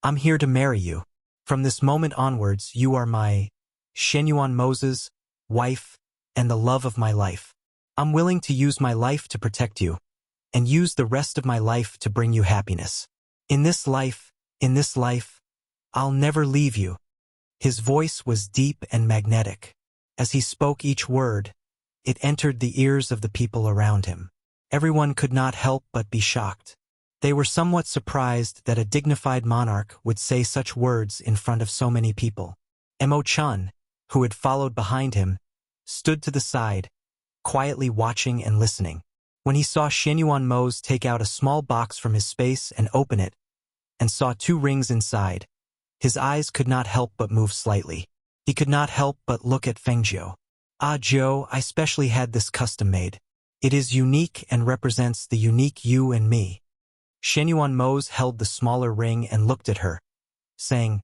Speaker 1: I'm here to marry you. From this moment onwards, you are my Shen Yuanmos' wife and the love of my life. I'm willing to use my life to protect you, and use the rest of my life to bring you happiness. In this life, I'll never leave you." His voice was deep and magnetic. As he spoke each word, it entered the ears of the people around him. Everyone could not help but be shocked. They were somewhat surprised that a dignified monarch would say such words in front of so many people. Mo Chun, who had followed behind him, stood to the side, quietly watching and listening. When he saw Shen Yuanmos take out a small box from his space and open it, and saw 2 rings inside, his eyes could not help but move slightly. He could not help but look at Fengzhou. "Ah, Zhou, I specially had this custom made. It is unique and represents the unique you and me." Shen Yuanmos held the smaller ring and looked at her, saying,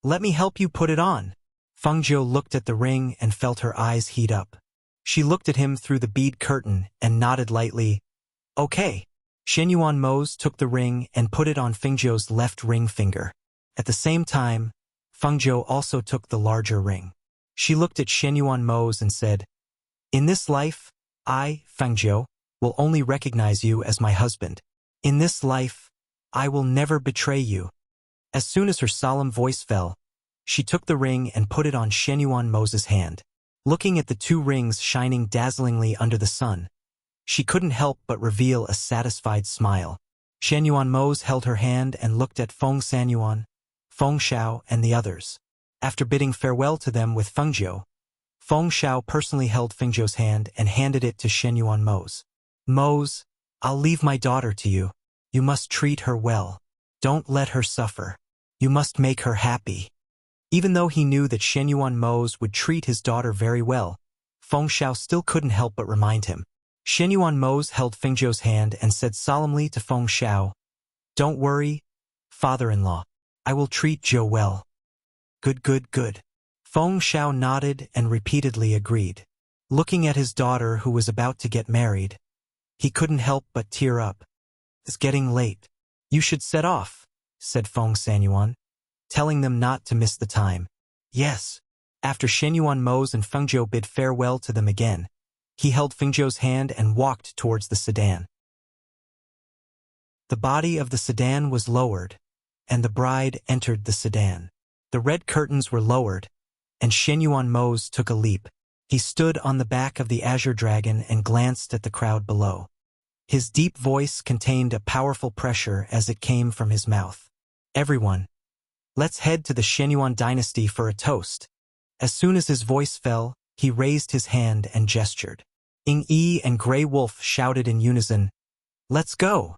Speaker 1: "Let me help you put it on." Fengzhou looked at the ring and felt her eyes heat up. She looked at him through the bead curtain and nodded lightly. "Okay." Shen Yuanmos took the ring and put it on Fengzhou's left ring finger. At the same time, Fengzhou also took the larger ring. She looked at Shen Yuanmos and said, "In this life, I, Fengzhou, will only recognize you as my husband. In this life, I will never betray you." As soon as her solemn voice fell, she took the ring and put it on Shen Yuanmos' hand. Looking at the 2 rings shining dazzlingly under the sun, she couldn't help but reveal a satisfied smile. Shen Yuanmos held her hand and looked at Feng Sanyuan, Feng Shao, and the others. After bidding farewell to them with Fengzhou, Feng Shao personally held Fengzhou's hand and handed it to Shen Yuanmos. "Mos, I'll leave my daughter to you. You must treat her well. Don't let her suffer. You must make her happy." Even though he knew that Shen Yuanmos would treat his daughter very well, Feng Shao still couldn't help but remind him. Shen Yuanmos held Fengzhou's hand and said solemnly to Feng Shao, "Don't worry, father-in-law. I will treat Zhou well." "Good, good, good." Feng Shao nodded and repeatedly agreed. Looking at his daughter who was about to get married, he couldn't help but tear up. "It's getting late. You should set off," said Feng Sanyuan, telling them not to miss the time. "Yes." After Shen Yuanmos and Fengzhou bid farewell to them again, he held Fengzhou's hand and walked towards the sedan. The body of the sedan was lowered, and the bride entered the sedan. The red curtains were lowered, and Shen Yuanmos took a leap. He stood on the back of the azure dragon and glanced at the crowd below. His deep voice contained a powerful pressure as it came from his mouth. "Everyone, let's head to the Shen Yuan dynasty for a toast." As soon as his voice fell, he raised his hand and gestured. Ing Yi and Grey Wolf shouted in unison, "Let's go!"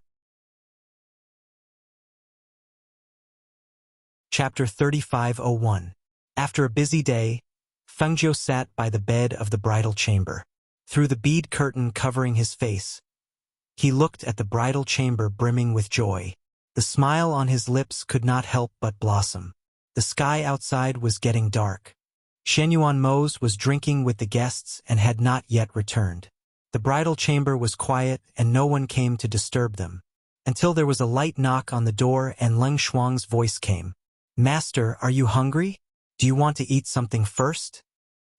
Speaker 1: Chapter 3501. After a busy day, Fengzhou sat by the bed of the bridal chamber. Through the bead curtain covering his face, he looked at the bridal chamber brimming with joy. The smile on his lips could not help but blossom. The sky outside was getting dark. Shen Yuanmos was drinking with the guests and had not yet returned. The bridal chamber was quiet and no one came to disturb them, until there was a light knock on the door and Leng Shuang's voice came. "Master, are you hungry? Do you want to eat something first?"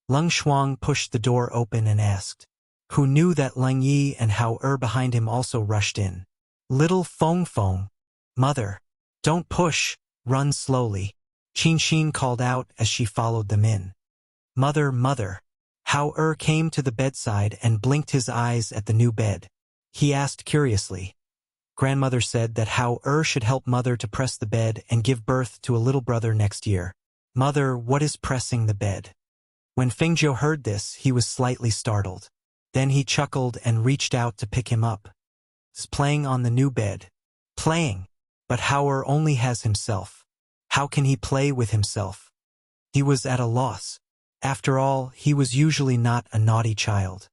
Speaker 1: Leng Shuang pushed the door open and asked, who knew that Leng Yi and Hao behind him also rushed in. Little Feng Feng, mother, don't push, run slowly, Qin Xin called out as she followed them in. Mother, mother. Hao came to the bedside and blinked his eyes at the new bed. He asked curiously. Grandmother said that Hao should help mother to press the bed and give birth to a little brother next year. Mother, what is pressing the bed? When Fengzhou heard this, he was slightly startled. Then he chuckled and reached out to pick him up. He's playing on the new bed. Playing. But Hao only has himself. How can he play with himself? He was at a loss. After all, he was usually not a naughty child.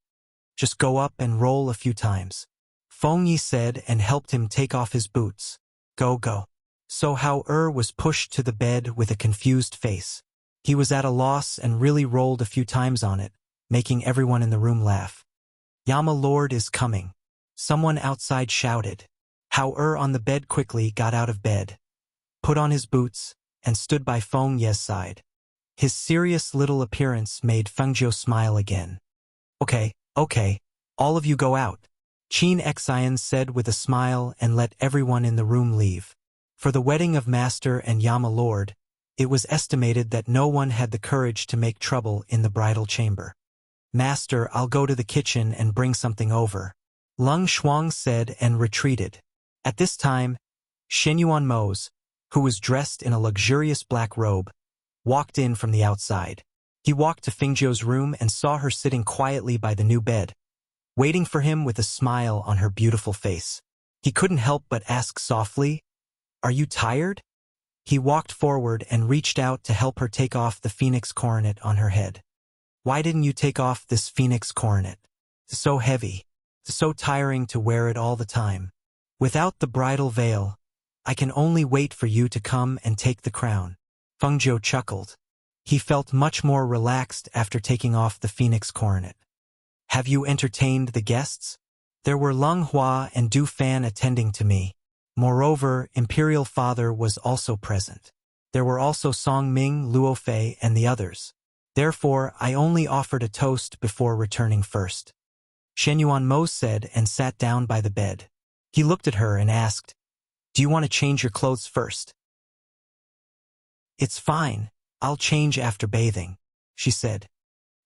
Speaker 1: Just go up and roll a few times. Feng Yi said and helped him take off his boots. Go, go. So Hao was pushed to the bed with a confused face. He was at a loss and really rolled a few times on it, making everyone in the room laugh. Yama Lord is coming. Someone outside shouted. Hao on the bed quickly got out of bed, put on his boots, and stood by Feng Ye's side. His serious little appearance made Fengzhou smile again. Okay, all of you go out, Qin Xian said with a smile and let everyone in the room leave. For the wedding of Master and Yama Lord, it was estimated that no one had the courage to make trouble in the bridal chamber. Master, I'll go to the kitchen and bring something over, Leng Shuang said and retreated. At this time, Shenyuan Mose, who was dressed in a luxurious black robe, walked in from the outside. He walked to Fengzhou's room and saw her sitting quietly by the new bed, waiting for him with a smile on her beautiful face. He couldn't help but ask softly, "Are you tired?" He walked forward and reached out to help her take off the phoenix coronet on her head. "Why didn't you take off this phoenix coronet? It's so heavy. It's so tiring to wear it all the time. Without the bridal veil, I can only wait for you to come and take the crown." Fengzhou chuckled. He felt much more relaxed after taking off the phoenix coronet. "Have you entertained the guests? There were Leng Hua and Du Fan attending to me. Moreover, Imperial Father was also present. There were also Song Ming, Luo Fei, and the others. Therefore, I only offered a toast before returning first," Shenyuan Mo said and sat down by the bed. He looked at her and asked, "Do you want to change your clothes first?" "It's fine. I'll change after bathing," she said.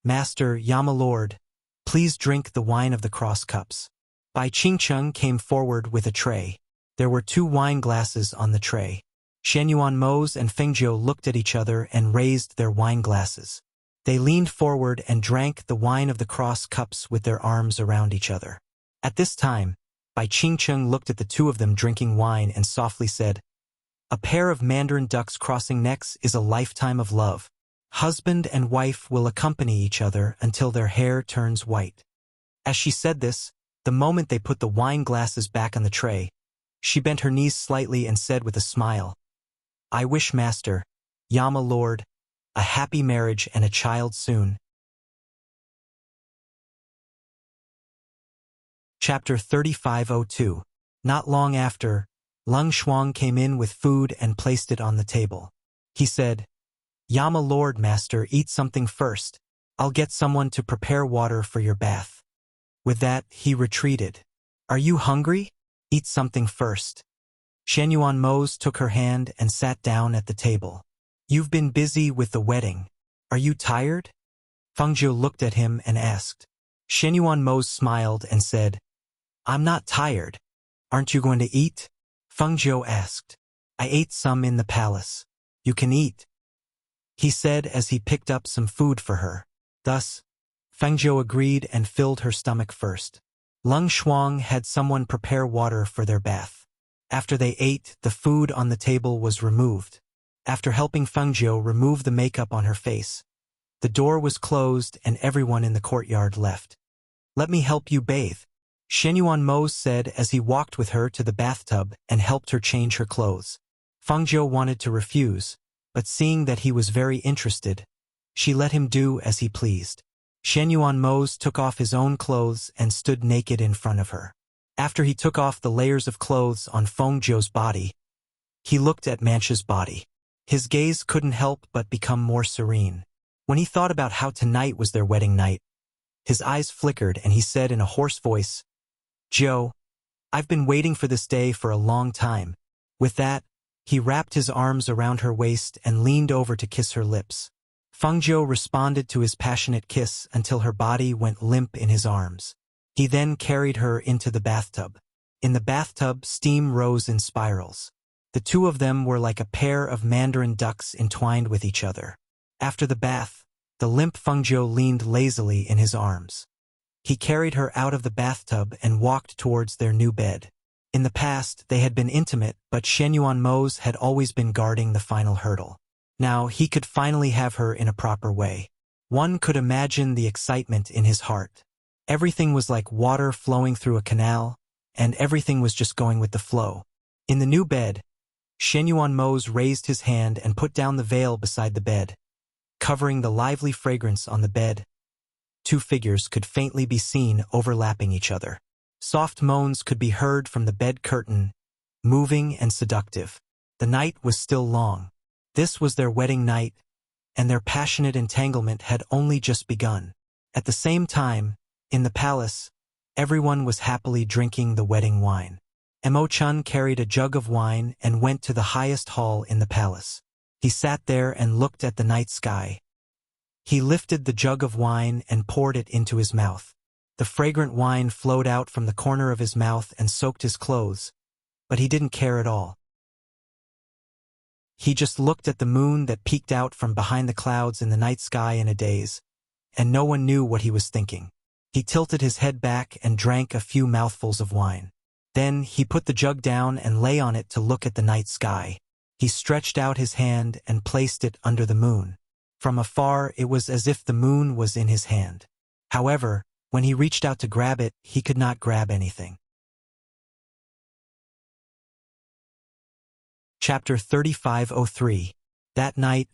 Speaker 1: "Master, Yama Lord, please drink the wine of the cross cups." Bai Qingcheng came forward with a tray. There were 2 wine glasses on the tray. Shenyuan Mose and Fengzhou looked at each other and raised their wine glasses. They leaned forward and drank the wine of the cross cups with their arms around each other. At this time, Bai Qingcheng looked at the 2 of them drinking wine and softly said, "A pair of mandarin ducks crossing necks is a lifetime of love. Husband and wife will accompany each other until their hair turns white." As she said this, the moment they put the wine glasses back on the tray, she bent her knees slightly and said with a smile, "I wish Master, Yama Lord, a happy marriage and a child soon." Chapter 3502. Not long after, Leng Shuang came in with food and placed it on the table. He said, "Yama Lord, Master, eat something first. I'll get someone to prepare water for your bath." With that, he retreated. "Are you hungry? Eat something first." Shenyuan Mose took her hand and sat down at the table. "You've been busy with the wedding. Are you tired?" Fengzhou looked at him and asked. Shenyuan Mose smiled and said, "I'm not tired. Aren't you going to eat?" Fengzhou asked. "I ate some in the palace. You can eat," he said as he picked up some food for her. Thus, Fengzhou agreed and filled her stomach first. Leng Shuang had someone prepare water for their bath. After they ate, the food on the table was removed. After helping Fengzhou remove the makeup on her face, the door was closed and everyone in the courtyard left. "Let me help you bathe," Shenyuan Mo said as he walked with her to the bathtub and helped her change her clothes. Fengzhou wanted to refuse, but seeing that he was very interested, she let him do as he pleased. Shenyuan Mose took off his own clothes and stood naked in front of her. After he took off the layers of clothes on Fengzhou's body, he looked at Mancha's body. His gaze couldn't help but become more serene. When he thought about how tonight was their wedding night, his eyes flickered and he said in a hoarse voice, "Joe, I've been waiting for this day for a long time." With that, he wrapped his arms around her waist and leaned over to kiss her lips. Fengzhou responded to his passionate kiss until her body went limp in his arms. He then carried her into the bathtub. In the bathtub, steam rose in spirals. The two of them were like a pair of mandarin ducks entwined with each other. After the bath, the limp Fengzhou leaned lazily in his arms. He carried her out of the bathtub and walked towards their new bed. In the past, they had been intimate, but Shenyuan Mose had always been guarding the final hurdle. Now, he could finally have her in a proper way. One could imagine the excitement in his heart. Everything was like water flowing through a canal, and everything was just going with the flow. In the new bed, Shenyuan Mose raised his hand and put down the veil beside the bed. Covering the lively fragrance on the bed, two figures could faintly be seen overlapping each other. Soft moans could be heard from the bed curtain, moving and seductive. The night was still long. This was their wedding night, and their passionate entanglement had only just begun. At the same time, in the palace, everyone was happily drinking the wedding wine. Emo-chun carried a jug of wine and went to the highest hall in the palace. He sat there and looked at the night sky. He lifted the jug of wine and poured it into his mouth. The fragrant wine flowed out from the corner of his mouth and soaked his clothes, but he didn't care at all. He just looked at the moon that peeked out from behind the clouds in the night sky in a daze, and no one knew what he was thinking. He tilted his head back and drank a few mouthfuls of wine. Then he put the jug down and lay on it to look at the night sky. He stretched out his hand and placed it under the moon. From afar, it was as if the moon was in his hand. However, when he reached out to grab it, he could not grab anything. Chapter 3503. That night,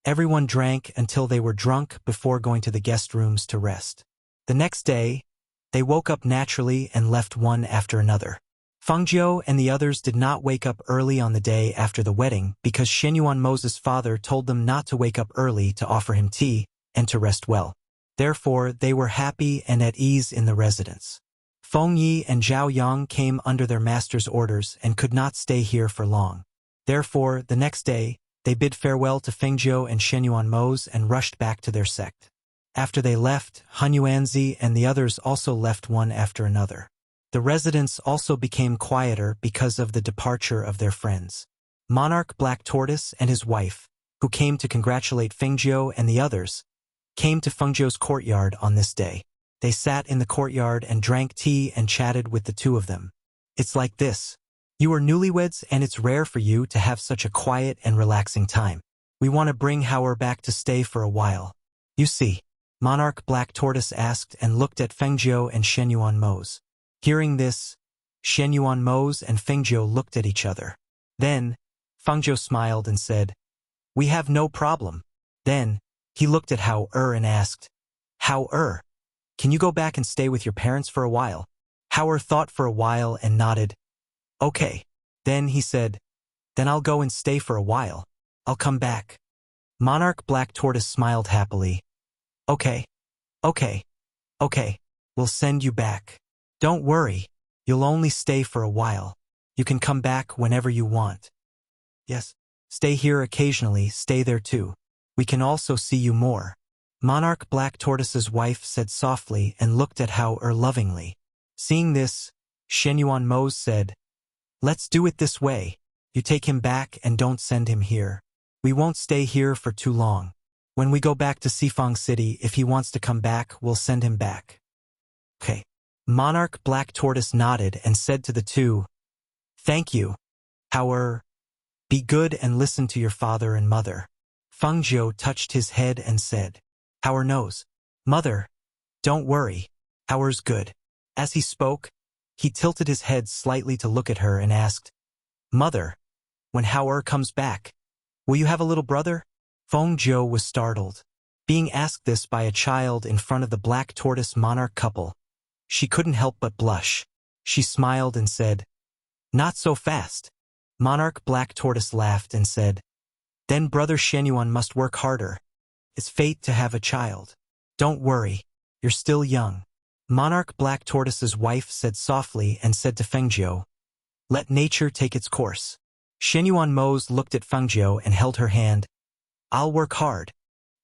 Speaker 1: everyone drank until they were drunk before going to the guest rooms to rest. The next day, they woke up naturally and left one after another. Fengzhou and the others did not wake up early on the day after the wedding because Shenyuan Mose's father told them not to wake up early to offer him tea and to rest well. Therefore, they were happy and at ease in the residence. Feng Yi and Zhao Yang came under their master's orders and could not stay here for long. Therefore, the next day, they bid farewell to Fengzhou and Shenyuan Mose and rushed back to their sect. After they left, Han Yuanzi and the others also left one after another. The residence also became quieter because of the departure of their friends. Monarch Black Tortoise and his wife, who came to congratulate Fengzhou and the others, came to Fengzhou's courtyard on this day. They sat in the courtyard and drank tea and chatted with the two of them. "It's like this. You are newlyweds and it's rare for you to have such a quiet and relaxing time. We want to bring Howard back to stay for a while. You see," Monarch Black Tortoise asked and looked at Fengzhou and Shenyuan Mose. Hearing this, Shenyuan Mose and Fengzhou looked at each other. Then, Fengzhou smiled and said, "We have no problem." Then, he looked at Hao-er and asked, "Hao-er, can you go back and stay with your parents for a while?" Hao-er thought for a while and nodded. "Okay." Then he said, "Then I'll go and stay for a while. I'll come back." Monarch Black Tortoise smiled happily. Okay. We'll send you back. Don't worry, you'll only stay for a while. You can come back whenever you want. Yes, stay here occasionally, stay there too. We can also see you more." Monarch Black Tortoise's wife said softly and looked at Hao-er lovingly. Seeing this, Shenyuan Mose said, "Let's do it this way. You take him back and don't send him here. We won't stay here for too long. When we go back to Sifang City, if he wants to come back, we'll send him back." Okay. Monarch Black Tortoise nodded and said to the two, "Thank you. Hao-er, be good and listen to your father and mother." Fengzhou touched his head and said, "Hao-er knows. Mother, don't worry. Hao-er's good." As he spoke, he tilted his head slightly to look at her and asked, "Mother, when Hao-er comes back, will you have a little brother?" Fengzhou was startled. Being asked this by a child in front of the Black Tortoise monarch couple, she couldn't help but blush. She smiled and said, "Not so fast." Monarch Black Tortoise laughed and said, "Then Brother Shenyuan must work harder. It's fate to have a child. Don't worry, you're still young. Monarch Black Tortoise's wife said softly and said to Fengjiu, let nature take its course. Shenyuan Mose looked at Fengjiu and held her hand. I'll work hard.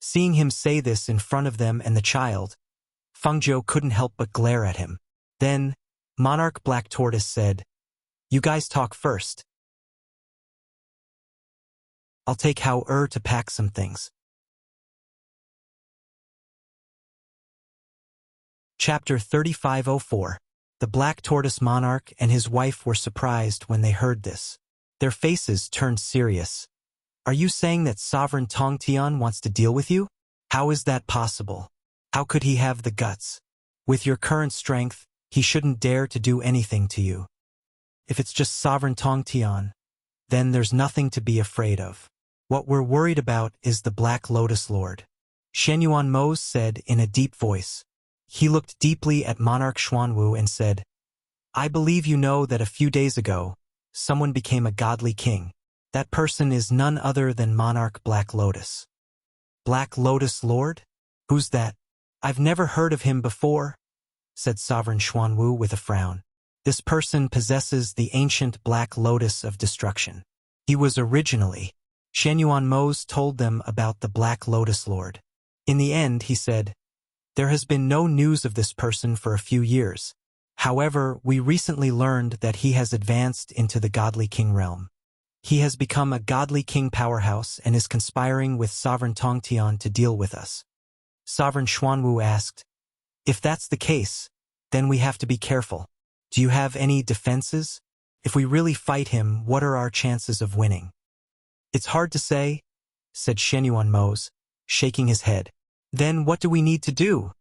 Speaker 1: Seeing him say this in front of them and the child, Fengjiu couldn't help but glare at him. Then, Monarch Black Tortoise said, you guys talk first. I'll take Hao to pack some things. Chapter 3504. The Black Tortoise Monarch and his wife were surprised when they heard this. Their faces turned serious. Are you saying that Sovereign Tongtian wants to deal with you? How is that possible? How could he have the guts? With your current strength, he shouldn't dare to do anything to you. If it's just Sovereign Tongtian, then there's nothing to be afraid of. What we're worried about is the Black Lotus Lord. Shenyuan Mose said in a deep voice. He looked deeply at Monarch Xuanwu and said, I believe you know that a few days ago, someone became a godly king. That person is none other than Monarch Black Lotus. Black Lotus Lord? Who's that? I've never heard of him before, said Sovereign Xuanwu with a frown. This person possesses the ancient Black Lotus of destruction. He was originally. Shenyuan Mose told them about the Black Lotus Lord. In the end, he said, there has been no news of this person for a few years. However, we recently learned that he has advanced into the Godly King realm. He has become a Godly King powerhouse and is conspiring with Sovereign Tongtian to deal with us. Sovereign Xuanwu asked, if that's the case, then we have to be careful. Do you have any defenses? If we really fight him, what are our chances of winning? It's hard to say, said Shenyuan Mose, shaking his head. Then what do we need to do?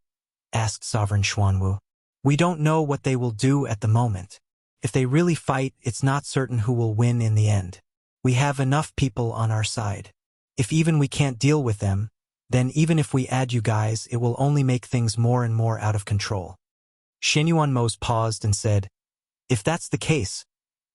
Speaker 1: Asked Sovereign Xuanwu. We don't know what they will do at the moment. If they really fight, it's not certain who will win in the end. We have enough people on our side. If even we can't deal with them, then even if we add you guys, it will only make things more and more out of control. Shenyuan Mose paused and said, if that's the case,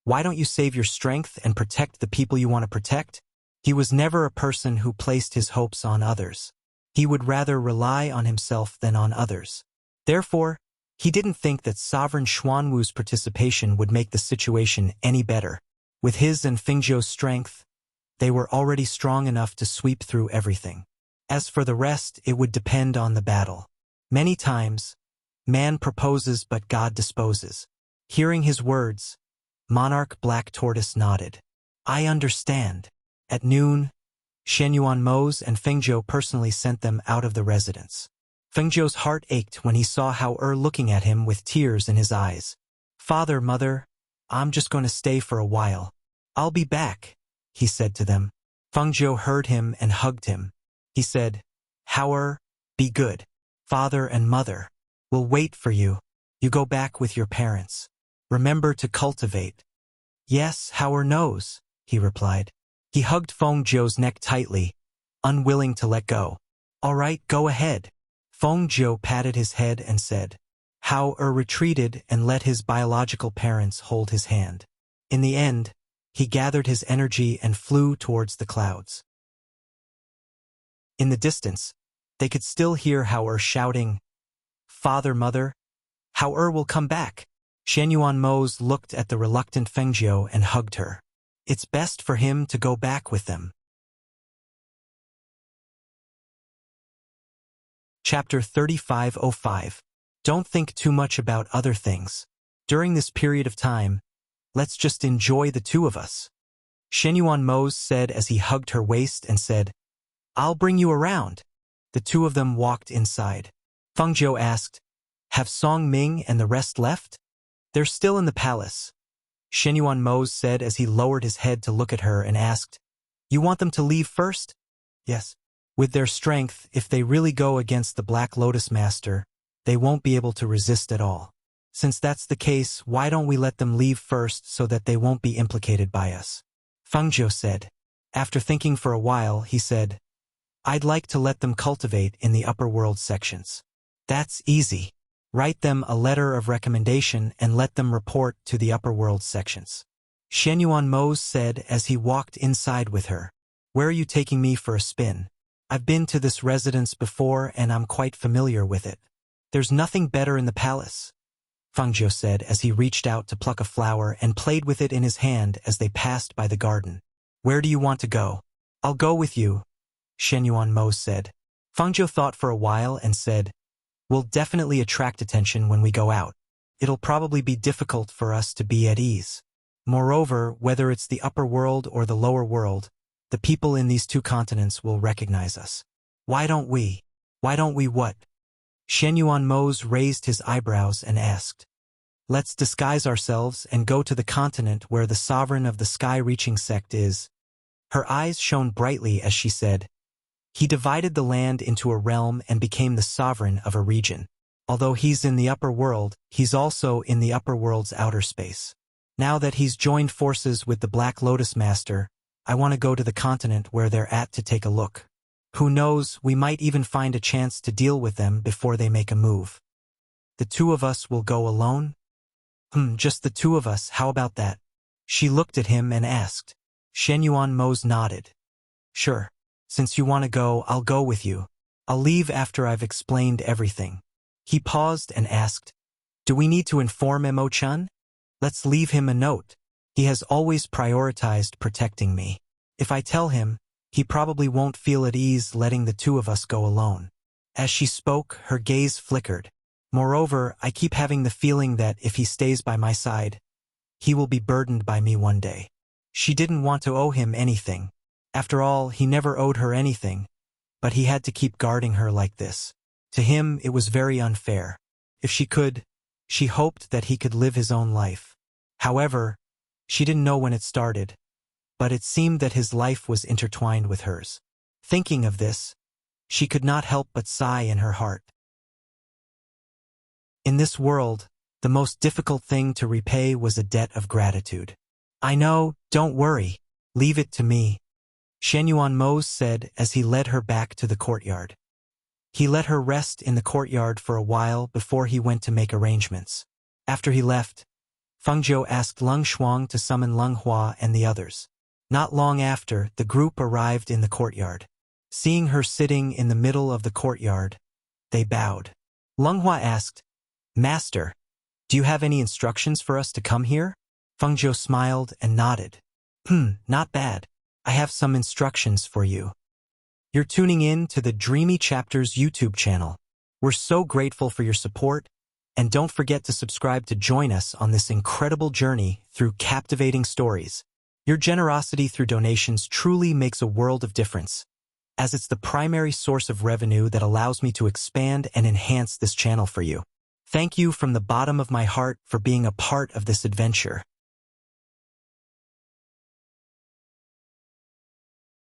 Speaker 1: why don't you save your strength and protect the people you want to protect? He was never a person who placed his hopes on others. He would rather rely on himself than on others. Therefore, he didn't think that Sovereign Xuanwu's participation would make the situation any better. With his and Fengjiu's strength, they were already strong enough to sweep through everything. As for the rest, it would depend on the battle. Many times, man proposes but God disposes. Hearing his words, Monarch Black Tortoise nodded. I understand. At noon, Shenyuan Mose and Fengjiu personally sent them out of the residence. Fengjiu's heart ached when he saw Hao looking at him with tears in his eyes. Father, mother, I'm just going to stay for a while. I'll be back, he said to them. Fengjiu heard him and hugged him. He said, Hao, be good. Father and mother will wait for you. You go back with your parents. Remember to cultivate. Yes, Hao knows, he replied. He hugged Fengjiu's neck tightly, unwilling to let go. All right, go ahead. Fengjiu patted his head and said. Hao retreated and let his biological parents hold his hand. In the end, he gathered his energy and flew towards the clouds. In the distance, they could still hear Hao shouting, Father, mother, Hao will come back. Shenyuan Mose looked at the reluctant Fengjiu and hugged her. It's best for him to go back with them. Chapter 3505. Don't think too much about other things. During this period of time, let's just enjoy the two of us. Shenyuan Mose said as he hugged her waist and said, I'll bring you around. The two of them walked inside. Fengjiu asked, have Song Ming and the rest left? They're still in the palace. Shenyuan Mose said as he lowered his head to look at her and asked, you want them to leave first? Yes. With their strength, if they really go against the Black Lotus Master, they won't be able to resist at all. Since that's the case, why don't we let them leave first so that they won't be implicated by us? Fengjiu said. After thinking for a while, he said, I'd like to let them cultivate in the upper world sections. That's easy. Write them a letter of recommendation and let them report to the upper world sections. Shenyuan Mose said as he walked inside with her. Where are you taking me for a spin? I've been to this residence before and I'm quite familiar with it. There's nothing better in the palace, Fangzhou said as he reached out to pluck a flower and played with it in his hand as they passed by the garden. Where do you want to go? I'll go with you, Shenyuan Mo said. Fangzhou thought for a while and said, we'll definitely attract attention when we go out. It'll probably be difficult for us to be at ease. Moreover, whether it's the upper world or the lower world, the people in these two continents will recognize us. Why don't we what? Shenyuan Mo's raised his eyebrows and asked. Let's disguise ourselves and go to the continent where the sovereign of the sky-reaching sect is. Her eyes shone brightly as she said, he divided the land into a realm and became the sovereign of a region. Although he's in the upper world, he's also in the upper world's outer space. Now that he's joined forces with the Black Lotus Master, I want to go to the continent where they're at to take a look. Who knows, we might even find a chance to deal with them before they make a move. The two of us will go alone? Just the two of us, how about that? She looked at him and asked. Shenyuan Mo's nodded. Sure. Since you want to go, I'll go with you. I'll leave after I've explained everything. He paused and asked, do we need to inform Mo-chan? Let's leave him a note. He has always prioritized protecting me. If I tell him, he probably won't feel at ease letting the two of us go alone. As she spoke, her gaze flickered. Moreover, I keep having the feeling that if he stays by my side, he will be burdened by me one day. She didn't want to owe him anything. After all, he never owed her anything, but he had to keep guarding her like this. To him, it was very unfair. If she could, she hoped that he could live his own life. However, she didn't know when it started, but it seemed that his life was intertwined with hers. Thinking of this, she could not help but sigh in her heart. In this world, the most difficult thing to repay was a debt of gratitude. I know, don't worry, leave it to me, Shenyuan Mo said as he led her back to the courtyard. He let her rest in the courtyard for a while before he went to make arrangements. After he left, Fangzhou asked Leng Shuang to summon Leng Hua and the others. Not long after, the group arrived in the courtyard. Seeing her sitting in the middle of the courtyard, they bowed. Leng Hua asked, Master, do you have any instructions for us to come here? Fangzhou smiled and nodded. Not bad. I have some instructions for you. You're tuning in to the Dreamy Chapters YouTube channel. We're so grateful for your support, and don't forget to subscribe to join us on this incredible journey through captivating stories. Your generosity through donations truly makes a world of difference, as it's the primary source of revenue that allows me to expand and enhance this channel for you. Thank you from the bottom of my heart for being a part of this adventure.